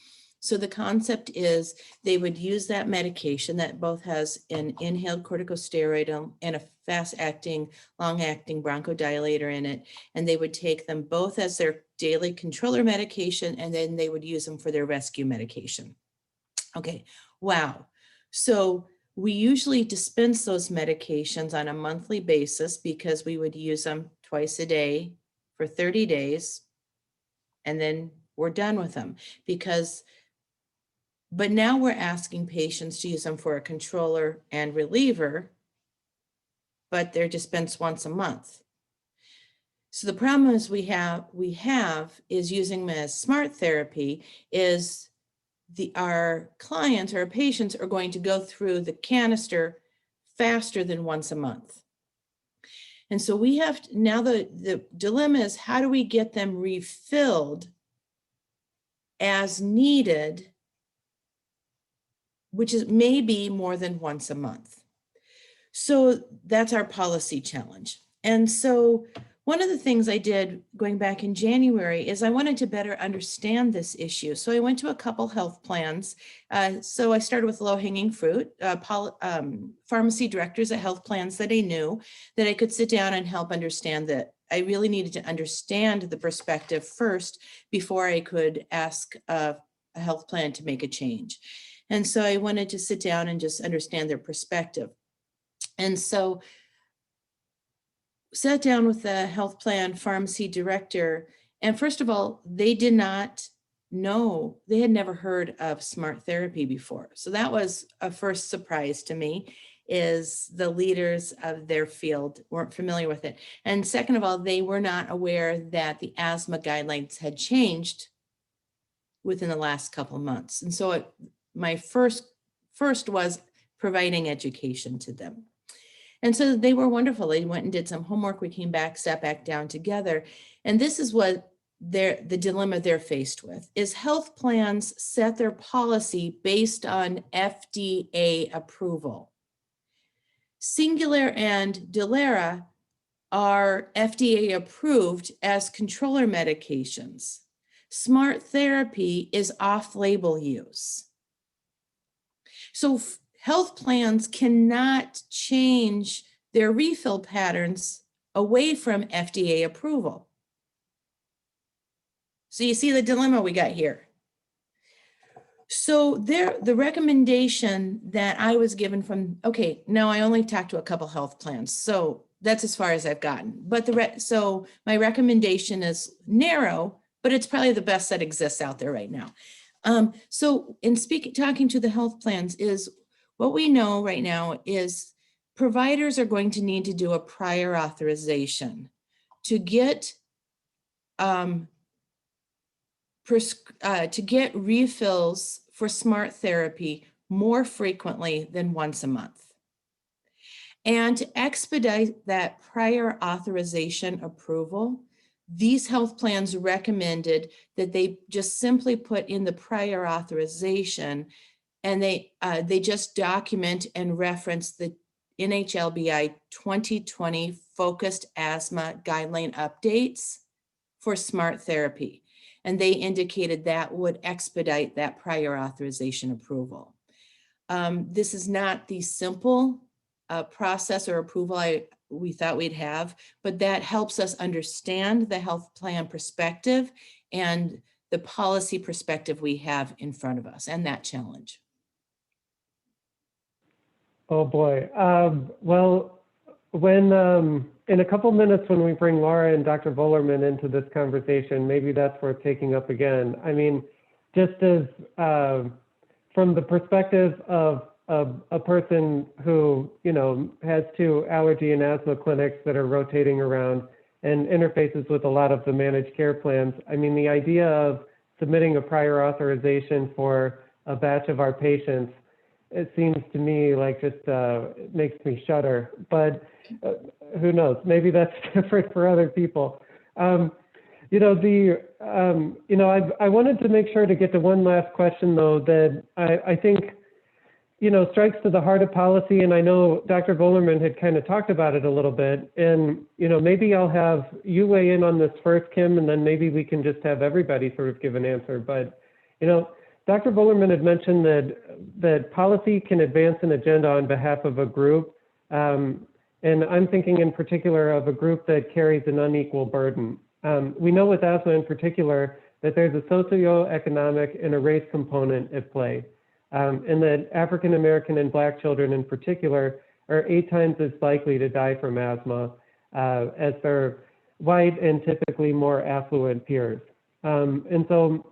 So the concept is they would use that medication that both has an inhaled corticosteroid and a fast-acting, long-acting bronchodilator in it, and they would take them both as their daily controller medication, and then they would use them for their rescue medication. Okay, wow. So we usually dispense those medications on a monthly basis because we would use them twice a day for 30 days, and then we're done with them but now we're asking patients to use them for a controller and reliever, but they're dispensed once a month. So the problem is we have is using them as smart therapy is our clients or our patients are going to go through the canister faster than once a month. And so we have to, now the dilemma is, how do we get them refilled as needed, which is maybe more than once a month. So that's our policy challenge. And so one of the things I did going back in January is I wanted to better understand this issue. So I went to a couple health plans. So I started with low-hanging fruit, pharmacy directors at health plans that I knew, that I could sit down and help understand that I really needed to understand the perspective first before I could ask a health plan to make a change. And so I wanted to sit down and just understand their perspective. And so sat down with the health plan pharmacy director. And first of all, they did not know, they had never heard of smart therapy before. So that was a first surprise to me, is the leaders of their field weren't familiar with it. And second of all, they were not aware that the asthma guidelines had changed within the last couple of months. And so my first was providing education to them. And so they were wonderful. They went and did some homework. We came back, sat back down together. And this is what the dilemma they're faced with, is health plans set their policy based on FDA approval. Singular and Dulera are FDA approved as controller medications. Smart therapy is off-label use. So health plans cannot change their refill patterns away from FDA approval. So you see the dilemma we got here. So the recommendation that I was given from, okay, now I only talked to a couple health plans, so that's as far as I've gotten. But so my recommendation is narrow, but it's probably the best that exists out there right now. So in talking to the health plans, is what we know right now is providers are going to need to do a prior authorization to get refills for smart therapy more frequently than once a month. And to expedite that prior authorization approval, these health plans recommended that they just simply put in the prior authorization, and they just document and reference the NHLBI 2020 focused asthma guideline updates for smart therapy. And they indicated that would expedite that prior authorization approval. This is not the simple process or approval we thought we'd have, but that helps us understand the health plan perspective and the policy perspective we have in front of us and that challenge. Oh boy. Well, when in a couple minutes when we bring Laura and Dr. Volerman into this conversation, maybe that's worth taking up again. I mean, just as from the perspective of a person who, you know, has 2 allergy and asthma clinics that are rotating around and interfaces with a lot of the managed care plans, I mean, the idea of submitting a prior authorization for a batch of our patients, it seems to me like just makes me shudder, but who knows, maybe that's different for other people. You know, I wanted to make sure to get to one last question though, that I think, you know, strikes to the heart of policy. And I know Dr. Volerman had kind of talked about it a little bit, and, you know, maybe I'll have you weigh in on this first, Kim, and then maybe we can just have everybody sort of give an answer. But, you know, Dr. Volerman had mentioned that policy can advance an agenda on behalf of a group. And I'm thinking in particular of a group that carries an unequal burden. We know with asthma in particular that there's a socioeconomic and a race component at play, and that African American and Black children in particular are 8 times as likely to die from asthma as their white and typically more affluent peers. And so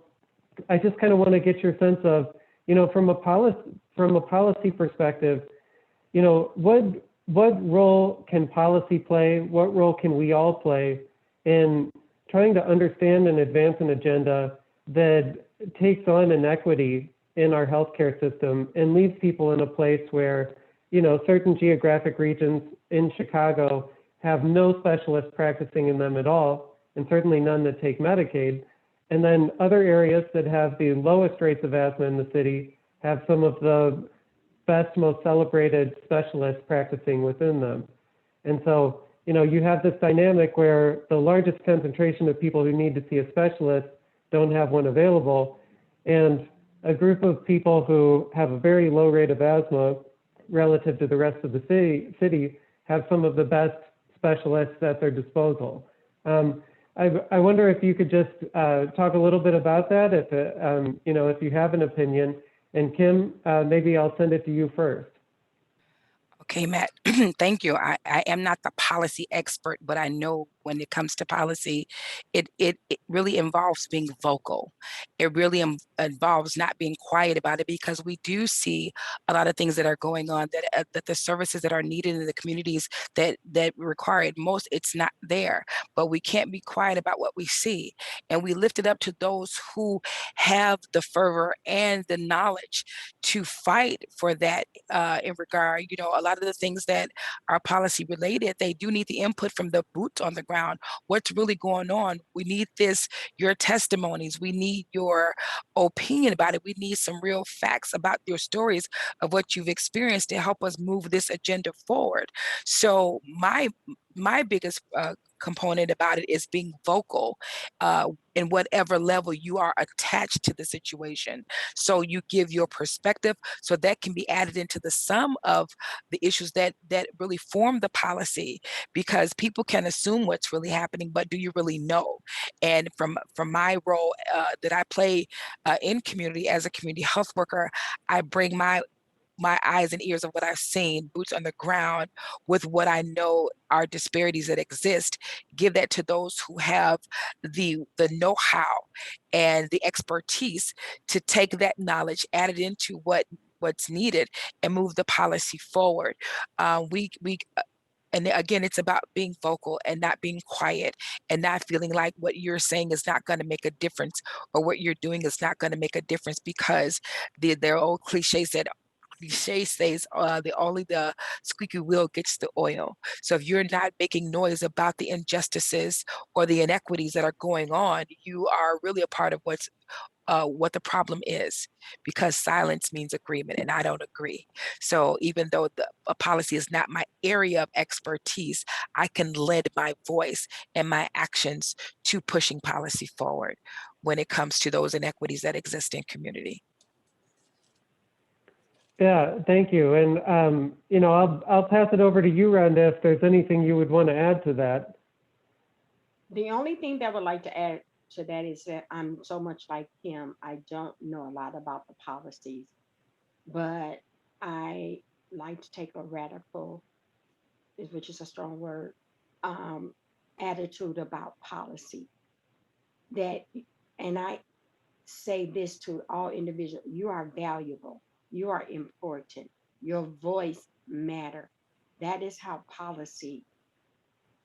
I just kind of want to get your sense of, you know, from a policy perspective, you know, what role can policy play? What role can we all play in trying to understand and advance an agenda that takes on inequity in our healthcare system and leaves people in a place where, you know, certain geographic regions in Chicago have no specialists practicing in them at all, and certainly none that take Medicaid. And then other areas that have the lowest rates of asthma in the city have some of the best, most celebrated specialists practicing within them. And so, you know, you have this dynamic where the largest concentration of people who need to see a specialist don't have one available, and a group of people who have a very low rate of asthma relative to the rest of the city have some of the best specialists at their disposal. I wonder if you could just talk a little bit about that, if you know, if you have an opinion. And Kim, maybe I'll send it to you first. Okay, Matt, thank you. I am not the policy expert, but I know when it comes to policy, it really involves being vocal. It really involves not being quiet about it, because we do see a lot of things that are going on that the services that are needed in the communities that require it most, it's not there. But we can't be quiet about what we see. And we lift it up to those who have the fervor and the knowledge to fight for that in regard, you know, a lot of the things that are policy related, they do need the input from the boots on the ground. What's really going on? We need your testimonies. We need your opinion about it. We need some real facts about your stories of what you've experienced to help us move this agenda forward. So my biggest component about it is being vocal in whatever level you are attached to the situation. So you give your perspective, so that can be added into the sum of the issues that really form the policy, because people can assume what's really happening, but do you really know? And from my role that I play in community as a community health worker, I bring my eyes and ears of what I've seen, boots on the ground, with what I know are disparities that exist, give that to those who have the know-how and the expertise to take that knowledge, add it into what's needed, and move the policy forward. And again, it's about being vocal and not being quiet, and not feeling like what you're saying is not going to make a difference, or what you're doing is not going to make a difference, because their old cliche says only the squeaky wheel gets the oil. So if you're not making noise about the injustices or the inequities that are going on, you are really a part of what the problem is, because silence means agreement, and I don't agree. So even though a policy is not my area of expertise, I can lend my voice and my actions to pushing policy forward when it comes to those inequities that exist in community. Yeah, thank you. And you know, I'll pass it over to you, Rhonda, if there's anything you would want to add to that. The only thing that I would like to add to that is that I'm so much like Kim. I don't know a lot about the policies, but I like to take a radical, which is a strong word, attitude about policy. That, and I say this to all individuals: you are valuable, you are important, your voice matter. That is how policy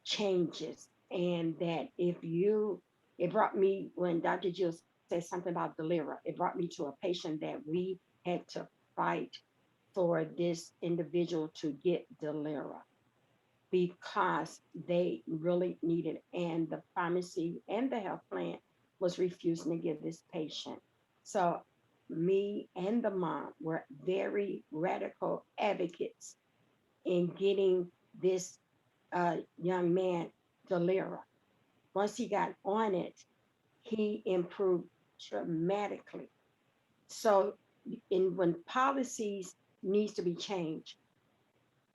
changes. And that it brought me, when Dr. Jill said something about deliver, it brought me to a patient that we had to fight for this individual to get deliver, because they really needed, and the pharmacy and the health plan was refusing to give this patient. So me and the mom were very radical advocates in getting this young man deliver. Once he got on it, he improved dramatically. So when policies needs to be changed,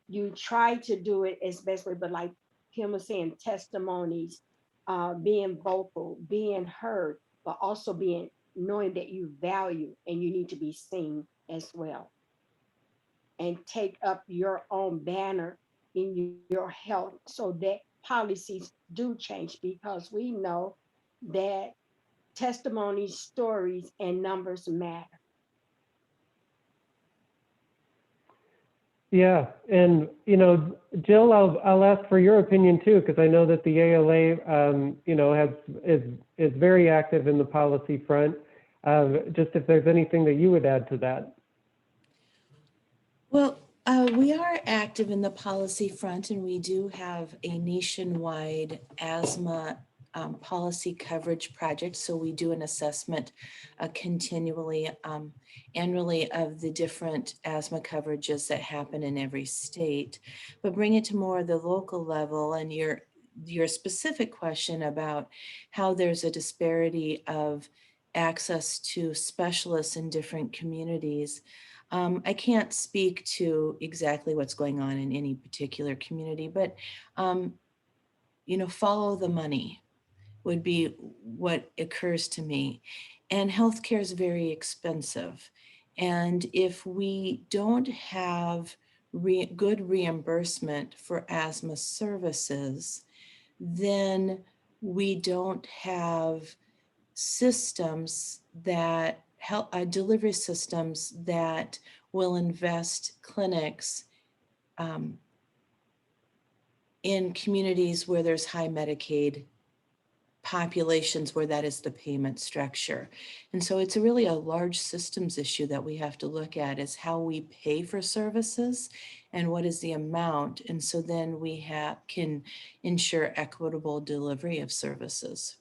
you try to do it as best way, but like Kim was saying, testimonies, being vocal, being heard, but also knowing that you value and you need to be seen as well. And take up your own banner in your health, so that policies do change, because we know that testimonies, stories, and numbers matter. Yeah, and you know, Jill, I'll ask for your opinion too, because I know that the ALA, you know, is very active in the policy front. just if there's anything that you would add to that. Well, we are active in the policy front, and we do have a nationwide asthma policy coverage project. So we do an assessment continually, annually, of the different asthma coverages that happen in every state. But bring it to more of the local level, and your specific question about how there's a disparity of access to specialists in different communities. I can't speak to exactly what's going on in any particular community, but follow the money would be what occurs to me. And healthcare is very expensive. And if we don't have good reimbursement for asthma services, then we don't have systems that help, delivery systems that will invest clinics in communities where there's high Medicaid populations, where that is the payment structure. And so it's really a large systems issue that we have to look at, is how we pay for services and what is the amount. And so then we can ensure equitable delivery of services.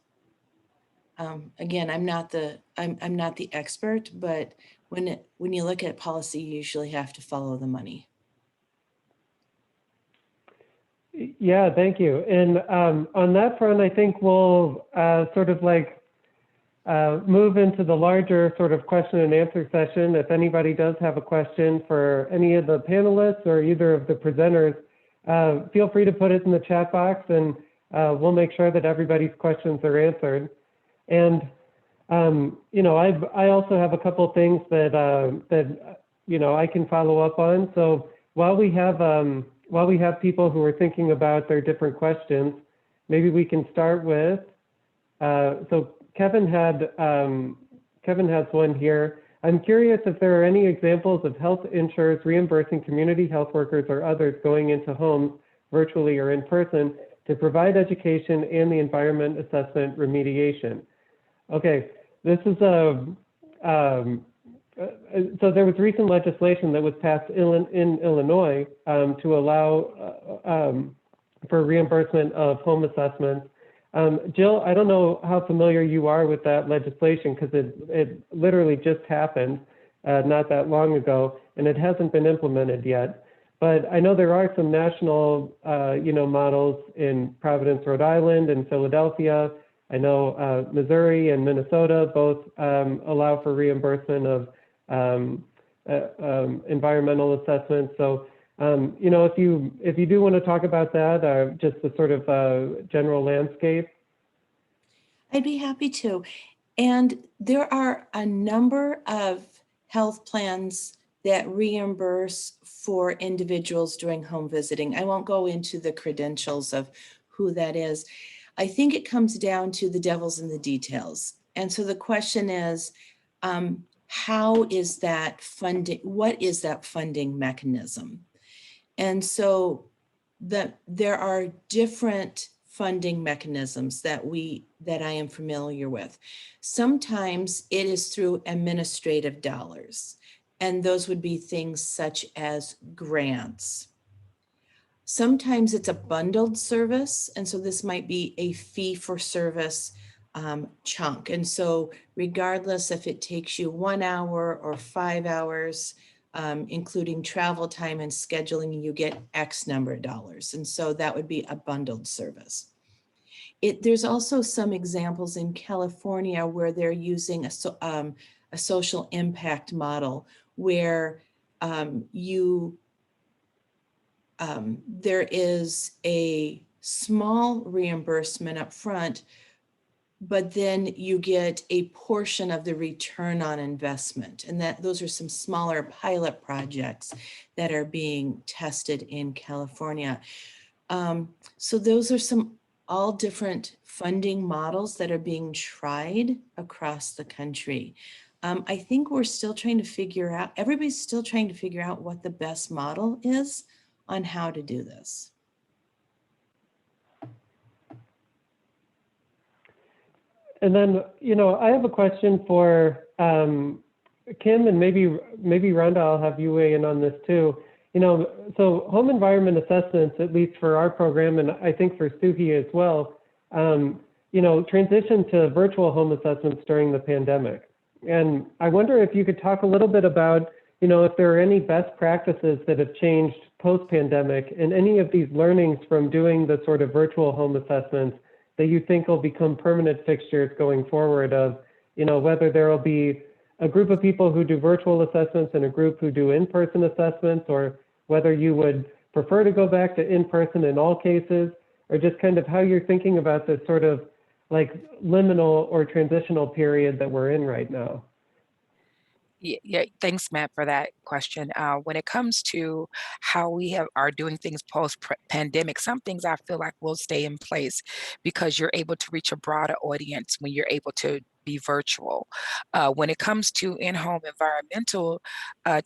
Again, I'm not the expert, but when you look at policy, you usually have to follow the money. Yeah, thank you. And on that front, I think we'll sort of like move into the larger sort of question and answer session. If anybody does have a question for any of the panelists or either of the presenters, feel free to put it in the chat box, and we'll make sure that everybody's questions are answered. And I also have a couple of things that I can follow up on. So while we have people who are thinking about their different questions, maybe we can start with. So Kevin has one here. I'm curious if there are any examples of health insurers reimbursing community health workers or others going into homes virtually or in person to provide education and the environment assessment remediation. Okay, this is so there was recent legislation that was passed in Illinois to allow for reimbursement of home assessments. Jill, I don't know how familiar you are with that legislation, because it literally just happened not that long ago, and it hasn't been implemented yet. But I know there are some national, models in Providence, Rhode Island, and Philadelphia. I know Missouri and Minnesota both allow for reimbursement of environmental assessments. So, if you do want to talk about that, just the sort of general landscape. I'd be happy to. And there are a number of health plans that reimburse for individuals during home visiting. I won't go into the credentials of who that is. I think it comes down to the devil's in the details. And so the question is, how is that funding? What is that funding mechanism? And so there are different funding mechanisms that I am familiar with. Sometimes it is through administrative dollars, and those would be things such as grants. Sometimes it's a bundled service, and so this might be a fee for service chunk. And so regardless if it takes you 1 hour or 5 hours, including travel time and scheduling, you get X number of dollars. And so that would be a bundled service. There's also some examples in California where they're using a social impact model where there is a small reimbursement up front, but then you get a portion of the return on investment. And those are some smaller pilot projects that are being tested in California. So those are all different funding models that are being tried across the country. I think we're still trying to figure out, everybody's still trying to figure out what the best model is on how to do this. And then, I have a question for Kim, and maybe Rhonda, I'll have you weigh in on this too. So home environment assessments, at least for our program, and I think for Suhi as well, transitioned to virtual home assessments during the pandemic. And I wonder if you could talk a little bit about, if there are any best practices that have changed post-pandemic and any of these learnings from doing the sort of virtual home assessments that you think will become permanent fixtures going forward of, whether there will be a group of people who do virtual assessments and a group who do in-person assessments, or whether you would prefer to go back to in-person in all cases, or just kind of how you're thinking about this sort of like liminal or transitional period that we're in right now. Yeah, thanks, Matt, for that question. When it comes to how we are doing things post-pandemic, some things I feel like will stay in place because you're able to reach a broader audience when you're able to be virtual. When it comes to in-home environmental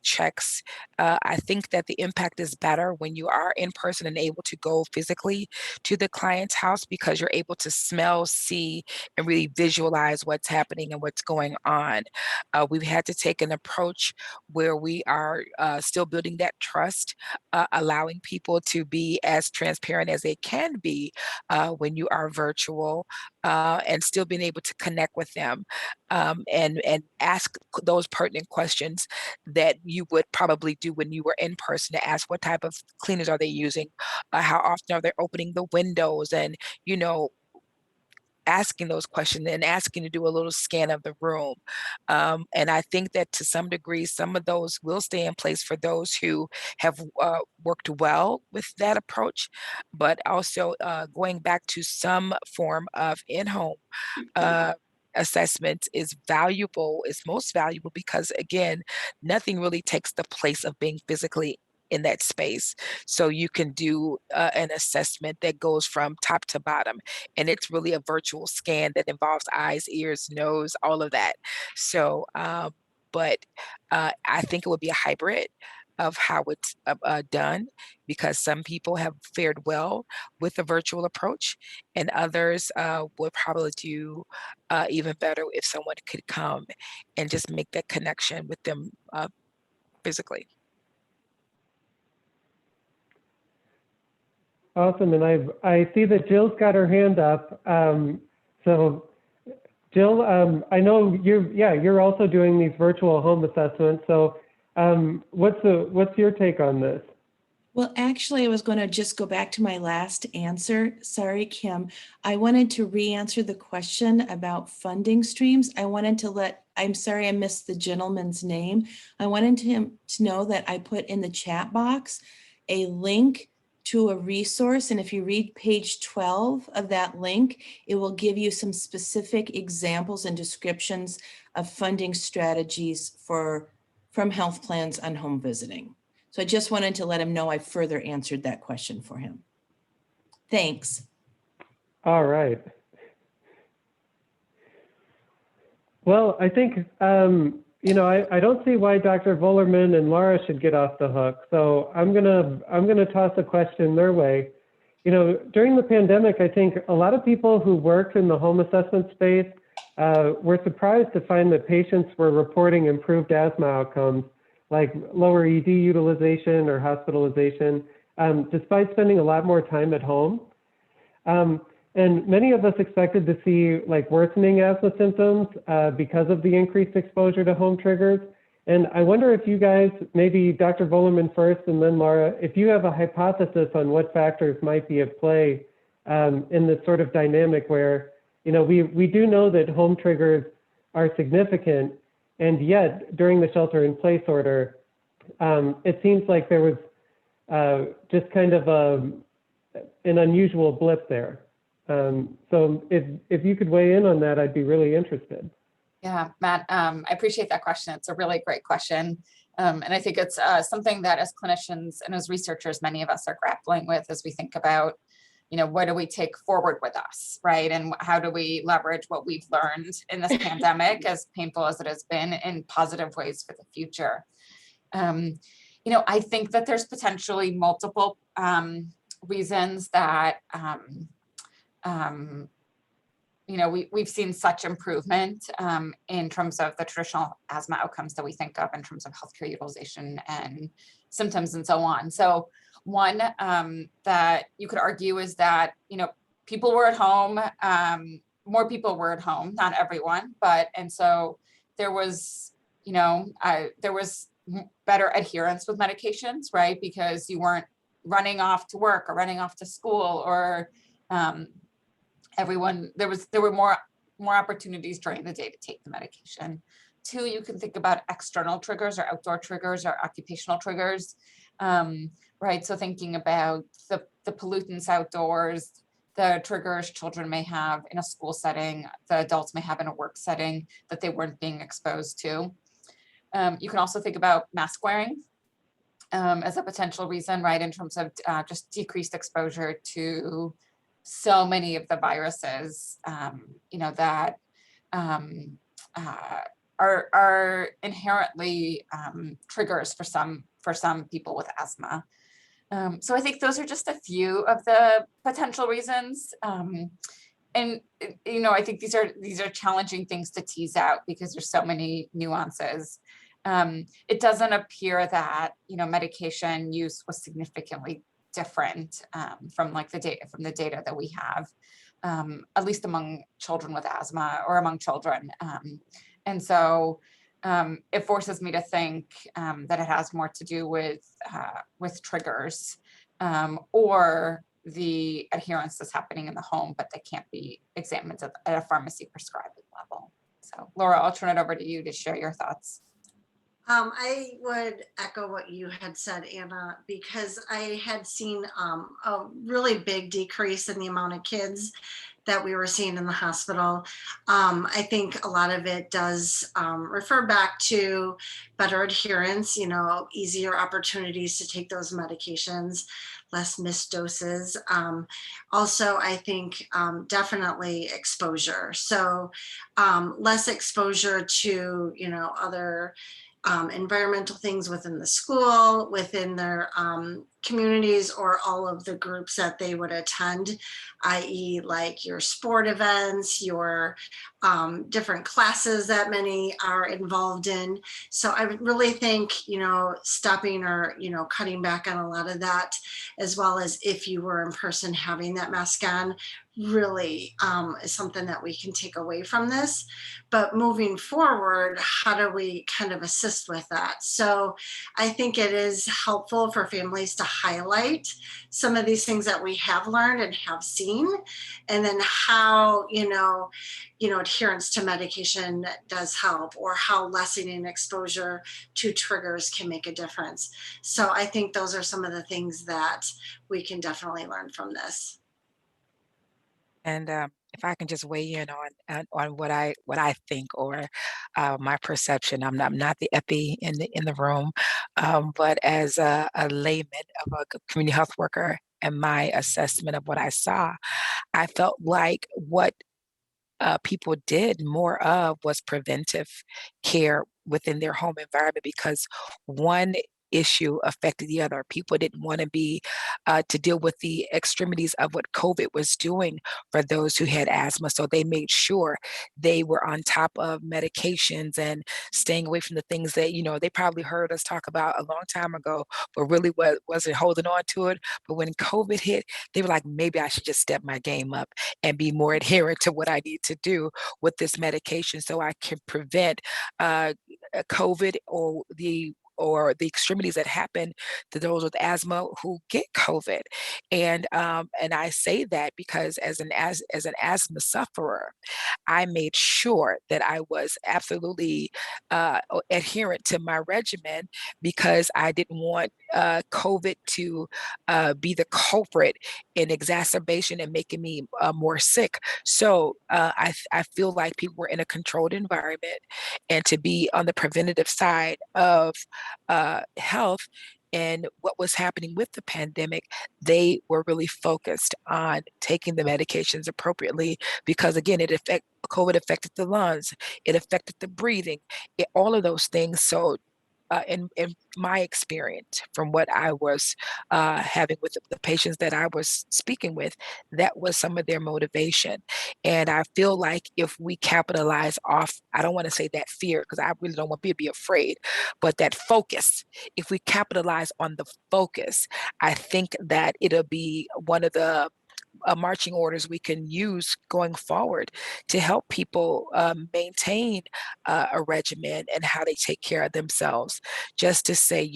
checks, I think that the impact is better when you are in person and able to go physically to the client's house because you're able to smell, see, and really visualize what's happening and what's going on. We've had to take an approach where we are still building that trust, allowing people to be as transparent as they can be when you are virtual, and still being able to connect with them and ask those pertinent questions that you would probably do when you were in person, to ask what type of cleaners are they using, how often are they opening the windows, and asking those questions and asking to do a little scan of the room. And I think that to some degree, some of those will stay in place for those who have worked well with that approach, but also going back to some form of in-home assessment is most valuable because, again, nothing really takes the place of being physically in that space. So you can do an assessment that goes from top to bottom, and it's really a virtual scan that involves eyes, ears, nose, all of that. So, but I think it would be a hybrid of how it's done, because some people have fared well with the virtual approach, and others would probably do even better if someone could come and just make that connection with them physically. Awesome, and I see that Jill's got her hand up. So Jill, I know you're also doing these virtual home assessments. So what's your take on this? Well, actually, I was going to just go back to my last answer. Sorry, Kim. I wanted to re-answer the question about funding streams. I'm sorry I missed the gentleman's name. I wanted him to know that I put in the chat box a link to a resource. And if you read page 12 of that link, it will give you some specific examples and descriptions of funding strategies from health plans on home visiting. So I just wanted to let him know I further answered that question for him. Thanks. All right. Well, I think, I don't see why Dr. Volerman and Laura should get off the hook. So I'm gonna toss a question their way. During the pandemic, I think a lot of people who worked in the home assessment space were surprised to find that patients were reporting improved asthma outcomes, like lower ED utilization or hospitalization, despite spending a lot more time at home. And many of us expected to see like worsening asthma symptoms because of the increased exposure to home triggers. And I wonder if you guys, maybe Dr. Volerman first and then Laura, if you have a hypothesis on what factors might be at play in this sort of dynamic where, we do know that home triggers are significant, and yet during the shelter in place order, it seems like there was just kind of an unusual blip there. So if you could weigh in on that, I'd be really interested. Yeah, Matt, I appreciate that question. It's a really great question. And I think it's something that as clinicians and as researchers, many of us are grappling with as we think about, what do we take forward with us, right? And how do we leverage what we've learned in this pandemic, as painful as it has been, in positive ways for the future? I think that there's potentially multiple reasons that we've seen such improvement in terms of the traditional asthma outcomes that we think of in terms of healthcare utilization and symptoms and so on. So one that you could argue is that, people were at home, more people were at home, not everyone, and so there was, there was better adherence with medications, right? Because you weren't running off to work or running off to school, or there were more opportunities during the day to take the medication. Two, you can think about external triggers or outdoor triggers or occupational triggers, right? So thinking about the pollutants outdoors, the triggers children may have in a school setting, the adults may have in a work setting that they weren't being exposed to. You can also think about mask wearing as a potential reason, right? In terms of just decreased exposure to so many of the viruses, that are inherently triggers for some people with asthma. So I think those are just a few of the potential reasons. And I think these are challenging things to tease out because there's so many nuances. It doesn't appear that medication use was significantly different from the data that we have, at least among children with asthma or among children. And so it forces me to think that it has more to do with triggers or the adherence that's happening in the home, but that can't be examined at a pharmacy prescribing level. So Laura, I'll turn it over to you to share your thoughts. I would echo what you had said, Anna, because I had seen a really big decrease in the amount of kids that we were seeing in the hospital. I think a lot of it does refer back to better adherence, easier opportunities to take those medications, less missed doses. Also, I think definitely exposure. So less exposure to, other environmental things within the school, within their communities, or all of the groups that they would attend, i.e. like your sport events, your different classes that many are involved in. So I would really think, stopping or, cutting back on a lot of that, as well as if you were in person having that mask on, really is something that we can take away from this. But moving forward, how do we kind of assist with that? So I think it is helpful for families to highlight some of these things that we have learned and have seen, and then how, adherence to medication does help, or how lessening exposure to triggers can make a difference. So I think those are some of the things that we can definitely learn from this. And if I can just weigh in on what I think, or my perception, I'm not the epi in the room, but as a layman of a community health worker, and my assessment of what I saw, I felt like what people did more of was preventive care within their home environment, because one issue affected the other. People didn't want to be to deal with the extremities of what COVID was doing for those who had asthma. So they made sure they were on top of medications and staying away from the things that, they probably heard us talk about a long time ago, but really wasn't holding on to it. But when COVID hit, they were like, maybe I should just step my game up and be more adherent to what I need to do with this medication so I can prevent COVID or the extremities that happen to those with asthma who get COVID. And I say that because as an asthma sufferer, I made sure that I was absolutely adherent to my regimen, because I didn't want COVID to be the culprit in exacerbation and making me more sick. So I feel like people were in a controlled environment, and to be on the preventative side of health and what was happening with the pandemic, they were really focused on taking the medications appropriately, because again, COVID affected the lungs, it affected the breathing, all of those things. So in my experience, from what I was having with the patients that I was speaking with, that was some of their motivation. And I feel like if we capitalize off, I don't want to say that fear, because I really don't want people to be afraid, but that focus, if we capitalize on the focus, I think that it'll be one of the marching orders we can use going forward to help people maintain a regimen and how they take care of themselves. Just to say,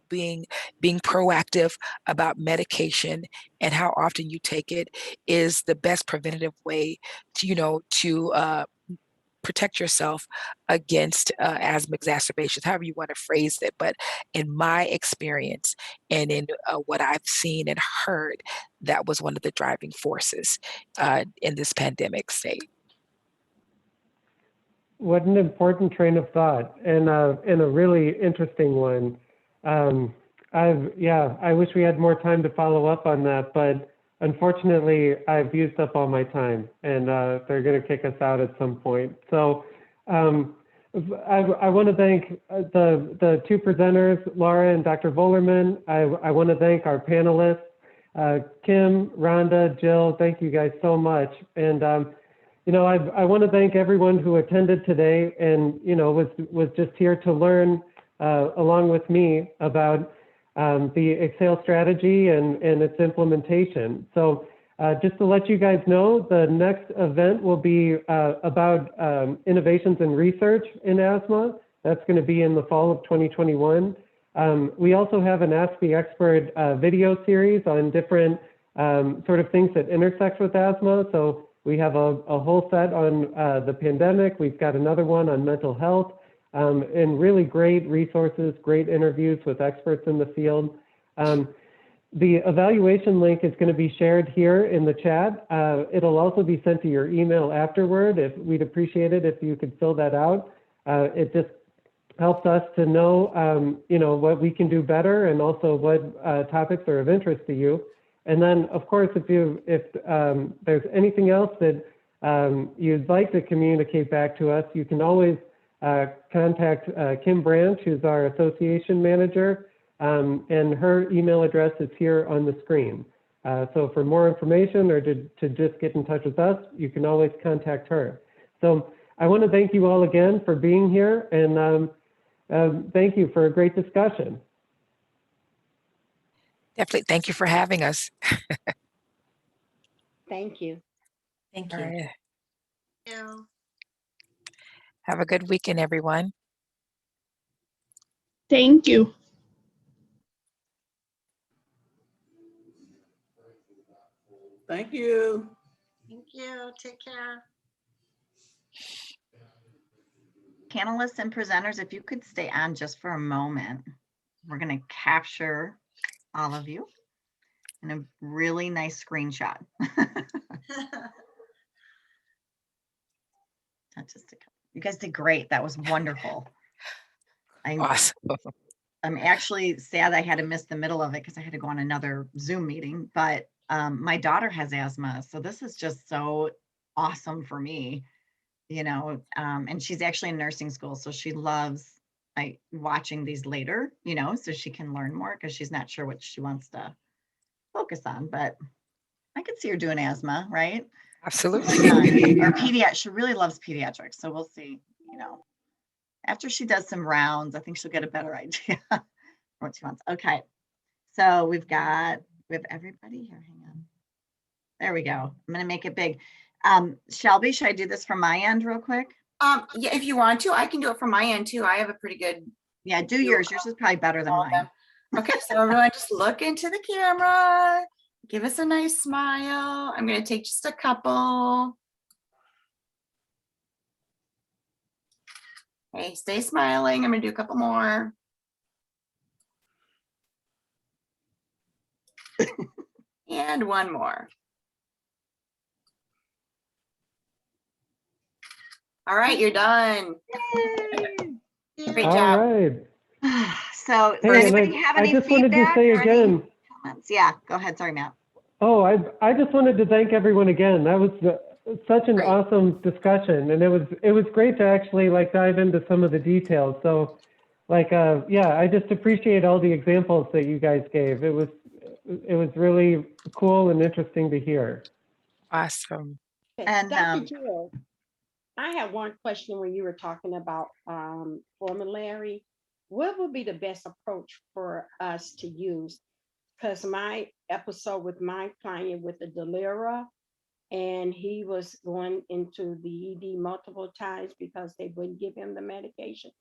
being proactive about medication and how often you take it is the best preventative way to protect yourself against asthma exacerbations, however you want to phrase it. But in my experience and in what I've seen and heard, that was one of the driving forces in this pandemic state. What an important train of thought, and a really interesting one. I wish we had more time to follow up on that, but unfortunately, I've used up all my time, and they're going to kick us out at some point. So I want to thank the two presenters, Laura and Dr. Volerman. I want to thank our panelists, Kim, Rhonda, Jill. Thank you guys so much. And I want to thank everyone who attended today and was just here to learn along with me about the EXHALE strategy and its implementation. So just to let you guys know, the next event will be about innovations in research in asthma. That's going to be in the fall of 2021. We also have an Ask the Expert video series on different sort of things that intersect with asthma. So we have a whole set on the pandemic. We've got another one on mental health. And really great resources, great interviews with experts in the field. The evaluation link is going to be shared here in the chat. It'll also be sent to your email afterward. We'd appreciate it if you could fill that out. It just helps us to know, what we can do better and also what topics are of interest to you. And then, of course, if there's anything else that you'd like to communicate back to us, you can always contact Kim Branch, who's our association manager, and her email address is here on the screen. So for more information or to just get in touch with us, you can always contact her. So I want to thank you all again for being here, and thank you for a great discussion. Definitely. Thank you for having us. Thank you. Thank All you. right. Thank you. Have a good weekend, everyone. Thank you. Thank you. Thank you. Take care. Panelists and presenters, if you could stay on just for a moment, we're going to capture all of you in a really nice screenshot. You guys did great. That was wonderful. Awesome. I'm actually sad I had to miss the middle of it because I had to go on another Zoom meeting, but my daughter has asthma. So this is just so awesome for me, and she's actually in nursing school. So she loves watching these later, so she can learn more because she's not sure what she wants to focus on, but I could see her doing asthma, right? Absolutely. Or pediatrics. She really loves pediatrics. So we'll see, after she does some rounds, I think she'll get a better idea what she wants. Okay. So we have everybody here. Hang on. There we go. I'm going to make it big. Shelby, should I do this from my end real quick? Yeah, if you want to, I can do it from my end too. I have a pretty good. Yeah, do yours. Yours is probably better than mine. Okay, so everyone just look into the camera. Give us a nice smile. I'm going to take just a couple. Okay, stay smiling. I'm going to do a couple more. And one more. All right, you're done. Great job. All right. So Hey, does anybody have any I just wanted to feedback say or any again. comments? Yeah, go ahead. Sorry, Matt. Oh, I just wanted to thank everyone again. That was such an awesome discussion, and it was great to actually dive into some of the details. So Yeah, I just appreciate all the examples that you guys gave. It was really cool and interesting to hear. Awesome. Okay, And, Dr. Jill, I have one question when you were talking about formulary. What would be the best approach for us to use? Because my episode with my client with the Delira, and he was going into the ED multiple times because they wouldn't give him the medication.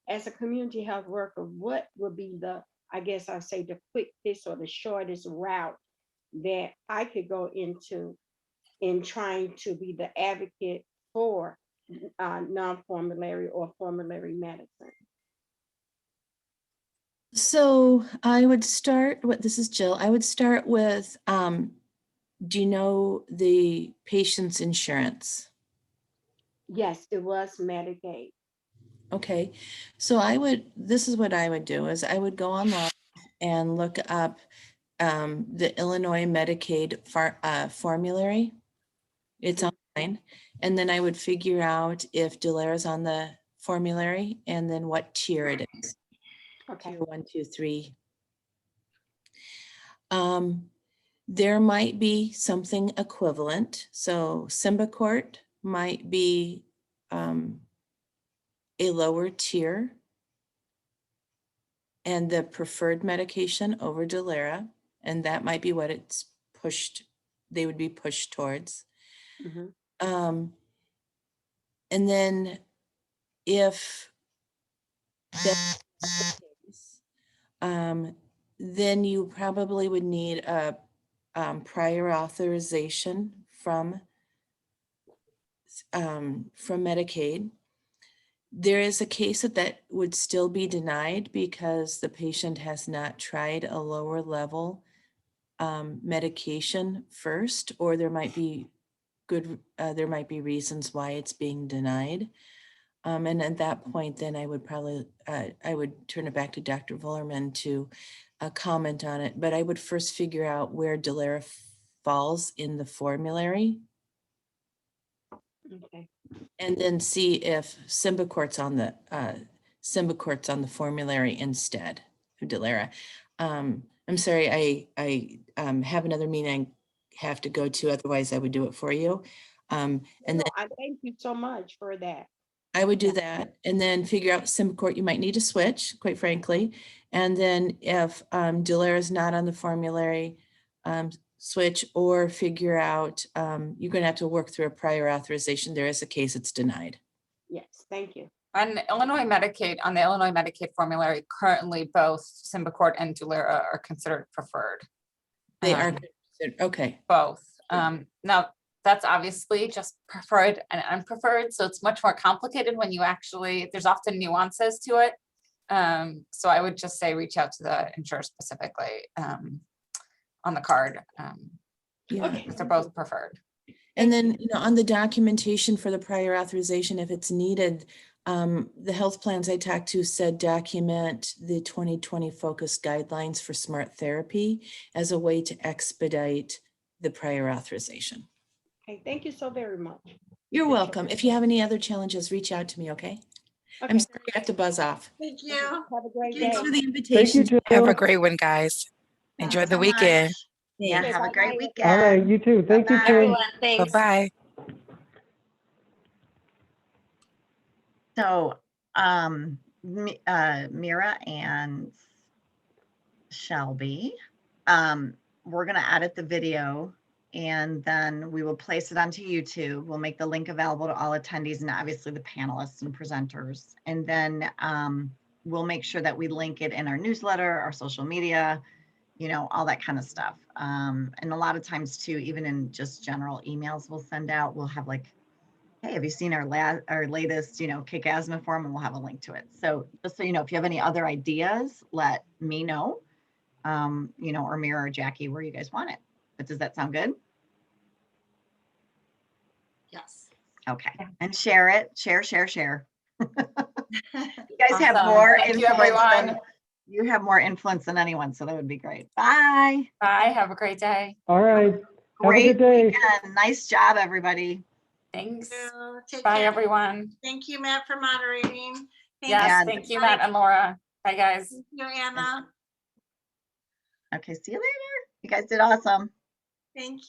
As a community health worker, what would be the, I guess I'll say, the quickest or the shortest route that I could go into in trying to be the advocate for non-formulary or formulary medicine? So I would start with, this is Jill, I would start with, do you know the patient's insurance? Yes, it was Medicaid. Okay, so this is what I would do, is I would go online and look up the Illinois Medicaid formulary. It's online. And then I would figure out if Delira's on the formulary and then what tier it is. Okay. Tier 1, 2, 3. There might be something equivalent. So Symbicort might be a lower tier and the preferred medication over Delira, and that might be what they would be pushed towards. Mm-hmm. And then if that's the case, then you probably would need a prior authorization from Medicaid. There is a case that would still be denied because the patient has not tried a lower level medication first, or there might be reasons why it's being denied. And at that point, then I would probably, I would turn it back to Dr. Vullerman to comment on it, but I would first figure out where Delira falls in the formulary. Okay. And then see if Symbicort's on the formulary instead of Delira. I'm sorry, I have another meeting I have to go to, otherwise I would do it for you. And then I thank you so much for that. I would do that and then figure out Symbicort, you might need to switch, quite frankly. And then if Delira is not on the formulary, switch, or figure out, you're going to have to work through a prior authorization. There is a case it's denied. Yes, thank you. On the Illinois Medicaid formulary, currently both Symbicort and Delira are considered preferred. They are considered, okay. Both. Now, that's obviously just preferred and unpreferred, so it's much more complicated when you actually, there's often nuances to it. So I would just say reach out to the insurer specifically on the card. Yeah. They're both preferred. And then, on the documentation for the prior authorization, if it's needed, the health plans I talked to said document the 2020 focus guidelines for smart therapy as a way to expedite the prior authorization. Okay, thank you so very much. You're welcome. If you have any other challenges, reach out to me, okay? I'm sorry I have to buzz off. Thank you. Have a great day. Thanks for the Thank invitation. you, Jill. Have a great one, guys. Thank Enjoy you the so weekend. much. Yeah, Okay, have a bye-bye, great weekend. All right, you too. Thank you, Bye-bye. Kim. Everyone, thanks. Bye-bye. So, Mira and Shelby, we're gonna edit the video and then we will place it onto YouTube. We'll make the link available to all attendees and obviously the panelists and presenters. And then we'll make sure that we link it in our newsletter, our social media, all that kind of stuff. And a lot of times too, even in just general emails we'll send out, we'll have like, hey, have you seen our latest, kick asthma form, and we'll have a link to it. So just so you know, if you have any other ideas, let me know, or Mira or Jackie, where you guys want it. But does that sound good? Yes. Okay. And share it, share. You guys have Awesome. more Thank you, influence everyone. than you have more influence than anyone. So that would be great. Bye. Bye. Have a great day. All right. Have a Great good day. weekend. Nice job, everybody. Thanks. Take Bye, care. everyone. Thank you, Matt, for moderating. Yes, And- thank you, Matt and Laura. Bye, guys. Thank you, Anna. Okay, see you later. You guys did awesome. Thank you.